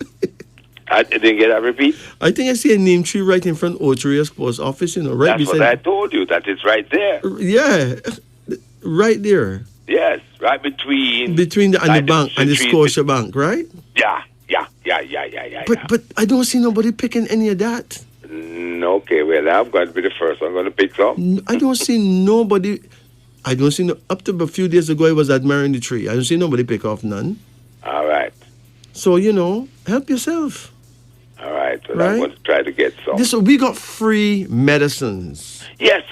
I didn't get that repeat. I think I see a neem tree right in front of Otrius post office, you know, right That's beside. what I told you. That is right there. Yeah, right there. Yes, right between Between and the bank and the trees. Scotia Bank, right? Yeah. But I don't see nobody picking any of that. Okay, well, I'm going to be the first. I'm going to pick some. I don't see nobody. I don't see up to a few days ago I was admiring the tree. I don't see nobody pick off none. All right. So you know, help yourself. All right. So Right? I'm going to try to get some. So we got free medicines. Yes.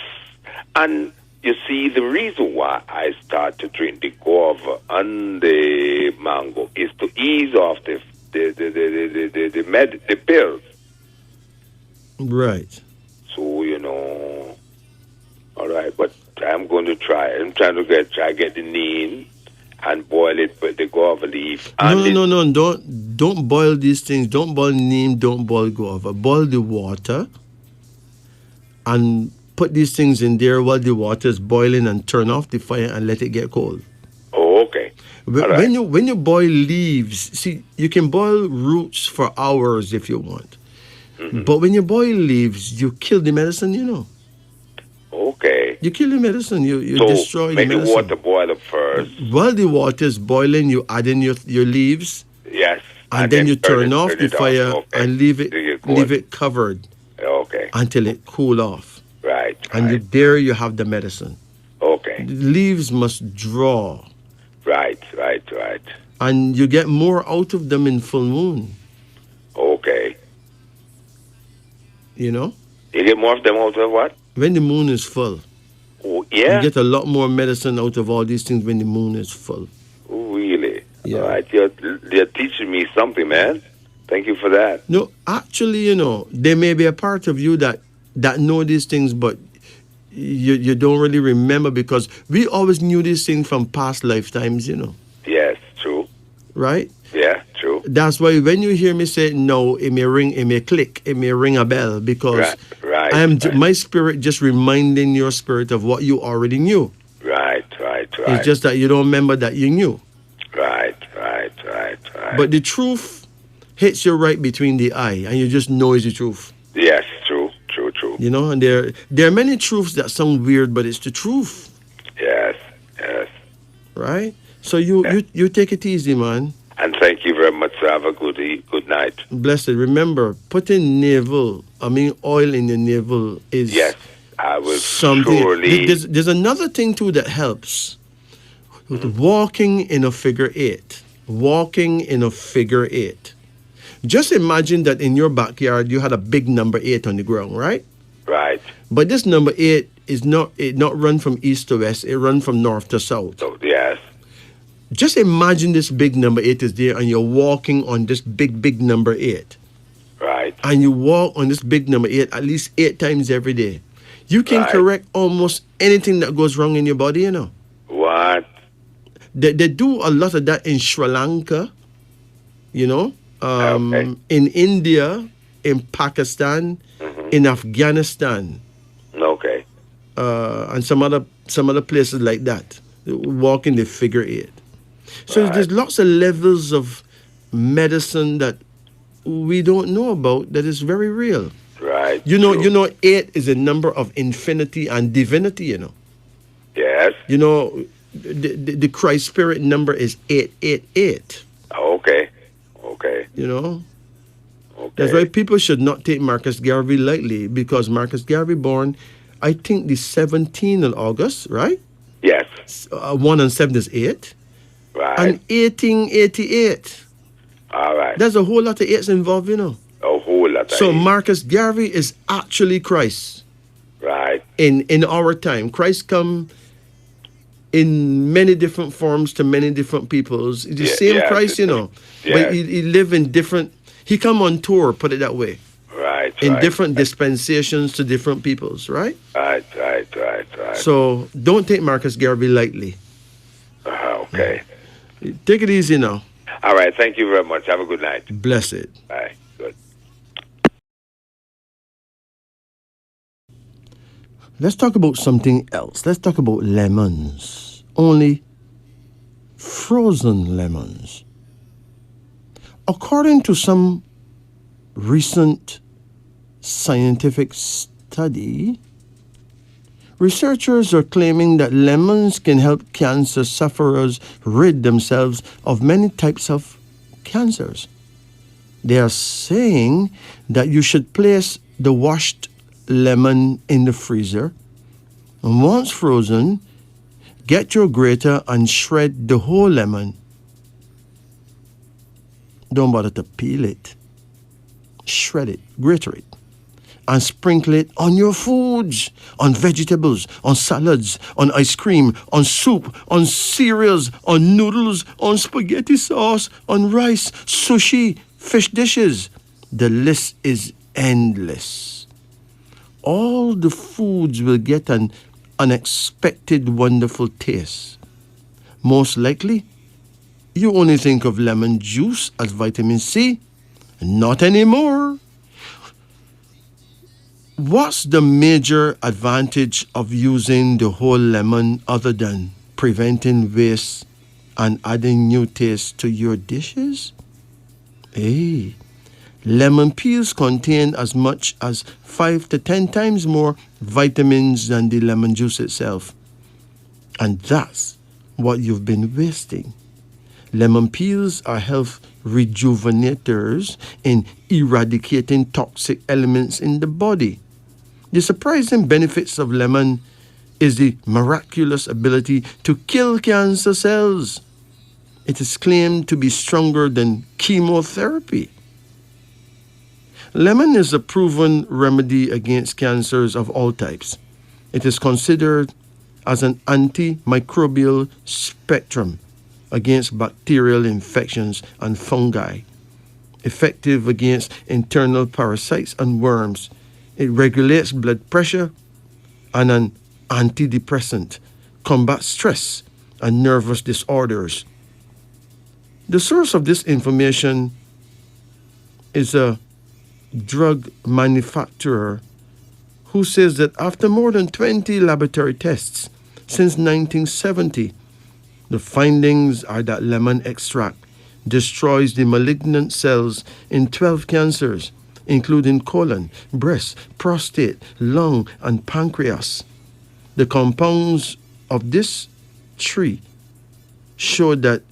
And you see, the reason why I start to drink the guava and the mango is to ease off the pills. Right. So, you know, all right, but I'm going to try. I'm trying to get the neem and boil it with the guava leaf. No, And no, no, no. Don't boil these things. Don't boil neem. Don't boil guava. Boil the water and put these things in there while the water is boiling, and turn off the fire and let it get cold. Oh, okay. All right. When you boil leaves, see, you can boil roots for hours if you want. But when you boil leaves, you kill the medicine, you know. Okay. You kill the medicine, you So destroy the make the medicine. water boil up first. While the water is boiling, you add in your leaves, Yes. and then you turn off turn the it fire Okay. and leave Till you it cool. leave it covered Okay. until it cool off. Right. And Right. there you have the medicine. Okay. The leaves must draw, Right. Right. Right. and you get more out of them in full moon, Okay. you know. You get more of them out of what? When the moon is full, Oh, you yeah. get a lot more medicine out of all these things when the moon is full. Oh, really? Yeah. All right. You're teaching me something, man. Thank you for that. No, actually, you know, there may be a part of you that know these things, but you don't really remember, because we always knew these things from past lifetimes, you know, Yes. True. right? Yeah. True. That's why when you hear me say no, it may ring, it may click, it may ring a bell, because Right. Right. I am right. my spirit just reminding your spirit of what you already knew. Right. Right. Right. It's just that you don't remember that you knew. Right. Right. Right. Right. But the truth hits you right between the eye, and you just know it's the truth. yes. True. True. True. You know, and there are many truths that sound weird, but it's the truth, Yes. Yes. right? So you take it easy, man. And thank you very much. Have a good night. Blessed. Remember, putting oil in your navel is Yes. I will something. surely. There's another thing too that helps. With walking in a figure eight. Walking in a figure eight. Just imagine that in your backyard you had a big number 8 on the ground, right? Right. But this number 8 is not run from east to west, it run from north to south. So yes. Just imagine this big number 8 is there, and you're walking on this big number 8. Right. And you walk on this big number 8 at least 8 times every day. You can Right. correct almost anything that goes wrong in your body, you know. What? They do a lot of that in Sri Lanka, you know, Okay. in India, in Pakistan, in Afghanistan, Okay. and some other places like that. Walking the figure 8. So Right. there's lots of levels of medicine that we don't know about that is very real. Right. You know, True. 8 is a number of infinity and divinity, you know. Yes. You know, the Christ spirit number is 888, Okay. Okay. you know. Okay. That's why people should not take Marcus Garvey lightly, because Marcus Garvey born, I think, the 17th of August, right? Yes. 1 and 7 is 8. Right. And 1888. All right. There's a whole lot of 8s involved, you know. A whole lot. So of Marcus Garvey is actually Christ Right. in our time. Christ come in many different forms to many different peoples. The Yeah, same yeah, Christ, you know. yeah. But he live in different, he come on tour, put it that way, Right. in right. different dispensations to different peoples, right? Right. Right. Right. Right. So don't take Marcus Garvey lightly. Okay. Take it easy now. All right. Thank you very much. Have a good night. Blessed. Bye. Good. Let's talk about something else. Let's talk about lemons. Only frozen lemons. According to some recent scientific study, researchers are claiming that lemons can help cancer sufferers rid themselves of many types of cancers. They are saying that you should place the washed lemon in the freezer, and once frozen, get your grater and shred the whole lemon. Don't bother to peel it. Shred it, grater it, and sprinkle it on your foods, on vegetables, on salads, on ice cream, on soup, on cereals, on noodles, on spaghetti sauce, on rice, sushi, fish dishes. The list is endless. All the foods will get an unexpected wonderful taste. Most likely, you only think of lemon juice as vitamin C. Not anymore. What's the major advantage of using the whole lemon other than preventing waste and adding new taste to your dishes? Hey, lemon peels contain as much as 5 to 10 times more vitamins than the lemon juice itself. And that's what you've been wasting. Lemon peels are health rejuvenators in eradicating toxic elements in the body. The surprising benefits of lemon is the miraculous ability to kill cancer cells. It is claimed to be stronger than chemotherapy. Lemon is a proven remedy against cancers of all types. It is considered as an antimicrobial spectrum against bacterial infections and fungi, effective against internal parasites and worms. It regulates blood pressure and an antidepressant, combats stress and nervous disorders. The source of this information is a drug manufacturer who says that after more than 20 laboratory tests since 1970, the findings are that lemon extract destroys the malignant cells in 12 cancers, including colon, breast, prostate, lung, and pancreas. The compounds of this tree show that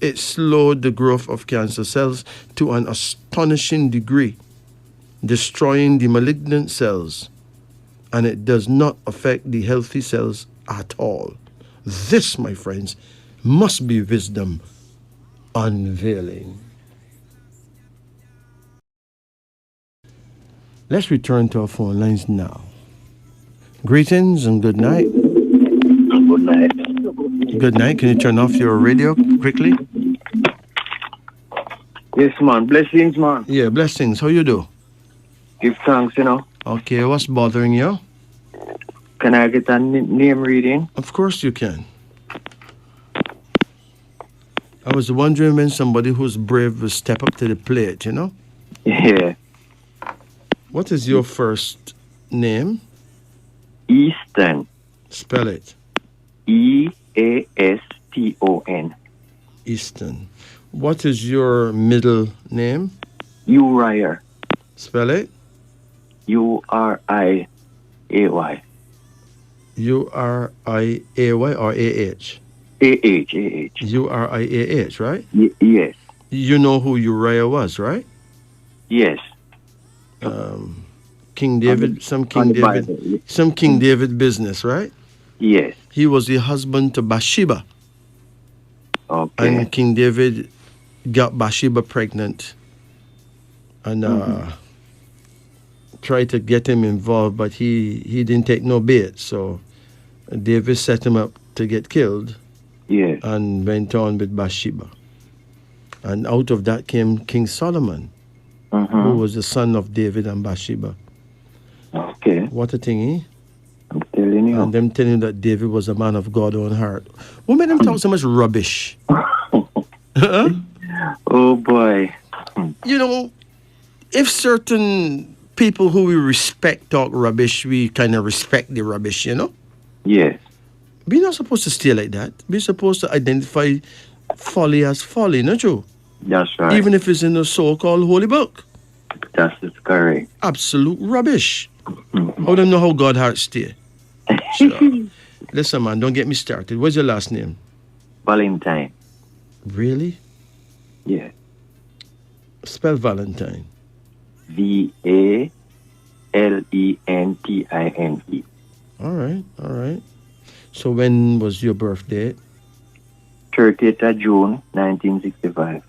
it slowed the growth of cancer cells to an astonishing degree, destroying the malignant cells, and it does not affect the healthy cells at all. This, my friends, must be wisdom unveiling. Let's return to our phone lines now. Greetings and good night. Good night. Good night. Can you turn off your radio quickly? Yes, man. Blessings, man. Yeah, blessings. How you do? Give thanks, you know. Okay, what's bothering you? Can I get a name reading? Of course you can. I was wondering when somebody who's brave will step up to the plate, you know? Yeah. What is your first name? Easton. Spell it. Easton. Easton. What is your middle name? Uriah. Spell it. Uriay. Uriay or A-H? A-H. Uriah, right? Yes. You know who Uriah was, right? Yes. King David, some King David business, right? Yes. He was the husband to Bathsheba. Okay. And King David got Bathsheba pregnant and tried to get him involved, but he didn't take no bait. So David set him up to get killed. Yes. And went on with Bathsheba. And out of that came King Solomon, who was the son of David and Bathsheba. Okay. What a thing, eh? I'm telling you. And them telling you that David was a man of God's own heart. What made them talk so much rubbish? Oh, boy. You know, if certain people who we respect talk rubbish, we kind of respect the rubbish, you know? Yes. We're not supposed to stay like that. We're supposed to identify folly as folly, not true? That's right. Even if it's in the so-called holy book. That's correct. Absolute rubbish. How them know how God heart stay? Sure. Listen, man, don't get me started. What's your last name? Valentine. Really? Yeah. Spell Valentine. Valentine. All right. So when was your birthday? 30th of June, 1965.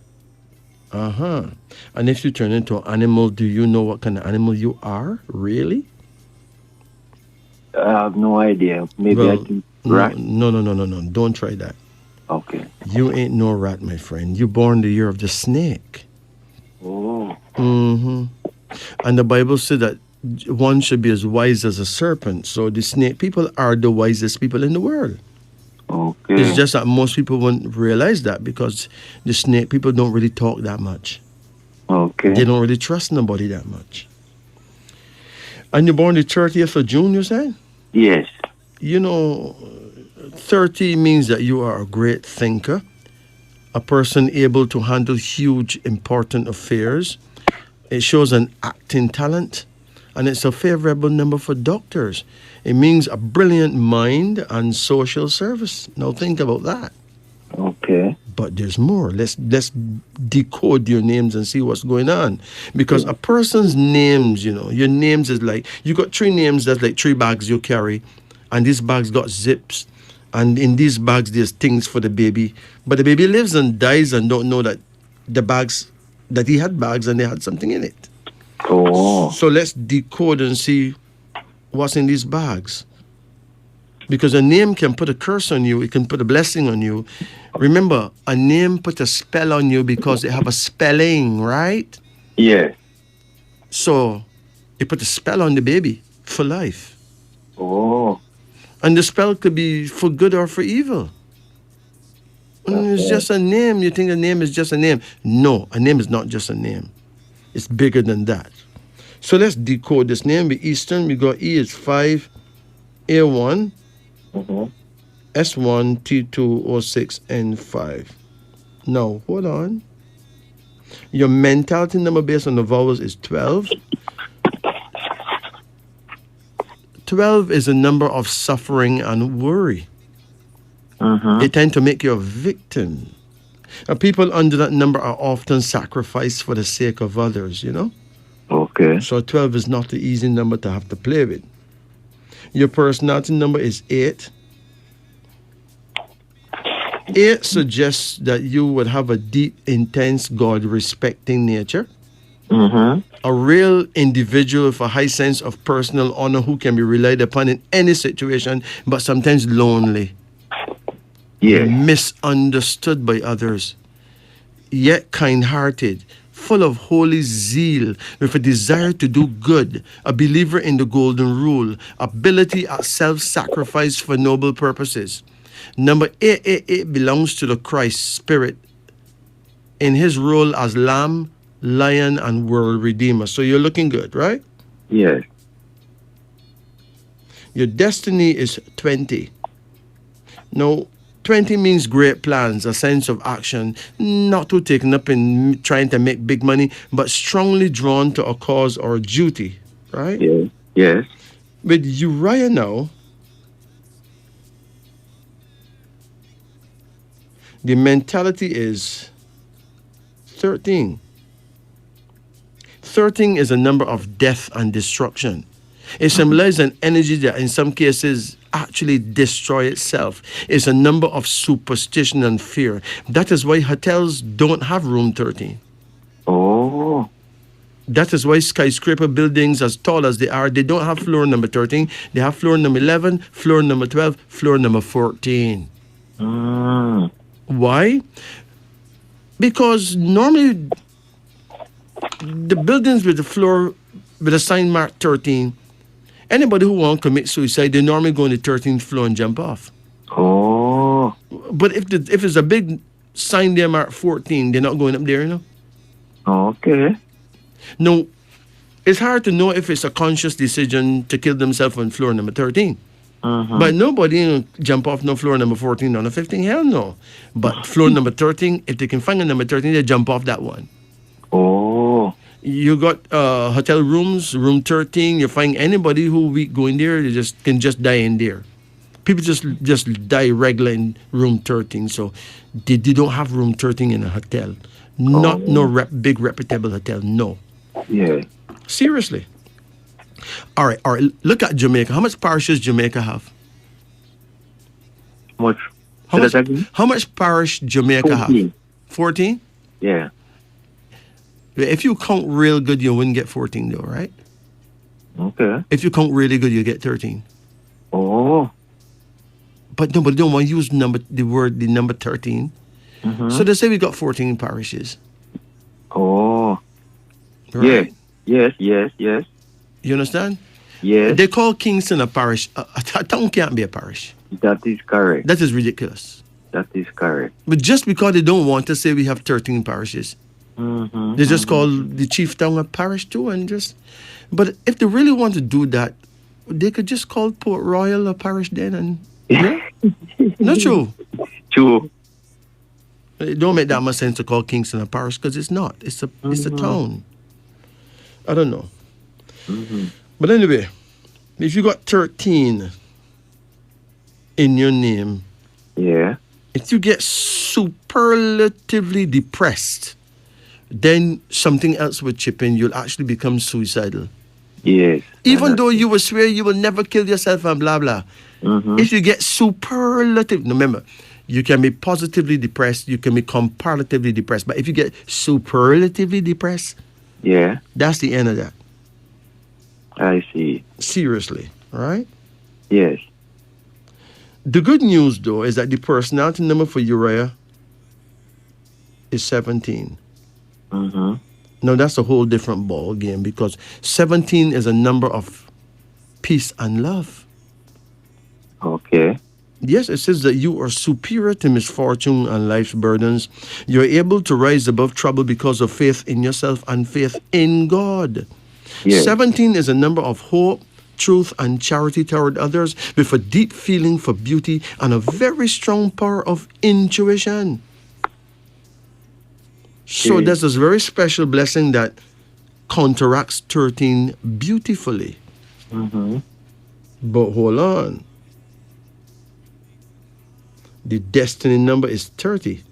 And if you turn into an animal, do you know what kind of animal you are? Really? I have no idea. Maybe I think rat. No. Don't try that. Okay. You ain't no rat, my friend. You born the year of the snake. Oh. And the Bible said that one should be as wise as a serpent. So the snake people are the wisest people in the world. Okay. It's just that most people won't realize that because the snake people don't really talk that much. Okay. They don't really trust nobody that much. And you're born the 30th of June, you said? Yes. You know, 30 means that you are a great thinker, a person able to handle huge, important affairs. It shows an acting talent, and it's a favorable number for doctors. It means a brilliant mind and social service. Now think about that. Okay. But there's more. Let's decode your names and see what's going on. Because a person's names, you know, your names is like, you got 3 names, that's like 3 bags you carry, and these bags got zips. And in these bags, there's things for the baby. But the baby lives and dies and don't know that the bags, that he had bags and they had something in it. Oh. So let's decode and see what's in these bags. Because a name can put a curse on you, it can put a blessing on you. Remember, a name put a spell on you because they have a spelling, right? Yes. So it put a spell on the baby for life. Oh. And the spell could be for good or for evil. It's just a name. You think a name is just a name. No, a name is not just a name. It's bigger than that. So let's decode this name. We Eastern, we got E is 5, A1, S1, T2, O6, and 5. Now, hold on. Your mentality number based on the vowels is 12. 12 is a number of suffering and worry. It tends to make you a victim. And people under that number are often sacrificed for the sake of others, you know? Okay. So 12 is not the easy number to have to play with. Your personality number is 8. 8 suggests that you would have a deep, intense, God-respecting nature. A real individual with a high sense of personal honor who can be relied upon in any situation, but sometimes lonely. Yes. Misunderstood by others, yet kind-hearted, full of holy zeal, with a desire to do good, a believer in the golden rule, ability at self-sacrifice for noble purposes. Number 888 belongs to the Christ Spirit in his role as Lamb, Lion, and World Redeemer. So you're looking good, right? Yes. Your destiny is 20. Now, 20 means great plans, a sense of action, not too taken up in trying to make big money, but strongly drawn to a cause or a duty, right? Yes. Yes. With Uriah now, the mentality is 13. 13 is a number of death and destruction. It symbolizes an energy that in some cases actually destroy itself. It's a number of superstition and fear. That is why hotels don't have room 13. Oh. That is why skyscraper buildings as tall as they are, they don't have floor number 13. They have floor number 11, floor number 12, floor number 14. Why? Because normally the buildings with the floor with a sign marked 13, anybody who won't commit suicide, they normally go on the 13th floor and jump off. Oh. But if it's a big sign there marked 14, they're not going up there, you know? Okay. No, it's hard to know if it's a conscious decision to kill themselves on floor number 13. But nobody jump off no floor number 14 on a 15, hell no. But floor number 13, if they can find a number 13, they jump off that one. Oh. You got hotel rooms, room 13. You find anybody who we go in there, they can just die in there. People just die regular in room 13. So they don't have room 13 in a hotel. Not big reputable hotel. No. Yeah. Seriously. All right. Look at Jamaica. How much parishes Jamaica have? Much. How much parish Jamaica 14. have? 14? Yeah. If you count real good, you wouldn't get 14 though, right? Okay. If you count really good, you get 13. Oh. But nobody don't want to use the number 13. So they say we got 14 parishes. Oh. Right? Yes. You understand? Yes. They call Kingston a parish. A town can't be a parish. That is correct. That is ridiculous. That is correct. But just because they don't want to say we have 13 parishes, they just call the chief town a parish too, and just. But if they really want to do that, they could just call Port Royal a parish then, and not true. True. It don't make that much sense to call Kingston a parish because it's not. It's a town. I don't know. But anyway, if you got 13 in your name, if you get superlatively depressed, then something else will chip in. You'll actually become suicidal. Yes. Even though you will swear you will never kill yourself and blah, blah. If you get superlative, remember, you can be positively depressed, you can be comparatively depressed. But if you get superlatively depressed, that's the end of that. I see. Seriously, all right? Yes. The good news, though, is that the personality number for Uriah is 17. Now, that's a whole different ball game because 17 is a number of peace and love. Okay. Yes, it says that you are superior to misfortune and life's burdens. You're able to rise above trouble because of faith in yourself and faith in God. Yes. 17 is a number of hope, truth, and charity toward others with a deep feeling for beauty and a very strong power of intuition. So there's this very special blessing that counteracts 13 beautifully. But hold on. The destiny number is 30.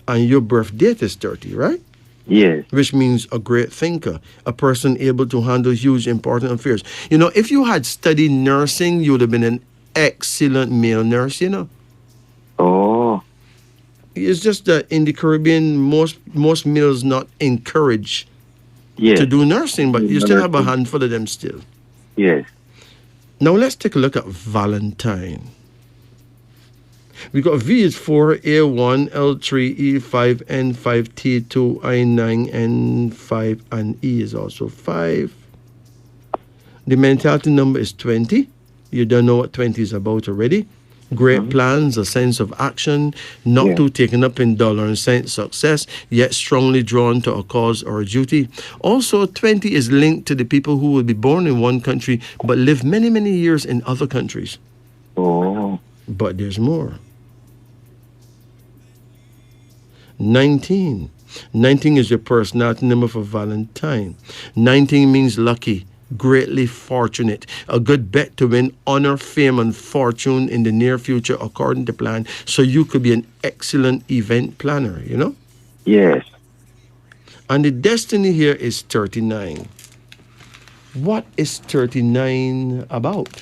And your birth date is 30, right? Yes. Which means a great thinker, a person able to handle huge, important affairs. You know, if you had studied nursing, you would have been an excellent male nurse, you know. Oh. It's just that in the Caribbean, most males not encouraged to do nursing, but you still have a handful of them still. Yes. Now let's take a look at Valentine. We got V is 4, A1, L3, E5, N5, T2, I9, N5, and E is also 5. The mentality number is 20. You don't know what 20 is about already. Great plans, a sense of action, not too taken up in dollar and cent success, yet strongly drawn to a cause or a duty. Also, 20 is linked to the people who will be born in one country but live many, many years in other countries. Oh. But there's more. 19. 19 is your personality number for Valentine. 19 means lucky, greatly fortunate, a good bet to win honor, fame, and fortune in the near future according to plan. So you could be an excellent event planner, you know? Yes. And the destiny here is 39. What is 39 about?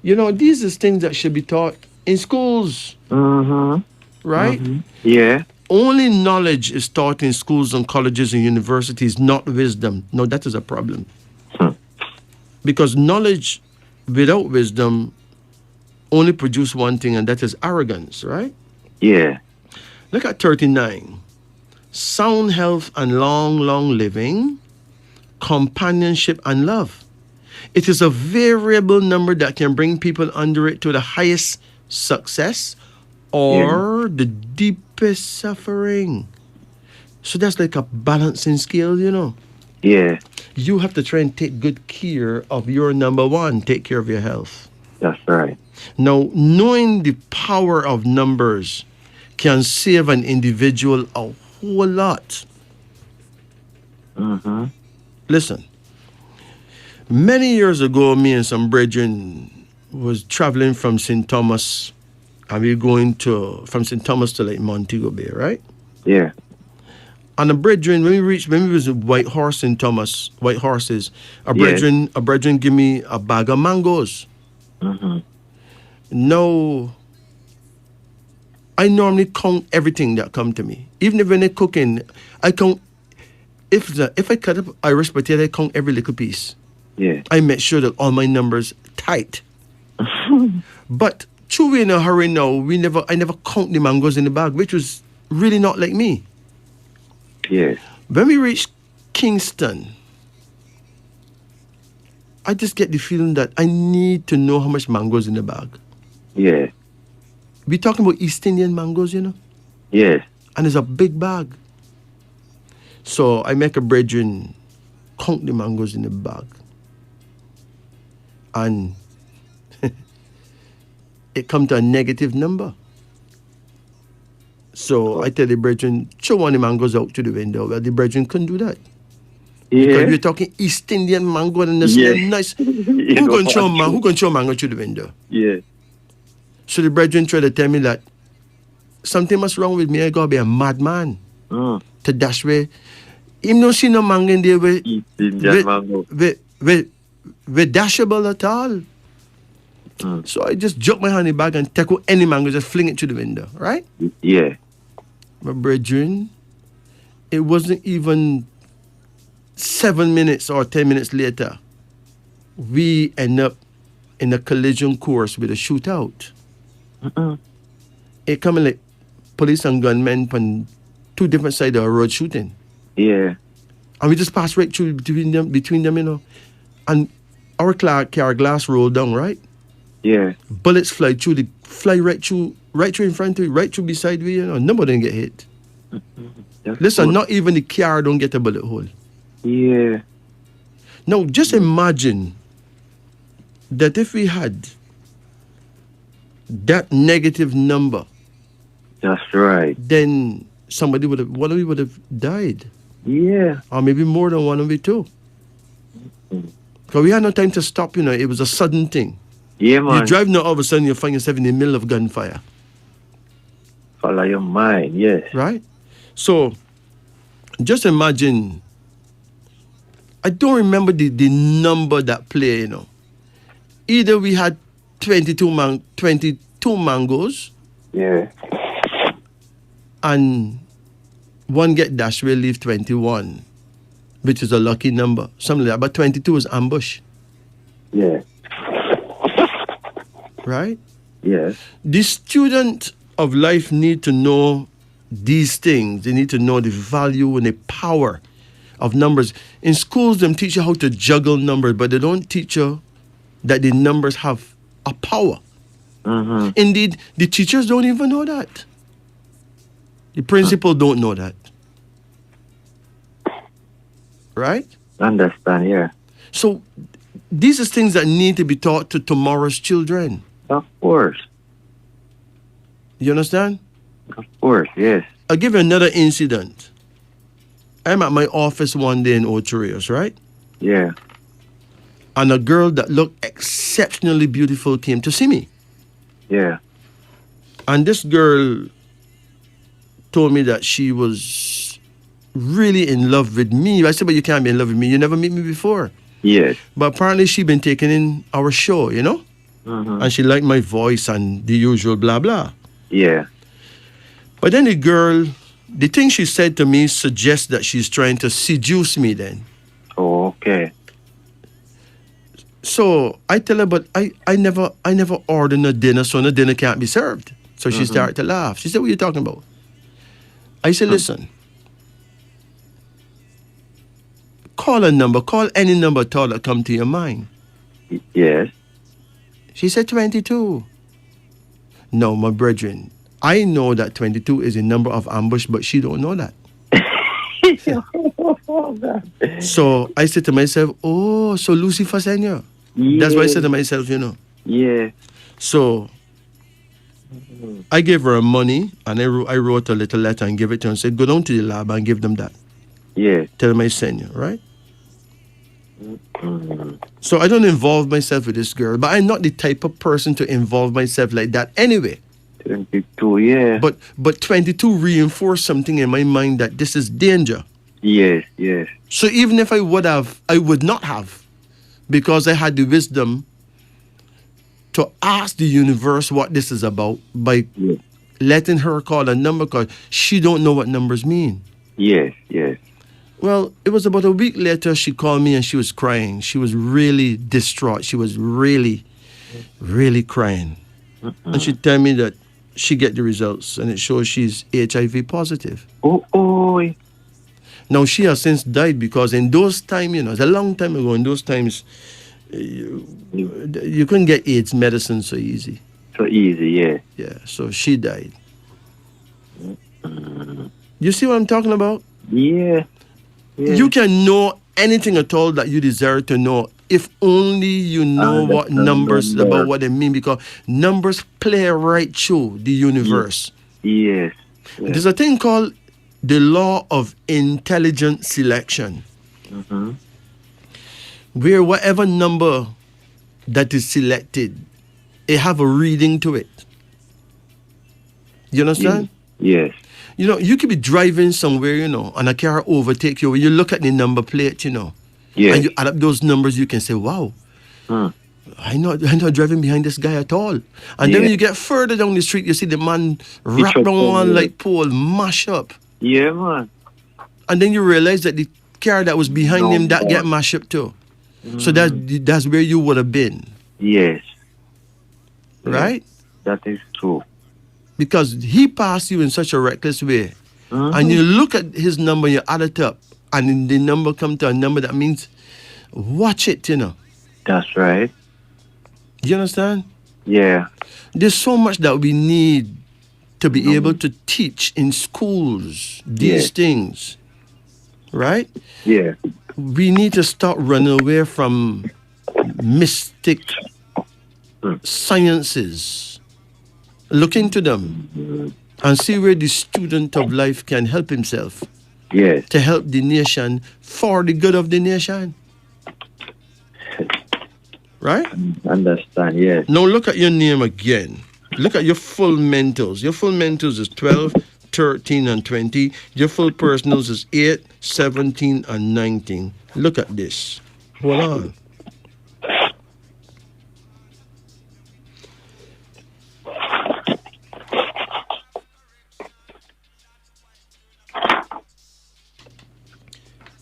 You know, these are things that should be taught in schools. Right? Yeah. Only knowledge is taught in schools and colleges and universities, not wisdom. No, that is a problem. Because knowledge without wisdom only produce one thing, and that is arrogance, right? Yeah. Look at 39. Sound health and long, long living, companionship and love. It is a variable number that can bring people under it to the highest success or the deepest suffering. So that's like a balancing scale, you know. Yeah. You have to try and take good care of your number one. Take care of your health. That's right. Now, knowing the power of numbers can save an individual a whole lot. Listen, many years ago, me and some brethren was traveling from St. Thomas, and we were going from St. Thomas to like Montego Bay, right? Yeah. And the brethren, when we was at White Horses, a brethren give me a bag of mangoes. Now, I normally count everything that come to me. Even if when they cooking, I count. If I cut up Irish potato, I count every little piece. Yeah. I make sure that all my numbers tight. But true, we in a hurry now. I never count the mangoes in the bag, which was really not like me. Yes. When we reached Kingston, I just get the feeling that I need to know how much mangoes in the bag. Yeah. We're talking about East Indian mangoes, you know? Yes. And it's a big bag. So I make a brethren count the mangoes in the bag. And it come to a negative number. So I tell the brethren, throw one of the mangoes out to the window. Well, the brethren couldn't do that. Yeah. Because we're talking East Indian mango and it's nice. Who gonna throw mango through the window? Yeah. So the brethren try to tell me that something must wrong with me. I gotta be a madman to dash away. Him no see no mango in there with dashable at all. So I just jerk my hand in the bag and take out any mango, just fling it through the window, right? Yeah. My brethren, it wasn't even 7 minutes or 10 minutes later, we end up in a collision course with a shootout. It coming like police and gunmen on two different sides of the road shooting. Yeah. And we just passed right through between them, you know. And our car glass rolled down, right? Yeah. Bullets fly right through in front of you, right through beside me, you know. Nobody didn't get hit. Listen, not even the car don't get a bullet hole. Yeah. Now, just imagine that if we had that negative number, that's right, then one of we would have died. Yeah. Or maybe more than one of we too. Because we had no time to stop, you know. It was a sudden thing. Yeah, man. You drive now, all of a sudden you find yourself in the middle of gunfire. Follow your mind, yes. Right? So, just imagine, I don't remember the number that play, you know. Either we had 22 mangoes. Yeah. And one get dashed, we leave 21, which is a lucky number. Something like that. But 22 is ambush. Yeah. Right? Yes. The student of life need to know these things. They need to know the value and the power of numbers. In schools, them teach you how to juggle numbers, but they don't teach you that the numbers have a power. Mm-hmm. Indeed, the teachers don't even know that. The principal don't know that. Right? Understand, yeah. So these are things that need to be taught to tomorrow's children. Of course. You understand? Of course, yes. I'll give you another incident. I'm at my office one day in Ocherios, right? Yeah. And a girl that looked exceptionally beautiful came to see me. Yeah. And this girl told me that she was really in love with me. I said, but you can't be in love with me. You never met me before. Yes. But apparently she been taking in our show, you know? Mm-hmm. And she liked my voice and the usual blah, blah. Yeah. But then the thing she said to me suggests that she's trying to seduce me then. Oh, okay. So I tell her, but I never ordered no dinner, so no dinner can't be served. So she started to laugh. She said, what are you talking about? I said, listen, call a number, call any number at all that come to your mind. Yes. She said 22. No, my brethren, I know that 22 is a number of ambush, but she don't know that. So I said to myself, oh, so Lucifer Senior. Yeah. That's what I said to myself, you know. Yeah. So I gave her money and I wrote a little letter and gave it to her and said, go down to the lab and give them that. Yeah. Tell them I send you, right? So I don't involve myself with this girl, but I'm not the type of person to involve myself like that anyway. 22, yeah. But 22 reinforced something in my mind that this is danger. Yes, yes. So even if I would not have, because I had the wisdom to ask the universe what this is about by letting her call a number, because she don't know what numbers mean. Yes, yes. Well, it was about a week later, she called me and she was crying. She was really distraught. She was really, really crying. And she told me that she get the results and it shows she's HIV positive. Oh. Now, she has since died because in those times, you know, it's a long time ago, in those times, You couldn't get AIDS medicine so easy. So easy, yeah. Yeah, so she died. You see what I'm talking about? Yeah. You can know anything at all that you desire to know if only you know what numbers about what they mean, because numbers play right through the universe. Yes. There's a thing called the law of intelligent selection, where whatever number that is selected, it have a reading to it. You understand? Yes. You know, you could be driving somewhere, you know, and a car overtake you. When you look at the number plate, you know, and you add up those numbers, you can say, wow, I'm not driving behind this guy at all. And then when you get further down the street, you see the man wrap around one light pole, mash up. Yeah, man. And then you realize that the car that was behind him, that get mashed up too. So that's where you would have been. Yes. Right? That is true. Because he passed you in such a reckless way. And you look at his number, you add it up, and the number come to a number that means, watch it, you know. That's right. You understand? Yeah. There's so much that we need to be able to teach in schools these things. Right? Yeah. We need to start running away from mystic sciences. Look into them and see where the student of life can help himself. Yes. To help the nation for the good of the nation. Right? Understand, yes. Now look at your name again. Look at your full mentals. Your full mentals is 12, 13, and 20. Your full personals is 8, 17, and 19. Look at this. Hold on.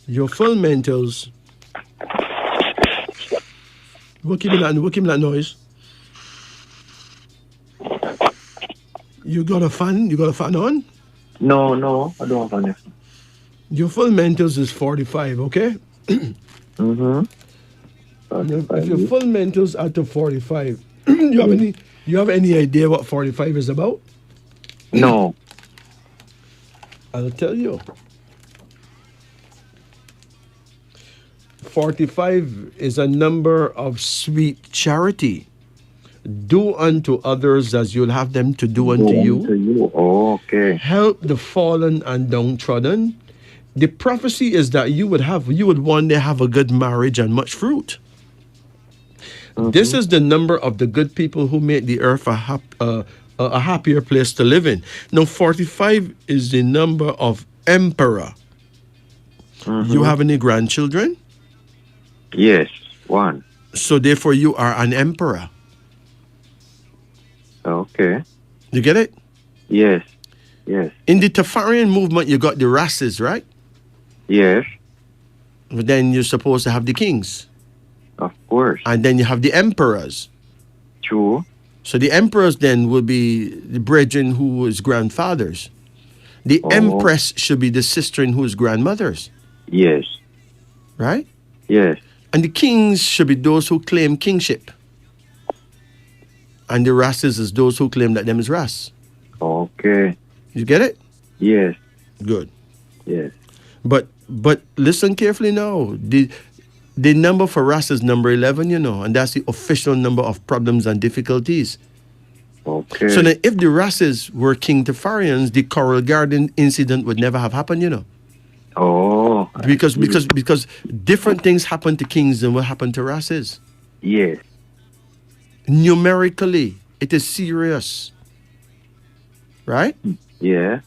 Your full mentals. What keep that noise? You got a fan? You got a fan on? No, I don't have anything. Your full mentals is 45, okay? If your full mentals are to 45, you have any idea what 45 is about? No. I'll tell you. 45 is a number of sweet charity. Do unto others as you'll have them to do unto you. Oh, okay. Help the fallen and downtrodden. The prophecy is that you would one day have a good marriage and much fruit. This is the number of the good people who make the earth a happier place to live in. Now, 45 is the number of emperor. You have any grandchildren? Yes, one. So therefore you are an emperor. Okay. You get it? Yes. In the Tafarian movement, you got the races, right? Yes. But then you're supposed to have the kings. Of course. And then you have the emperors. True. So the emperors then will be the brethren who is grandfathers. The empress should be the sister who is grandmothers. Yes. Right? Yes. And the kings should be those who claim kingship. And the races is those who claim that them is ras. Okay. You get it? Yes. Good. Yes. But listen carefully now. The number for ras is number 11, you know, and that's the official number of problems and difficulties. Okay. So then if the races were King Tefarians, the Coral Garden incident would never have happened, you know. Oh. Because different things happen to kings than what happened to races. Yes. Numerically, it is serious. Right? Yeah.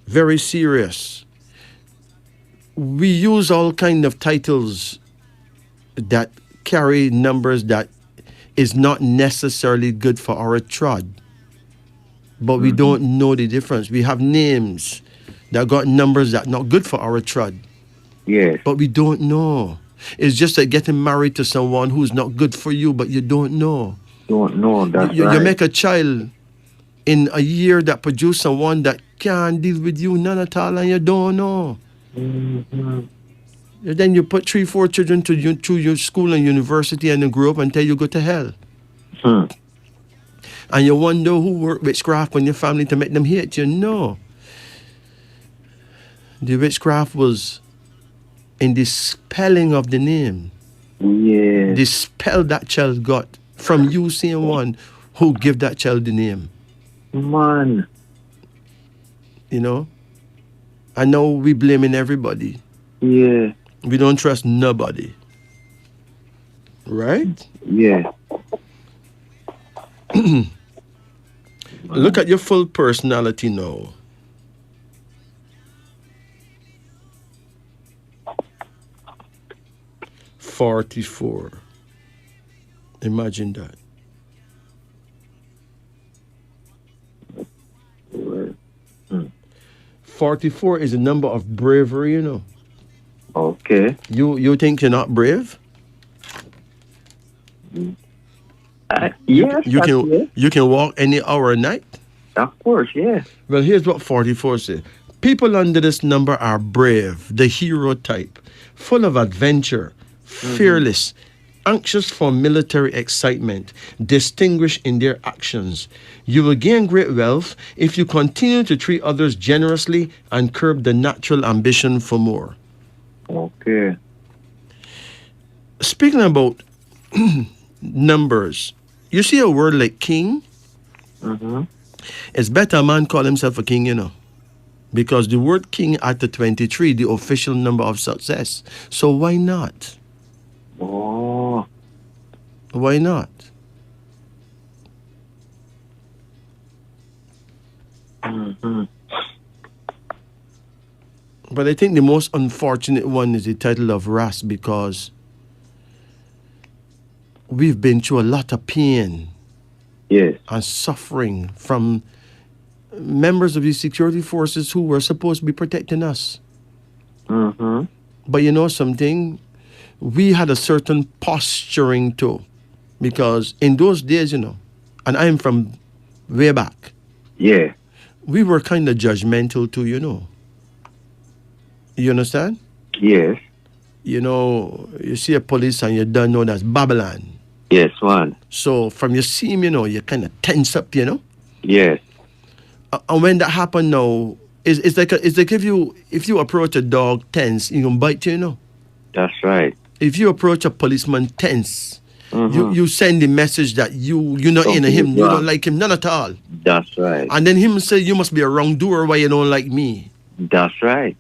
Very serious. We use all kind of titles that carry numbers that is not necessarily good for our trod. But we don't know the difference. We have names that got numbers that not good for our trod. Yes. But we don't know. It's just like getting married to someone who's not good for you, but you don't know. Don't know, that's right. You make a child in a year that produce someone that can't deal with you none at all, and you don't know. Then you put 3, 4 children to your school and university and they grow up until you go to hell. Hmm. And you wonder who worked witchcraft on your family to make them hate you. No. The witchcraft was in the spelling of the name. Yeah. The spell that child got from you seeing one who give that child the name. Man. You know? I know we blaming everybody. Yeah. We don't trust nobody. Right? Yeah. Look at your full personality now. "44." Imagine that. Hmm. 44 is a number of bravery, you know. Okay. You think you're not brave? Yes. You can walk any hour a night? Of course, yeah. Well, here's what 44 says. People under this number are brave, the hero type, full of adventure, fearless, anxious for military excitement, distinguished in their actions. You will gain great wealth if you continue to treat others generously and curb the natural ambition for more. Okay. Speaking about numbers, you see a word like king? Mm-hmm. It's better a man call himself a king, you know. Because the word king at the 23, the official number of success. So why not? Oh. Why not? Mm-hmm. But I think the most unfortunate one is the title of Ras, because we've been through a lot of pain Yes. and suffering from members of the security forces who were supposed to be protecting us. Mm-hmm. But you know something? We had a certain posturing too. Because in those days, you know, and I'm from way back, Yeah. we were kind of judgmental too, you know. You understand? Yes. You know, you see a police and you don't know that's Babylon. Yes, man. So from you see him, you know, you kind of tense up, you know. Yes. And when that happen now, it's like if you approach a dog tense, you can bite you, you know. That's right. If you approach a policeman tense, you send the message that you're not Something into him, is you wrong. don't like him, none at all. That's right. And then him say you must be a wrongdoer why you don't like me. That's right.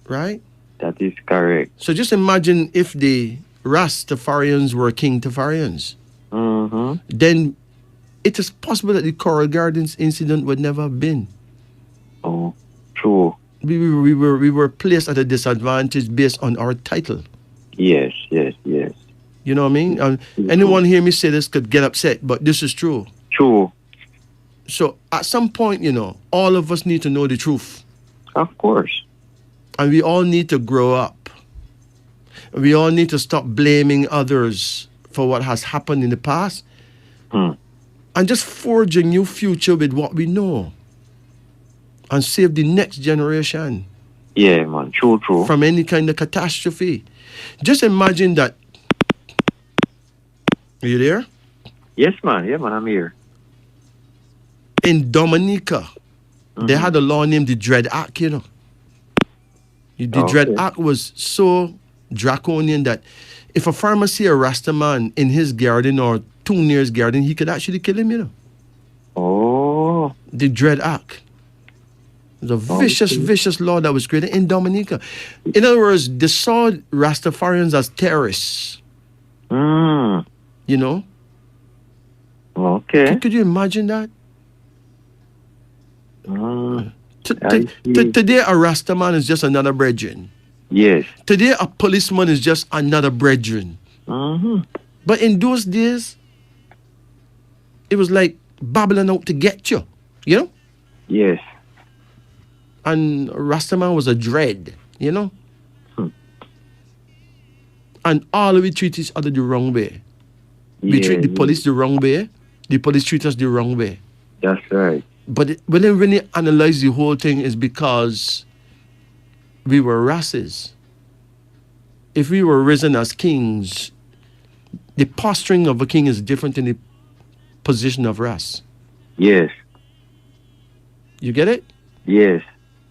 Right? That is correct. So just imagine if the Rastafarians were King Tafarians. Mm-hmm. Then it is possible that the Coral Gardens incident would never have been. Oh, true. We were placed at a disadvantage based on our title. Yes, yes, yes. You know what I mean? Anyone hear me say this could get upset, but this is true. True. So at some point, you know, all of us need to know the truth. Of course. And we all need to grow up. We all need to stop blaming others for what has happened in the past. And just forge a new future with what we know. And save the next generation. Yeah, man. True, true. From any kind of catastrophe. Just imagine that. Are you there? Yes, man. Yeah, man. I'm here. In Dominica, they had a law named the Dread Act, you know. The Dread Act was so draconian that if a farmer see a Rasta man in his garden or too near his garden, he could actually kill him, you know. Oh. The Dread Act. It was a vicious law that was created in Dominica. In other words, they saw Rastafarians as terrorists. You know? Okay. Could you imagine that? Today, a Rasta man is just another brethren. Yes. Today, a policeman is just another brethren. But in those days, it was like Babylon out to get you. You know? Yes. And Rastaman was a dread, you know? And all of we treat each other the wrong way. We treat the police the wrong way. The police treat us the wrong way. That's right. But when you analyze the whole thing, is because we were races. if we were risen as kings, the posturing of a king is different in the position of rest. Yes. You get it? Yes.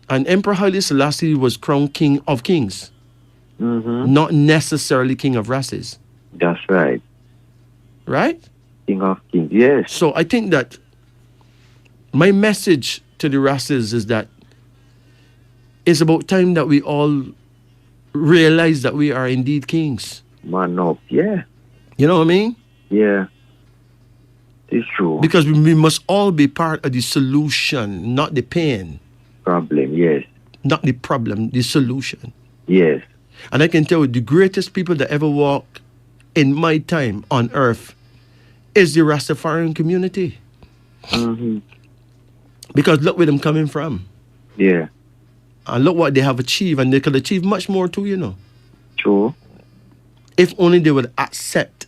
And Emperor Haile Selassie was crowned king of kings, Mm-hmm. not necessarily king of races. That's right. Right? King of Kings. Yes. So I think that my message to the races is that it's about time that we all realize that we are indeed kings. Man up. Yeah. You know what I mean? Yeah. It's true. Because we must all be part of the solution, not the pain. Problem. Yes. Not the problem, the solution. Yes. And I can tell you, the greatest people that ever walked in my time on earth is the Rastafarian community. Mm-hmm. Because look where them coming from. Yeah. And look what they have achieved. And they could achieve much more too, you know. True. If only they would accept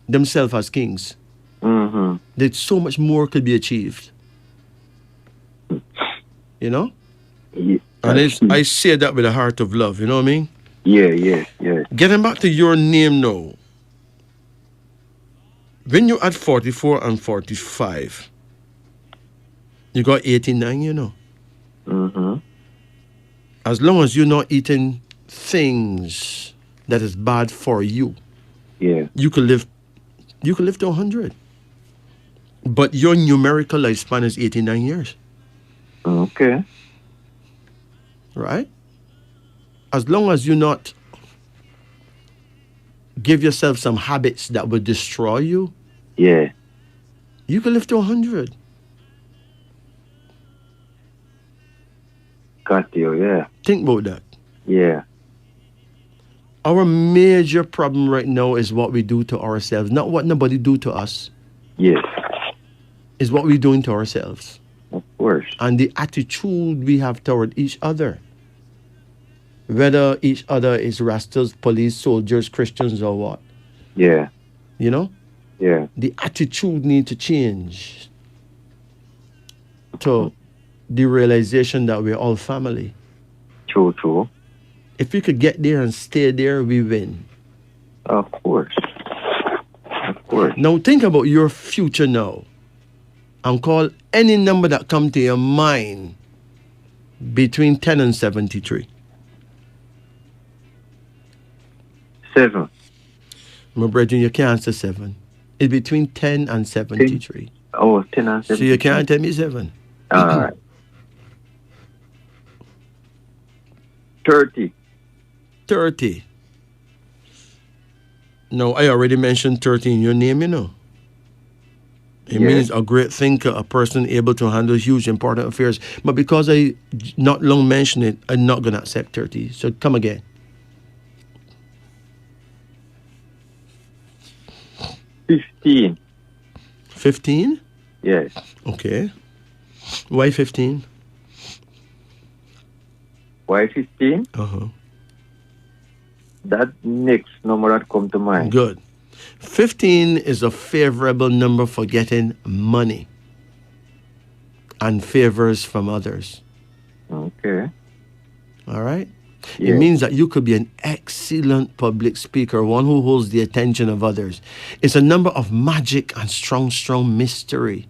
themselves as kings. Mm-hmm. That so much more could be achieved. You know? Yeah. And I say that with a heart of love, you know what I mean? Yeah, yes, yes. Getting back to your name now. When you're at 44 and 45, you got 89, you know. Mm-hmm. As long as you're not eating things that is bad for you, Yeah. you could live to 100. But your numerical lifespan is 89 years. Okay. Right? As long as you not give yourself some habits that will destroy you, Yeah. you can live to 100. Got you, yeah. Think about that. Yeah. Our major problem right now is what we do to ourselves, not what nobody do to us. Yes. Is what we're doing to ourselves. Of course. And the attitude we have toward each other. Whether each other is Rastas, police, soldiers, Christians, or what. Yeah. You know? Yeah. The attitude need to change to the realization that we're all family. True, true. If we could get there and stay there, we win. Of course. Of course. Now think about your future now. And call any number that come to your mind between 10 and 73. 7. My brethren, you can't say 7. It's between 10 and 73. Oh, 10 and 7. So you can't tell me 7. All right. 30. 30. No, I already mentioned 30 in your name, you know. It means a great thinker, a person able to handle huge, important affairs. But because I not long mentioned it, I'm not going to accept 30. So come again. 15. 15? Yes. Okay. Why 15? Why 15? Uh-huh. That next number that come to mind. Good. 15 is a favorable number for getting money and favors from others. Okay. All right? Yeah. It means that you could be an excellent public speaker, one who holds the attention of others. It's a number of magic and strong, strong mystery.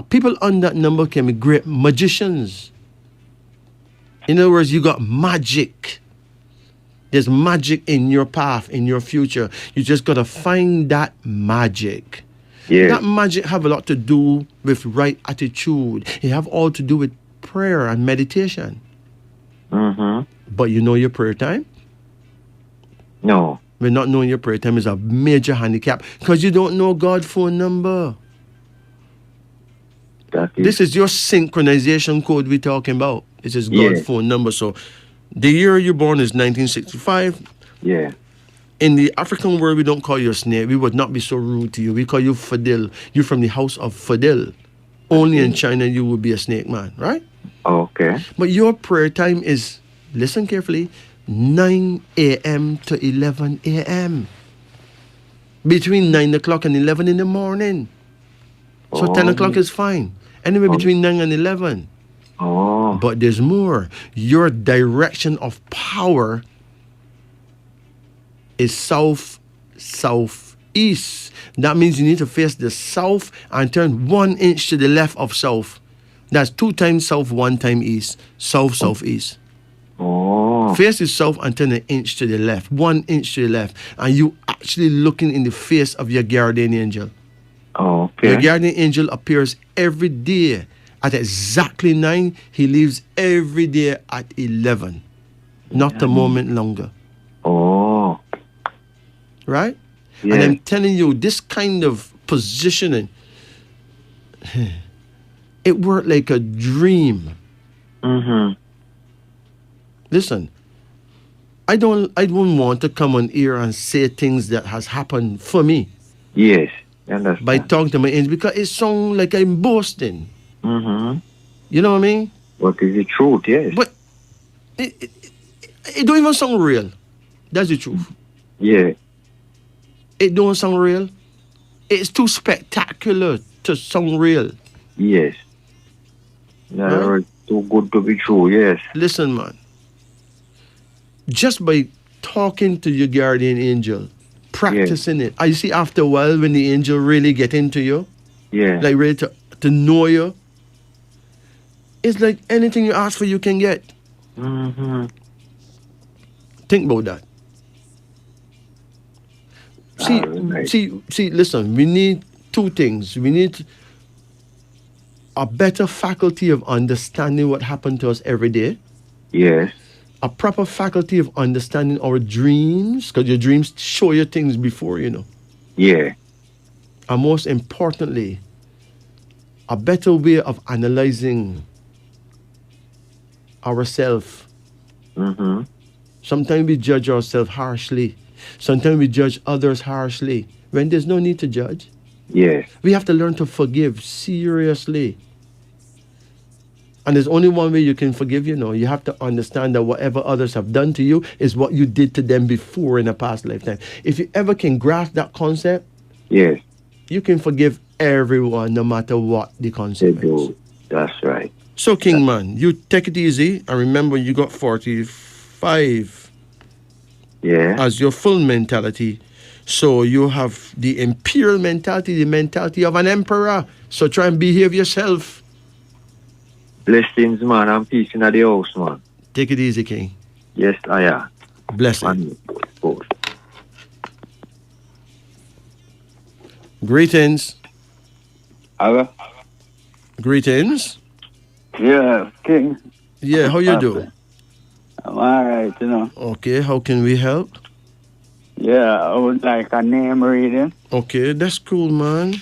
People on that number can be great magicians. In other words, you got magic. There's magic in your path, in your future. You just got to find that magic. Yeah. That magic have a lot to do with right attitude. It have all to do with prayer and meditation. Mm-hmm. But you know your prayer time? No. But not knowing your prayer time is a major handicap because you don't know God's phone number. This is your synchronization code we're talking about. This is God's phone number. So the year you're born is 1965. Yeah. In the African world, we don't call you a snake. We would not be so rude to you. We call you Fidel. You're from the house of Fidel. Only in China you would be a snake man, right? Okay. But your prayer time is, listen carefully, 9 a.m. to 11 a.m. Between 9 o'clock and 11 in the morning. So 10 o'clock is fine. Anyway, between 9 and 11. Oh. But there's more. Your direction of power is south-southeast. That means you need to face the south and turn 1 inch to the left of south. That's 2 times south, 1 time east. South-southeast. Oh. Face the south and turn 1 inch to the left. 1 inch to the left. And you actually looking in the face of your guardian angel. Oh, okay. Your guardian angel appears every day at exactly 9. He leaves every day at 11. Not a moment longer. Oh. Right? Yeah. And I'm telling you, this kind of positioning, it worked like a dream. Mm-hmm. Listen, I don't want to come on here and say things that has happened for me. Yes. Understand. By talking to my angel, because it sounds like I'm boasting. Mm-hmm. You know what I mean? What is the truth? Yes. But it don't even sound real. That's the truth. Yeah. It don't sound real. It's too spectacular to sound real. Yes. No, Right? too good to be true. Yes. Listen, man. Just by talking to your guardian angel, practicing it. I see after a while when the angel really get into you, Yeah. like ready to know you, it's like anything you ask for, you can get. Mm-hmm. Think about that. See, listen, we need 2 things. We need a better faculty of understanding what happened to us every day. Yes. A proper faculty of understanding our dreams, because your dreams show you things before, you know. Yeah. And most importantly, a better way of analyzing ourselves. Mm-hmm. Sometimes we judge ourselves harshly. Sometimes we judge others harshly when there's no need to judge. Yes. We have to learn to forgive seriously. And there's only one way you can forgive, you know. You have to understand that whatever others have done to you is what you did to them before in a past lifetime. If you ever can grasp that concept, Yes. you can forgive everyone no matter what the They consequence. do. That's right. So, King Man, you take it easy and remember you got 45 Yeah. as your full mentality. So you have the imperial mentality, the mentality of an emperor. So try and behave yourself. Blessings, man, and peace in the house, man. Take it easy, King. Yes, I am. Blessing. Both. Greetings. Hello? Greetings. Yeah, King. Yeah, how you do? I'm alright, you know. Okay, how can we help? Yeah, I would like a name reading. Okay, that's cool, man.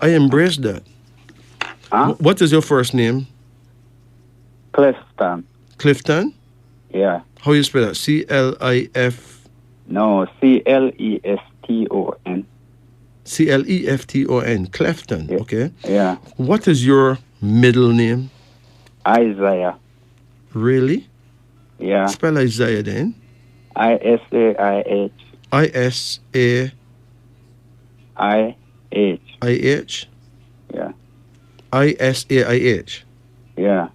I embrace that. Huh? What is your first name? Clifton. Clifton? Yeah. How you spell that? C-L-I-F... No, Cleston. C-L-E-F-T-O-N. Clifton, Yeah. okay. Yeah. What is your middle name? Isaiah. Really? Yeah. Spell Isaiah then. Isaiah. I-S-A... I-H. I-H? Yeah. I-S-A-I-H. Yeah.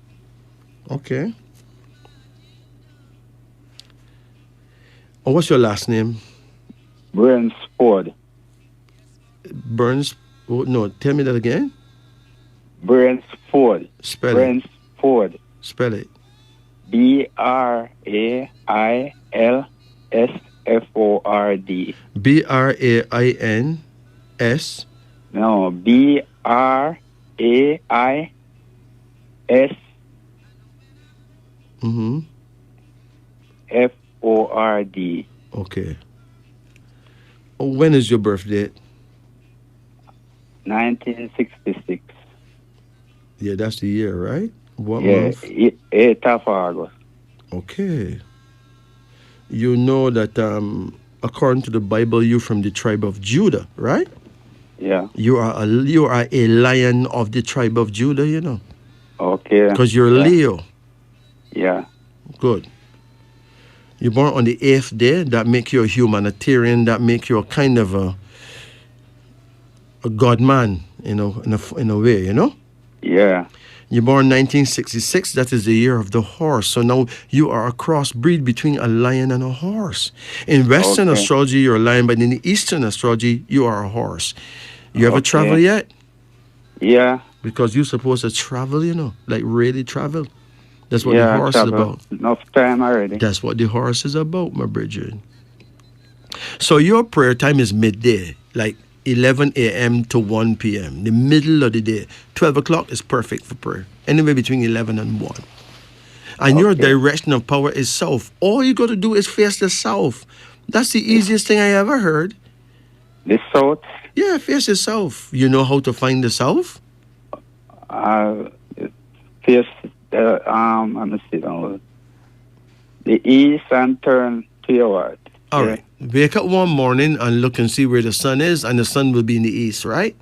Okay. Oh, what's your last name? Bransford. Burns? Oh, no, tell me that again. Bransford. Spell it. Bransford. Spell it. Brailsford. B-R-A-I-N-S... No, Brais. Mm-hmm. Ford. Okay. Oh, when is your birthday? 1966. Yeah, that's the year, right? What Yeah, month? 8th of August. Okay. You know that according to the Bible, you're from the tribe of Judah, right? Yeah. You are a lion of the tribe of Judah, you know. Okay. Because you're yeah. Leo. Yeah. Good. You're born on the 8th day. That make you a humanitarian. That make you a kind of a God man, you know, in a way, you know. Yeah. You're born 1966. That is the year of the horse. So now you are a crossbreed between a lion and a horse. In Western Okay. astrology, you're a lion, but in the Eastern astrology, you are a horse. You ever travel Okay. yet? Yeah. Because you're supposed to travel, like really travel. That's what the Yeah, horse is travel. about. Enough time already. That's what the horse is about, my Bridget. So your prayer time is midday, like 11 a.m. to 1 p.m., the middle of the day. 12 o'clock is perfect for prayer, anywhere between 11 and 1. And your Okay. direction of power is south. All you got to do is face the south. That's the easiest thing I ever heard. The south. Yeah, face the south. You know how to find the south? Uh, face. Let me see now. The east and turn to your right. All right. Wake up one morning and look and see where the sun is, and the sun will be in the east, right?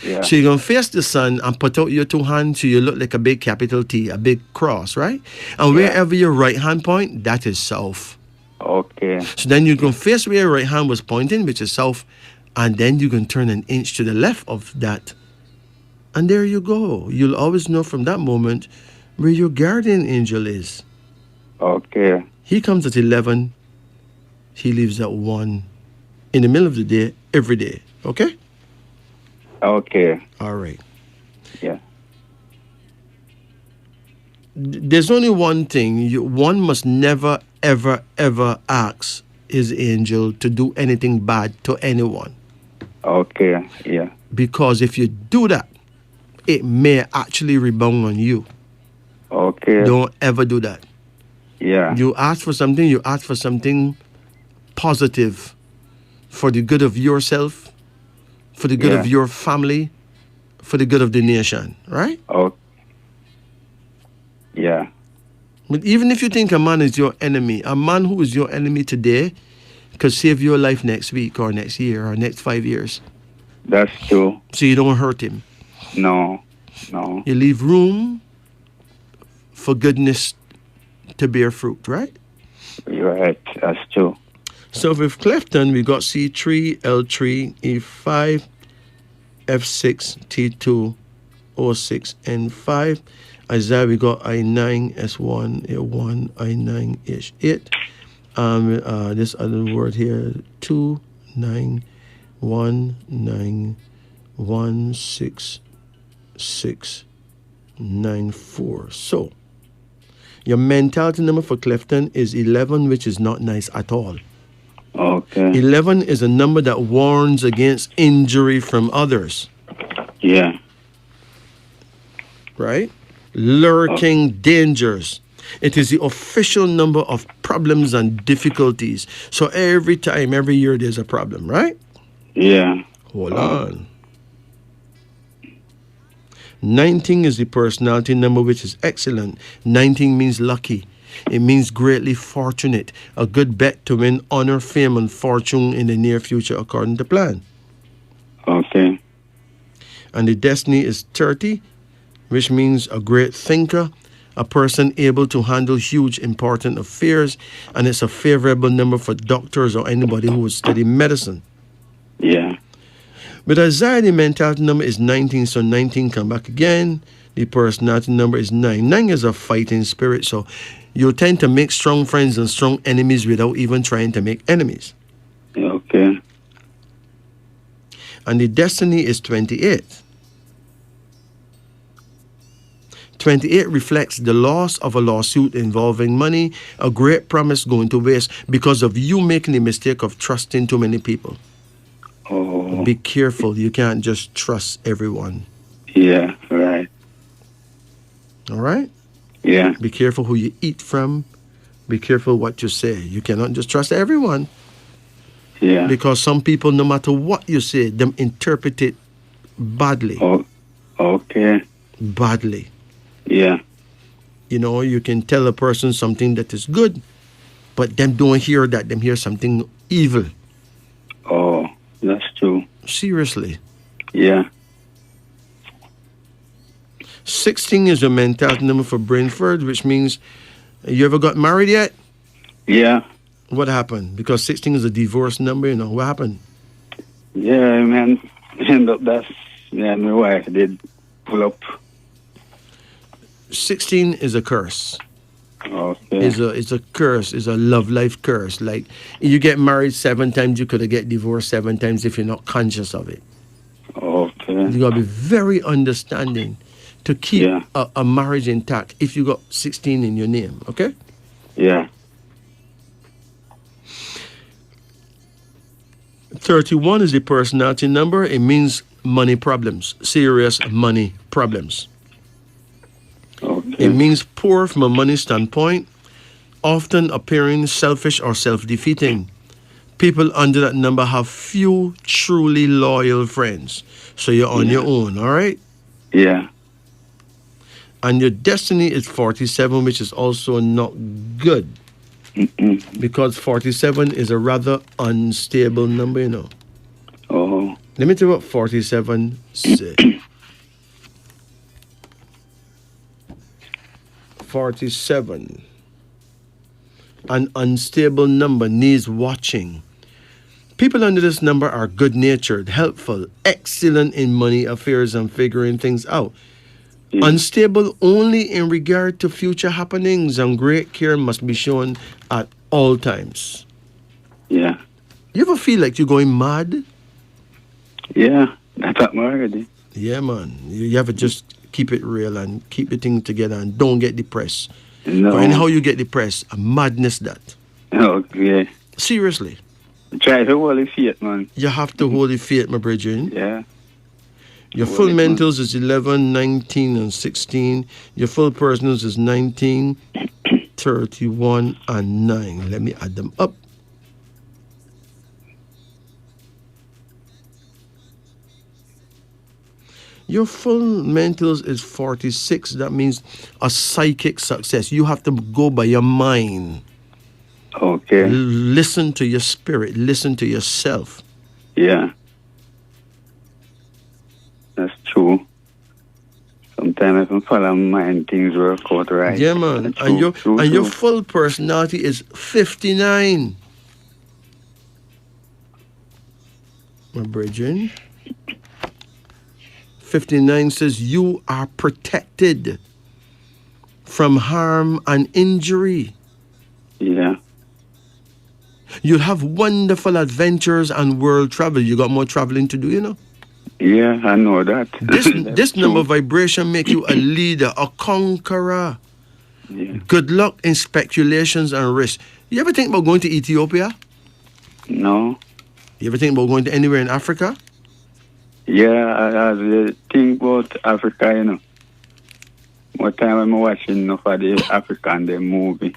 Yeah. So you're going to face the sun and put out your two hands so you look like a big capital T, a big cross, right? And wherever your right hand point, that is south. Okay. So then you can face where your right hand was pointing, which is south, and then you can turn an inch to the left of that. And there you go. You'll always know from that moment where your guardian angel is. Okay. He comes at 11. He leaves at 1 in the middle of the day, every day. Okay? Okay. All right. Yeah. There's only one thing. One must never, ever, ever ask his angel to do anything bad to anyone. Okay. Yeah. Because if you do that, it may actually rebound on you. Okay. Don't ever do that. Yeah. You ask for something positive for the good of yourself, for the good of your family, for the good of the nation, right? Oh. Yeah. But even if you think a man is your enemy, a man who is your enemy today could save your life next week or next year or next 5 years. That's true. So you don't hurt him. No. You leave room for goodness to bear fruit, right? You're right. That's true. So with Clifton, we got C3, L3, E5, F6, T2, O6, N5. Isaiah, we got I9, S1, A1, I9, H8. This other word here, 2, 9, 1, 9, 1, 6, 6, 9, 4. So, your mentality number for Clifton is 11, which is not nice at all. Okay. 11 is a number that warns against injury from others. Yeah. Right? Lurking dangers. It is the official number of problems and difficulties. So every time, every year, there's a problem, right? Yeah. Hold on. 19 is the personality number, which is excellent. 19 means lucky. It means greatly fortunate. A good bet to win honor, fame, and fortune in the near future according to plan. Okay. And the destiny is 30, which means a great thinker, a person able to handle huge, important affairs, and it's a favorable number for doctors or anybody who would study medicine. Yeah. But Isaiah, the mentality number is 19, so 19 come back again. The personality number is 9. 9 is a fighting spirit, so you tend to make strong friends and strong enemies without even trying to make enemies. Okay. And the destiny is 28. 28 reflects the loss of a lawsuit involving money, a great promise going to waste because of you making the mistake of trusting too many people. Oh. Be careful. You can't just trust everyone. Yeah, right. All right? Yeah. Be careful who you eat from. Be careful what you say. You cannot just trust everyone. Yeah. Because some people, no matter what you say, them interpret it badly. Oh, okay. Badly. Yeah. You know, you can tell a person something that is good, but them don't hear that. Them hear something evil. Oh, that's true. Seriously. Yeah. 16 is a mentality number for Brentford, which means, you ever got married yet? Yeah. What happened? Because 16 is a divorce number, you know. What happened? Yeah, man. End up that's, yeah, my wife did pull up. 16 is a curse. Okay. Is a curse. Is a love life curse. Like you get married 7 times, you could get divorced 7 times if you're not conscious of it. Okay. You gotta be very understanding to keep a marriage intact if you got 16 in your name. Okay. Yeah. 31 is the personality number. It means money problems, serious money problems. Okay. It means poor from a money standpoint, often appearing selfish or self-defeating. People under that number have few truly loyal friends. So you're on your own, all right? Yeah. And your destiny is 47, which is also not good. Because 47 is a rather unstable number, you know. Oh. Let me tell you what 47 says. 47. An unstable number needs watching. People under this number are good-natured, helpful, excellent in money affairs and figuring things out. Yeah. Unstable only in regard to future happenings, and great care must be shown at all times. Yeah. You ever feel like you're going mad? Yeah, that's happened already. Yeah, man. You have to just keep it real and keep the thing together and don't get depressed. No. Or anyhow you get depressed, a madness that. Okay. Seriously. Try to hold the faith, man. You have to hold the faith, my brethren. Yeah. Your full mentals is 11, 19, and 16. Your full personals is 19, 31, and 9. Let me add them up. Your full mentals is 46. That means a psychic success. You have to go by your mind. Okay. Listen to your spirit. Listen to yourself. Yeah. That's true. Sometimes if I follow mind, things work out right. Yeah, man. True, and your full personality is 59. My brethren. 59 says you are protected from harm and injury. Yeah. You'll have wonderful adventures and world travel. You got more traveling to do, you know? Yeah, I know that. This number vibration make you a leader, a conqueror. Yeah. Good luck in speculations and risks. You ever think about going to Ethiopia? No. You ever think about going to anywhere in Africa? Yeah, I think about Africa, you know. What time I'm watching for the African the movie.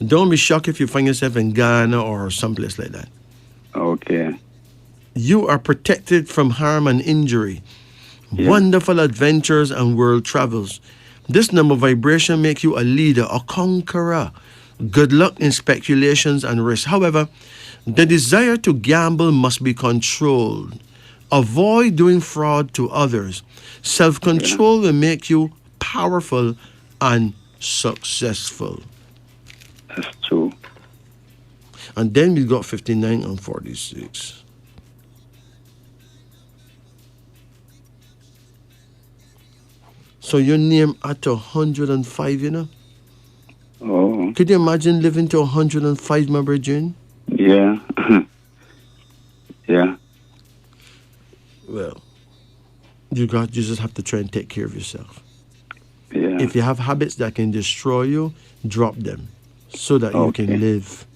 Don't be shocked if you find yourself in Ghana or someplace like that. Okay. You are protected from harm and injury. Yeah. Wonderful adventures and world travels. This number vibration make you a leader, a conqueror. Good luck in speculations and risks. However, the desire to gamble must be controlled. Avoid doing fraud to others. Self-control will make you powerful and successful. That's true. And then we got 59 and 46. So your name at 105, you know? Oh. Could you imagine living to 105, my brethren? Yeah. Yeah. Well, you just have to try and take care of yourself. Yeah. If you have habits that can destroy you, drop them so that you can live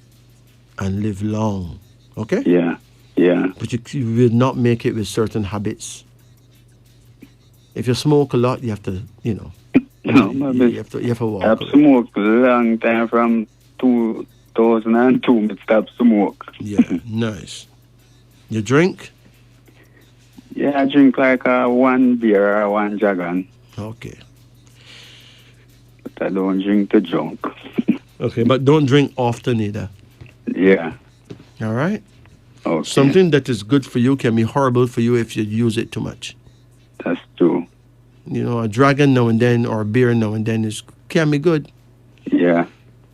and live long. Okay? Yeah. Yeah. But you will not make it with certain habits. If you smoke a lot, you have to, you know. No, you have to walk. I've smoked a long time from 2002. I stopped smoke. Yeah, nice. You drink? Yeah, I drink like one beer or one jagan. Okay. But I don't drink the junk. Okay, but don't drink often either. Yeah. All right? Okay. Something that is good for you can be horrible for you if you use it too much. That's true. You know, a dragon now and then or a beer now and then can be good. Yeah.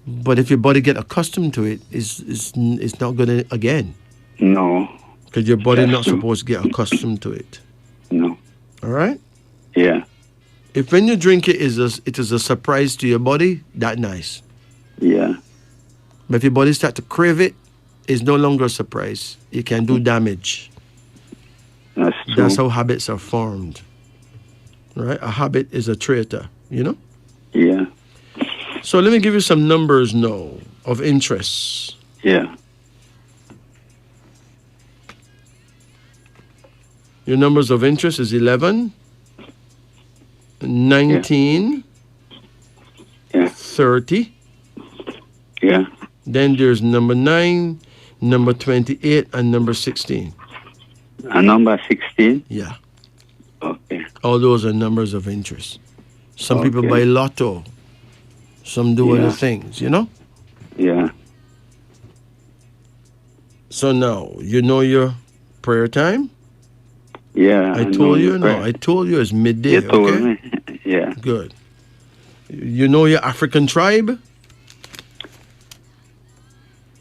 But if your body get accustomed to it, it's not good again. No. Because your body not supposed to get accustomed to it. No. All right? Yeah. If when you drink it it is a surprise to your body, that nice. Yeah. But if your body start to crave it, it's no longer a surprise. It can do damage. That's true. That's how habits are formed. Right? A habit is a traitor, you know? Yeah. So let me give you some numbers now of interest. Yeah. Your numbers of interest is 11, 19, yeah. 30. Yeah. Then there's number 9, number 28, and number 16. And number 16? Yeah. Okay. All those are numbers of interest. Some people buy lotto. Some do other things, you know? Yeah. So now, you know your prayer time? Yeah. I told you, no. I told you it's midday, you told okay? me. Yeah. Good. You know your African tribe?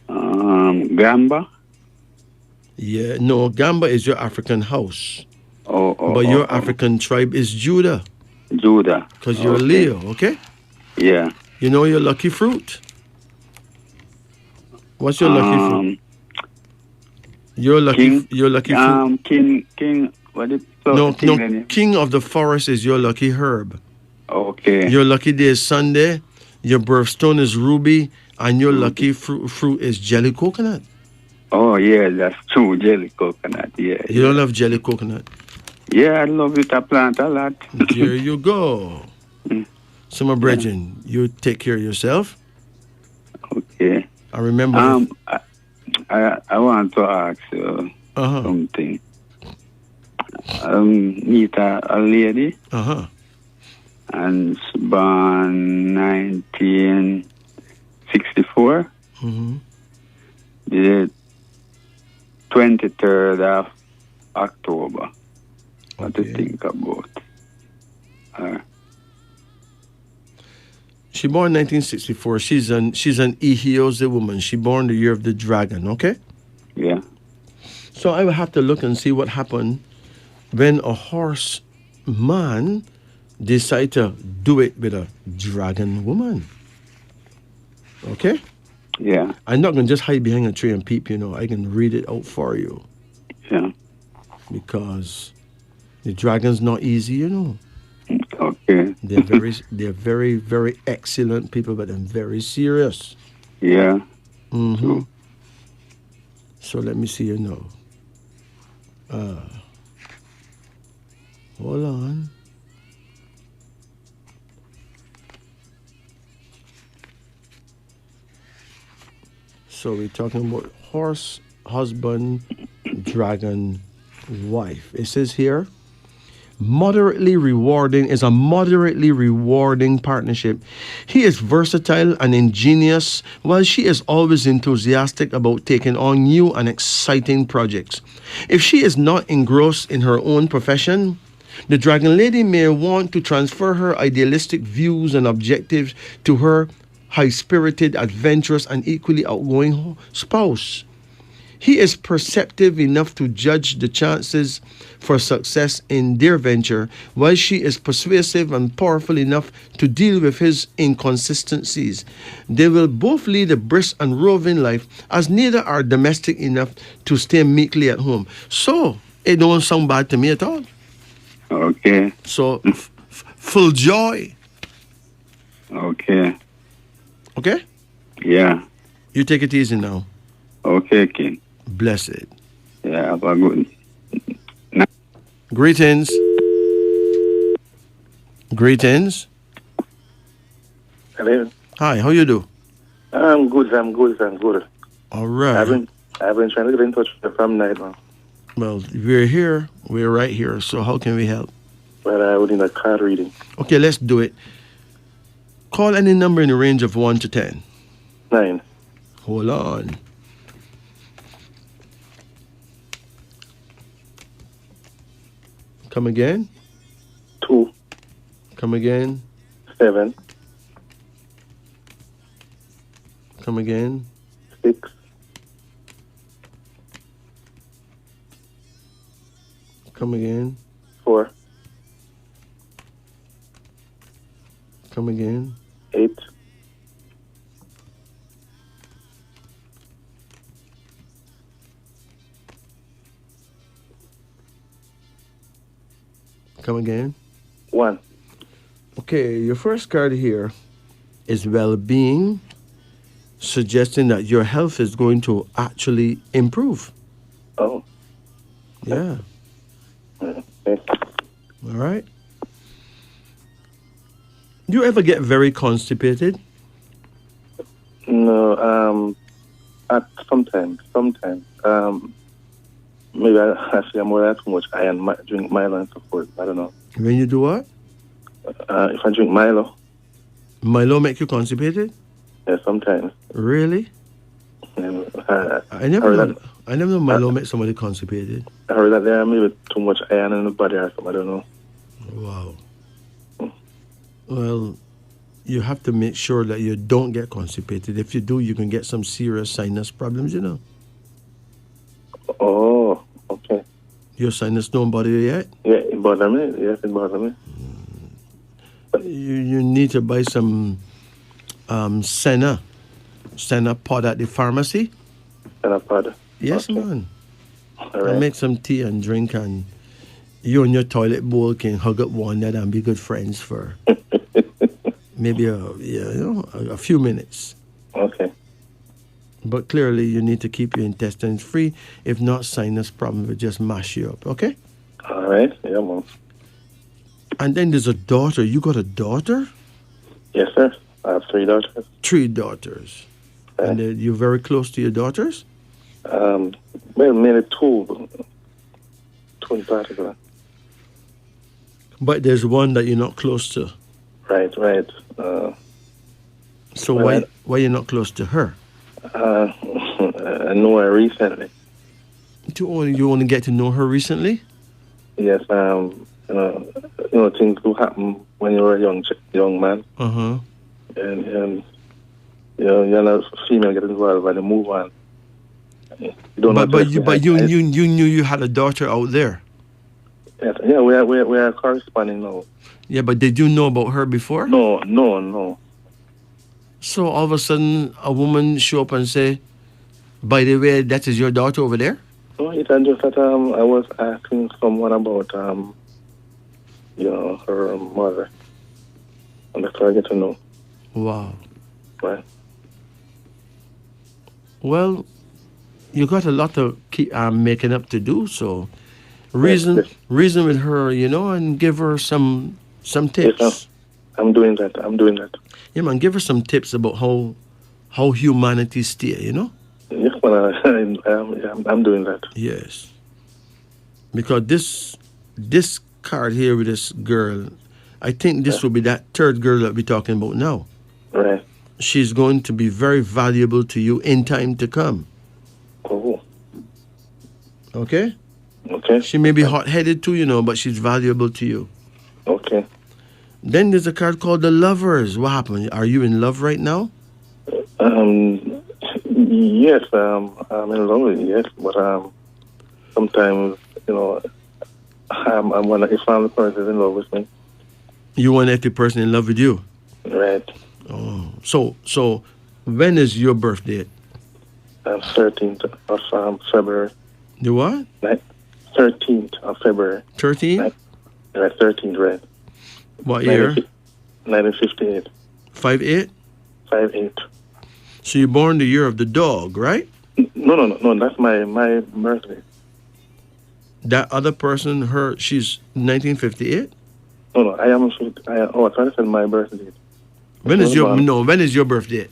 Gamba? Yeah, no, Gamba is your African house. Oh, but your African tribe is Judah. Judah. Because you're a Leo, okay? Yeah. You know your lucky fruit? What's your lucky fruit? Your lucky fruit. King, what is King of the forest is your lucky herb. Okay. Your lucky day is Sunday, your birthstone is ruby, and your lucky fruit is jelly coconut. Oh, yeah, that's true, jelly coconut, yeah. You don't love jelly coconut? Yeah, I love it, I plant a lot. There you go. So, my brethren, you take care of yourself. Okay. I remember. I want to ask you something. Meet a lady. And she born 1964. The 23rd of October. What do you think about her? She born 1964. She's an Ichthyosis woman. She born the year of the dragon, okay? Yeah. So I will have to look and see what happened when a horse man decide to do it with a dragon woman. Okay? Yeah. I'm not going to just hide behind a tree and peep, you know. I can read it out for you. Yeah. Because the dragon's not easy, you know. Okay. They're very, very excellent people, but they're very serious. Yeah. Mm-hmm. So let me see you now. Hold on. So we're talking about horse, husband, dragon, wife. It says here, moderately rewarding is a moderately rewarding partnership. He is versatile and ingenious, while she is always enthusiastic about taking on new and exciting projects. If she is not engrossed in her own profession, the dragon lady may want to transfer her idealistic views and objectives to her high-spirited, adventurous, and equally outgoing spouse. He is perceptive enough to judge the chances for success in their venture, while she is persuasive and powerful enough to deal with his inconsistencies. They will both lead a brisk and roving life, as neither are domestic enough to stay meekly at home. So, it don't sound bad to me at all. Okay. So, full joy. Okay. Okay? Yeah. You take it easy now. Okay, King. Blessed. Yeah, have a good night. Greetings. Greetings. Hello. Hi, how you do? I'm good. All right. I've been trying to get in touch with you from night now. Well, we're here. We're right here. So how can we help? Well, I would need a card reading. Okay, let's do it. Call any number in the range of 1 to 10. 9. Hold on. Come again? 2. Come again? 7. Come again? 6. Come again? 4. Come again. 8. Come again. 1. Okay, your first card here is well-being, suggesting that your health is going to actually improve. Oh. Yeah. Okay. All right. Do you ever get very constipated? No, sometimes. Maybe I feel more too much iron, drink Milo and so forth. I don't know. When you do what? If I drink Milo, Milo make you constipated? yeah, sometimes. Really? And, I never know Milo make somebody constipated. I heard that there may be too much iron in the body or something. I don't know. Wow. Well, you have to make sure that you don't get constipated. If you do, you can get some serious sinus problems, you know. Oh, okay. Your sinus don't bother you yet? Yeah, it bothers me. Yes, it bothers me. You need to buy some Senna pod at the pharmacy. Senna pod? Yes, okay. Man. All And right. make some tea and drink, and you and your toilet bowl can hug up one another and be good friends for maybe a few minutes. Okay. But clearly, you need to keep your intestines free. If not, sinus problems will just mash you up, okay? All right. Yeah, Mom. And then there's a daughter. You got a daughter? Yes, sir. I have 3 daughters. 3 daughters. Okay. And you're very close to your daughters? Well, mainly 2. 2 in particular. But there's one that you're not close to. Right. So well, why you're not close to her? I know her recently. You only get to know her recently? Yes. Things do happen when you're a young man. Uh-huh. And you're not female get involved and you move on. You don't know But you knew you had a daughter out there. Yes, yeah, we are corresponding now. Yeah, but did you know about her before? No. So all of a sudden, a woman show up and say, "By the way, that is your daughter over there." No, it's just that I was asking someone about her mother, and that's how I get to know. Wow. Right. Well, you got a lot to keep making up to do. So, reason with her, and give her some tips. Yes, I'm doing that. Yeah, man, give her some tips about how humanity stay. Yes, man, I'm doing that. Yes. Because this card here with this girl, I think this will be that 3rd girl that we're talking about now. Right. She's going to be very valuable to you in time to come. Oh. Okay? Okay. She may be hot-headed too, but she's valuable to you. Okay. Then there's a card called the Lovers. What happened? Are you in love right now? Yes, I'm in love with yes, but sometimes I'm wondering if I'm the person in love with me. You want every person in love with you? Right. Oh, so when is your birthday? 13th of February. The what? 13th of February. 13? Right, 13th, right. What year? 1958. 5'8"? 5'8". So you're born the year of the dog, right? No, that's my birthday. That other person, she's 1958? No, I am. I thought I said my birthday. When is your birthday?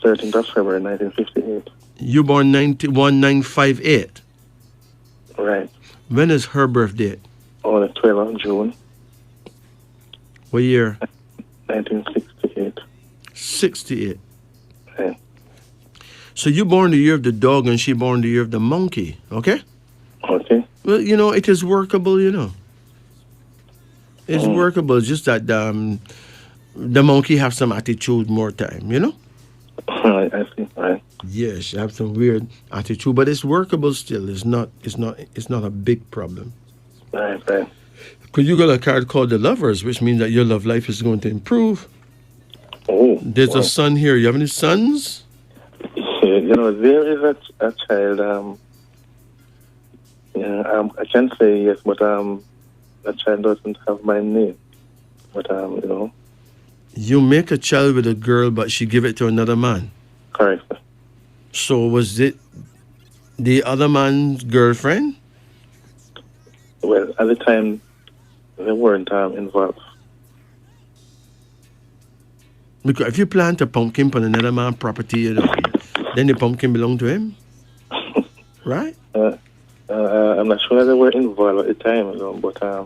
13th of February, 1958. You born 1958. Right. When is her birthday? On the 12th of June. What year? 1968. 68. Right. So you born the year of the dog and she born the year of the monkey, okay? Okay. Well, it is workable, It's workable. It's just that the monkey have some attitude more time, I see. Right. Yes, you have some weird attitude, but it's workable still. It's not a big problem. Right. Because you got a card called the Lovers, which means that your love life is going to improve. Oh, There's a son here. You have any sons? There is a child. I can't say yes, but the child doesn't have my name. But You make a child with a girl, but she give it to another man. correct. So was it the other man's girlfriend? Well, at the time, they weren't involved. Because if you plant a pumpkin on another man's property, then the pumpkin belong to him, right? I'm not sure they were involved at the time, but I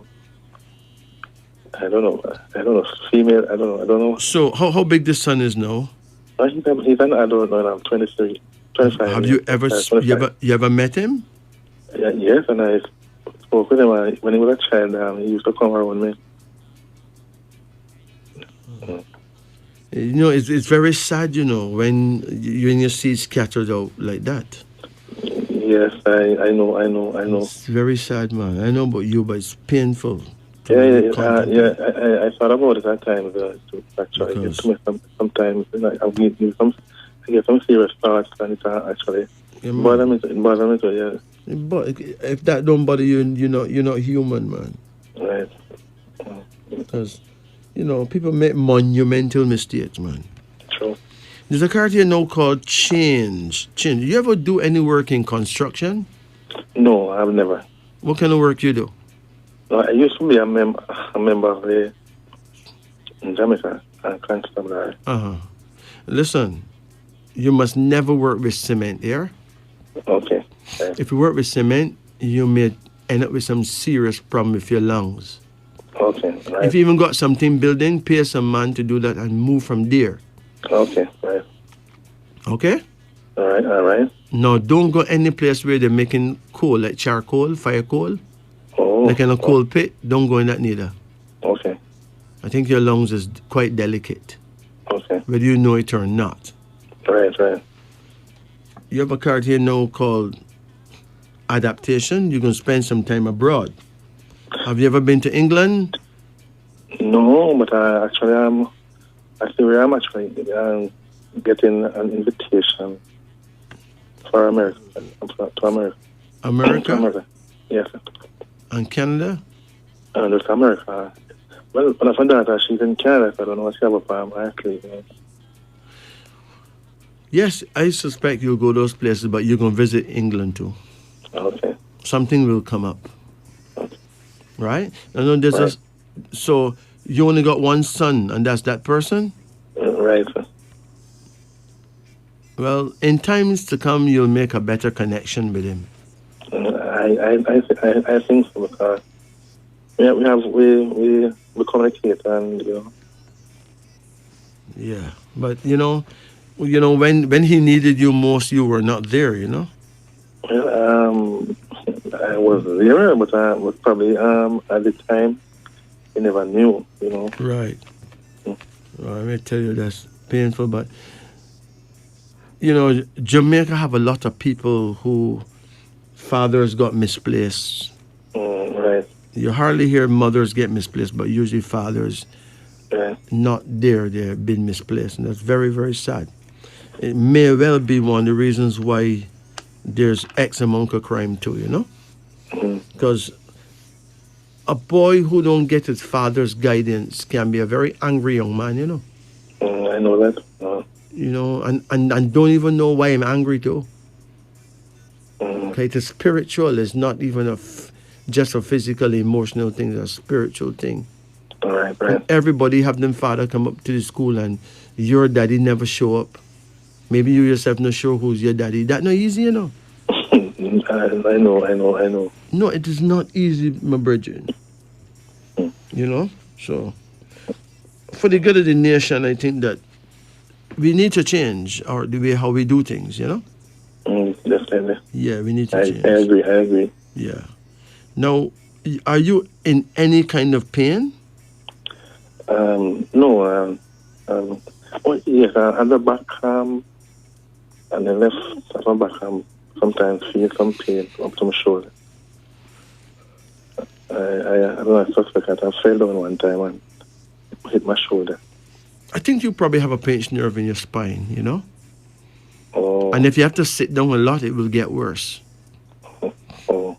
don't know. Female, I don't know. So how big the son is now? He's an adult now. I'm 23, 25. Have you ever you ever met him? Yes, and I spoke with him when he was a child. He used to come around me. It's very sad, when you see scattered out like that. Yes, I know. It's very sad, man. I know about you, but it's painful. I thought about it at times. Actually, it to me sometimes. I get some serious thoughts, and it actually bother me. Yeah. But if that don't bother you, you're not human, man. Right. Because people make monumental mistakes, man. True. There's a card here now called Change. Change. You ever do any work in construction? No, I've never. What kind of work you do? I used to be a member of the Jamaica Constabulary. Listen, you must never work with cement here. Okay. If you work with cement, you may end up with some serious problem with your lungs. Okay. Right. If you even got something building, pay some man to do that and move from there. Okay. Right. Okay? All right. Now, don't go any place where they're making coal, like charcoal, fire coal. Oh. Like in a coal pit. Don't go in that neither. Okay. I think your lungs is quite delicate. Okay. Whether you know it or not. Right. You have a card here now called Adaptation. You're going to spend some time abroad. Have you ever been to England? No, but actually, I see where I'm actually getting an invitation for America. To America. America? America. Yes. And Canada? Just America. Well, when I found out that she's in Canada, so I don't know what she have up actually. Yes, I suspect you'll go those places, but you're going to visit England too. Okay. Something will come up. Okay. Right? I know there's right. So you only got one son, and that's that person? Right. Well, in times to come, you'll make a better connection with him. I think so, because we communicate and Yeah, but when he needed you most, you were not there. Well, I was there, but I was probably at the time he never knew. Right. Well, I may tell you that's painful, but Jamaica have a lot of people who fathers got misplaced. Right. You hardly hear mothers get misplaced, but usually fathers not there. They've been misplaced, and that's very, very sad. It may well be one of the reasons why there's X amount of crime too, because a boy who don't get his father's guidance can be a very angry young man, I know that. And don't even know why I'm angry too. Okay, it's spiritual. It's not even just a physical, emotional thing. It's a spiritual thing. Right. And everybody have them father come up to the school and your daddy never show up. Maybe you yourself not sure who's your daddy. That not easy, I know. No, it is not easy, my brethren. So for the good of the nation, I think that we need to change the way how we do things, Definitely. Yeah, we need to change. I agree. Yeah. Now, are you in any kind of pain? No. Yes, at the back, and the left at my back, sometimes feel some pain up to my shoulder. I don't know, I suspect that I fell down one time and hit my shoulder. I think you probably have a pinched nerve in your spine, you know? Oh, And if you have to sit down a lot, it will get worse. oh,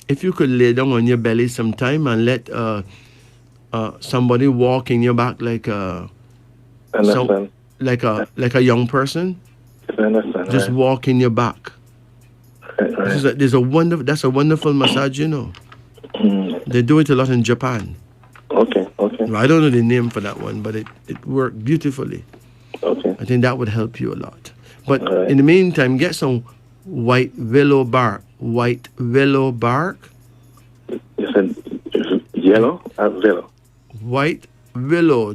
If you could lay down on your belly sometime and let somebody walk in your back so understand. like a young person, Yes, I understand, just right? walk in your back. Right, right. There's a wonderful that's a wonderful massage, you know. Mm. They do it a lot in Japan. Okay, okay, Well, I don't know the name for that one, but it worked beautifully. okay. I think that would help you a lot. But All right. in the meantime, get some white willow bark. White willow bark. You said yellow? Yellow. White willow. Oh,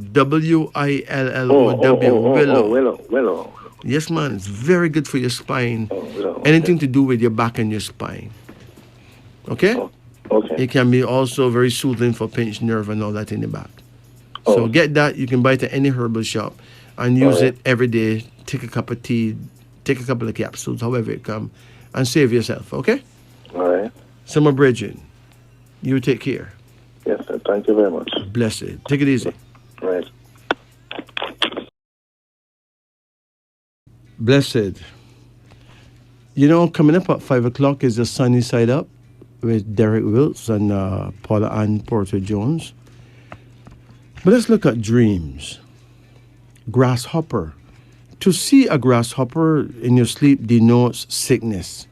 oh, Willow. oh, oh, oh, Willow. willow, willow. Yes, man. It's very good for your spine. Oh, willow. Anything Okay. to do with your back and your spine. Okay? Oh, okay. It can be also very soothing for pinched nerve and all that in the back. So Oh, get that. You can buy it at any herbal shop and all use right. it every day. Take a cup of tea, take a couple of capsules, however it come, and save yourself. Okay? All right. Summer Bridging. You take care. Yes, sir. Thank you very much. Blessed. Take it easy. Right. Blessed. You know, coming up at 5 o'clock is the Sunny Side Up with Derek Wills and Paula Ann Porter Jones. But let's look at dreams. Grasshopper. To see a grasshopper in your sleep denotes sickness.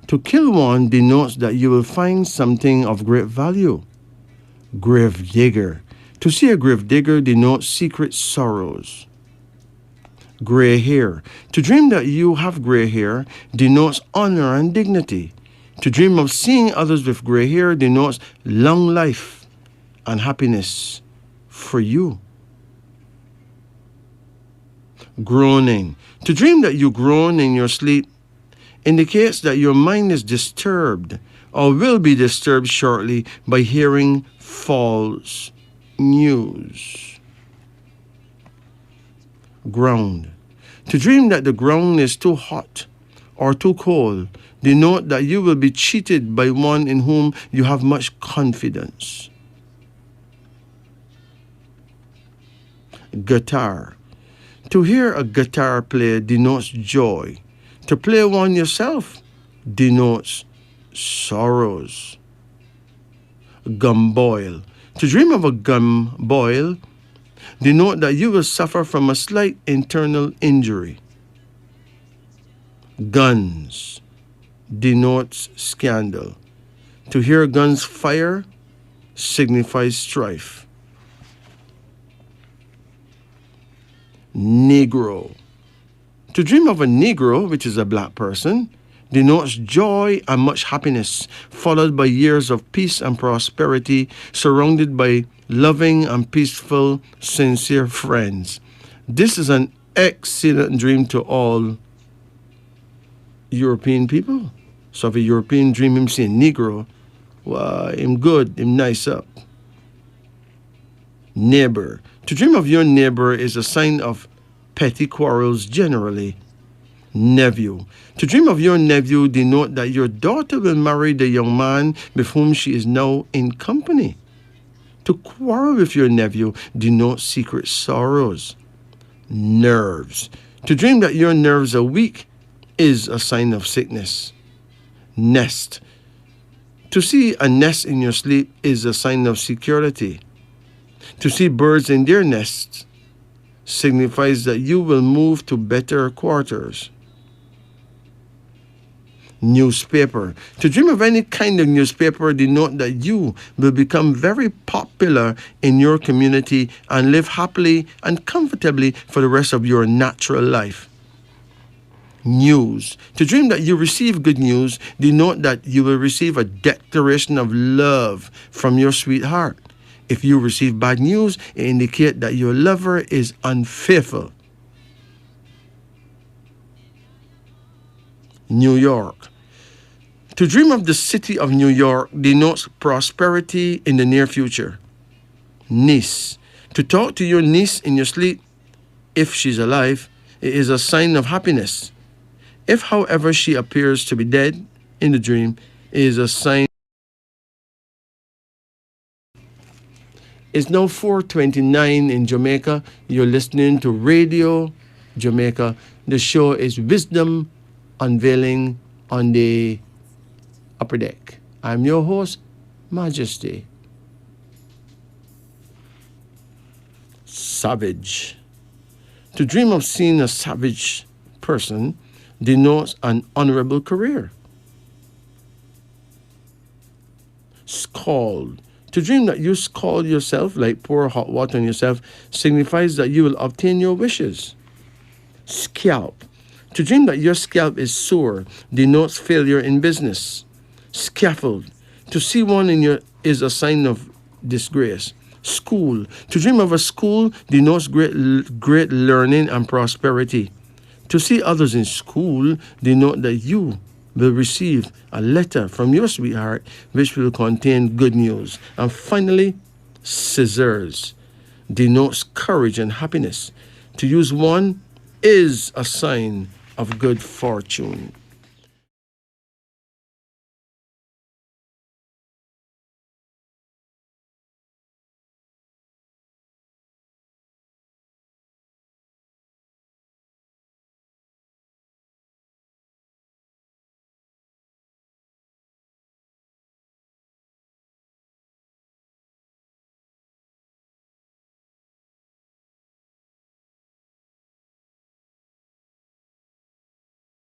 To kill one denotes that you will find something of great value. Grave digger. To see a grave digger denotes secret sorrows. Gray hair. To dream that you have gray hair denotes honor and dignity. To dream of seeing others with gray hair denotes long life and happiness for you. Groaning. To dream that you groan in your sleep indicates that your mind is disturbed or will be disturbed shortly by hearing false news. Ground. To dream that the ground is too hot or too cold denote that you will be cheated by one in whom you have much confidence. Guitar. To hear a guitar play denotes joy. To play one yourself denotes sorrows. Gum boil. To dream of a gum boil denote that you will suffer from a slight internal injury. Guns denotes scandal. To hear guns fire signifies strife. Negro. To dream of a Negro, which is a black person, denotes joy and much happiness, followed by years of peace and prosperity, surrounded by loving and peaceful, sincere friends. This is an excellent dream to all European people. So if a European dream him seeing Negro, well, him good, him nice up. Neighbor. To dream of your neighbor is a sign of petty quarrels generally. Nephew. To dream of your nephew denote that your daughter will marry the young man with whom she is now in company. To quarrel with your nephew denotes secret sorrows. Nerves. To dream that your nerves are weak is a sign of sickness. Nest. To see a nest in your sleep is a sign of security. To see birds in their nests signifies that you will move to better quarters. Newspaper. To dream of any kind of newspaper denote that you will become very popular in your community and live happily and comfortably for the rest of your natural life. News. To dream that you receive good news denote that you will receive a declaration of love from your sweetheart. If you receive bad news, it indicates that your lover is unfaithful. New York. To dream of the city of New York denotes prosperity in the near future. Niece. To talk to your niece in your sleep, if she's alive, it is a sign of happiness. If, however, she appears to be dead in the dream, it is a sign It's now 4:29 in Jamaica. You're listening to Radio Jamaica. The show is Wisdom Unveiling on the Upper Deck. I'm your host, Majesty. Savage. To dream of seeing a savage person denotes an honorable career. Scald. To dream that you scald yourself, like pour hot water on yourself, signifies that you will obtain your wishes. Scalp. To dream that your scalp is sore denotes failure in business. Scaffold. To see one in your is a sign of disgrace. School. To dream of a school denotes great learning and prosperity. To see others in school denote that you will receive a letter from your sweetheart which will contain good news. And finally, scissors denotes courage and happiness. To use one is a sign of good fortune.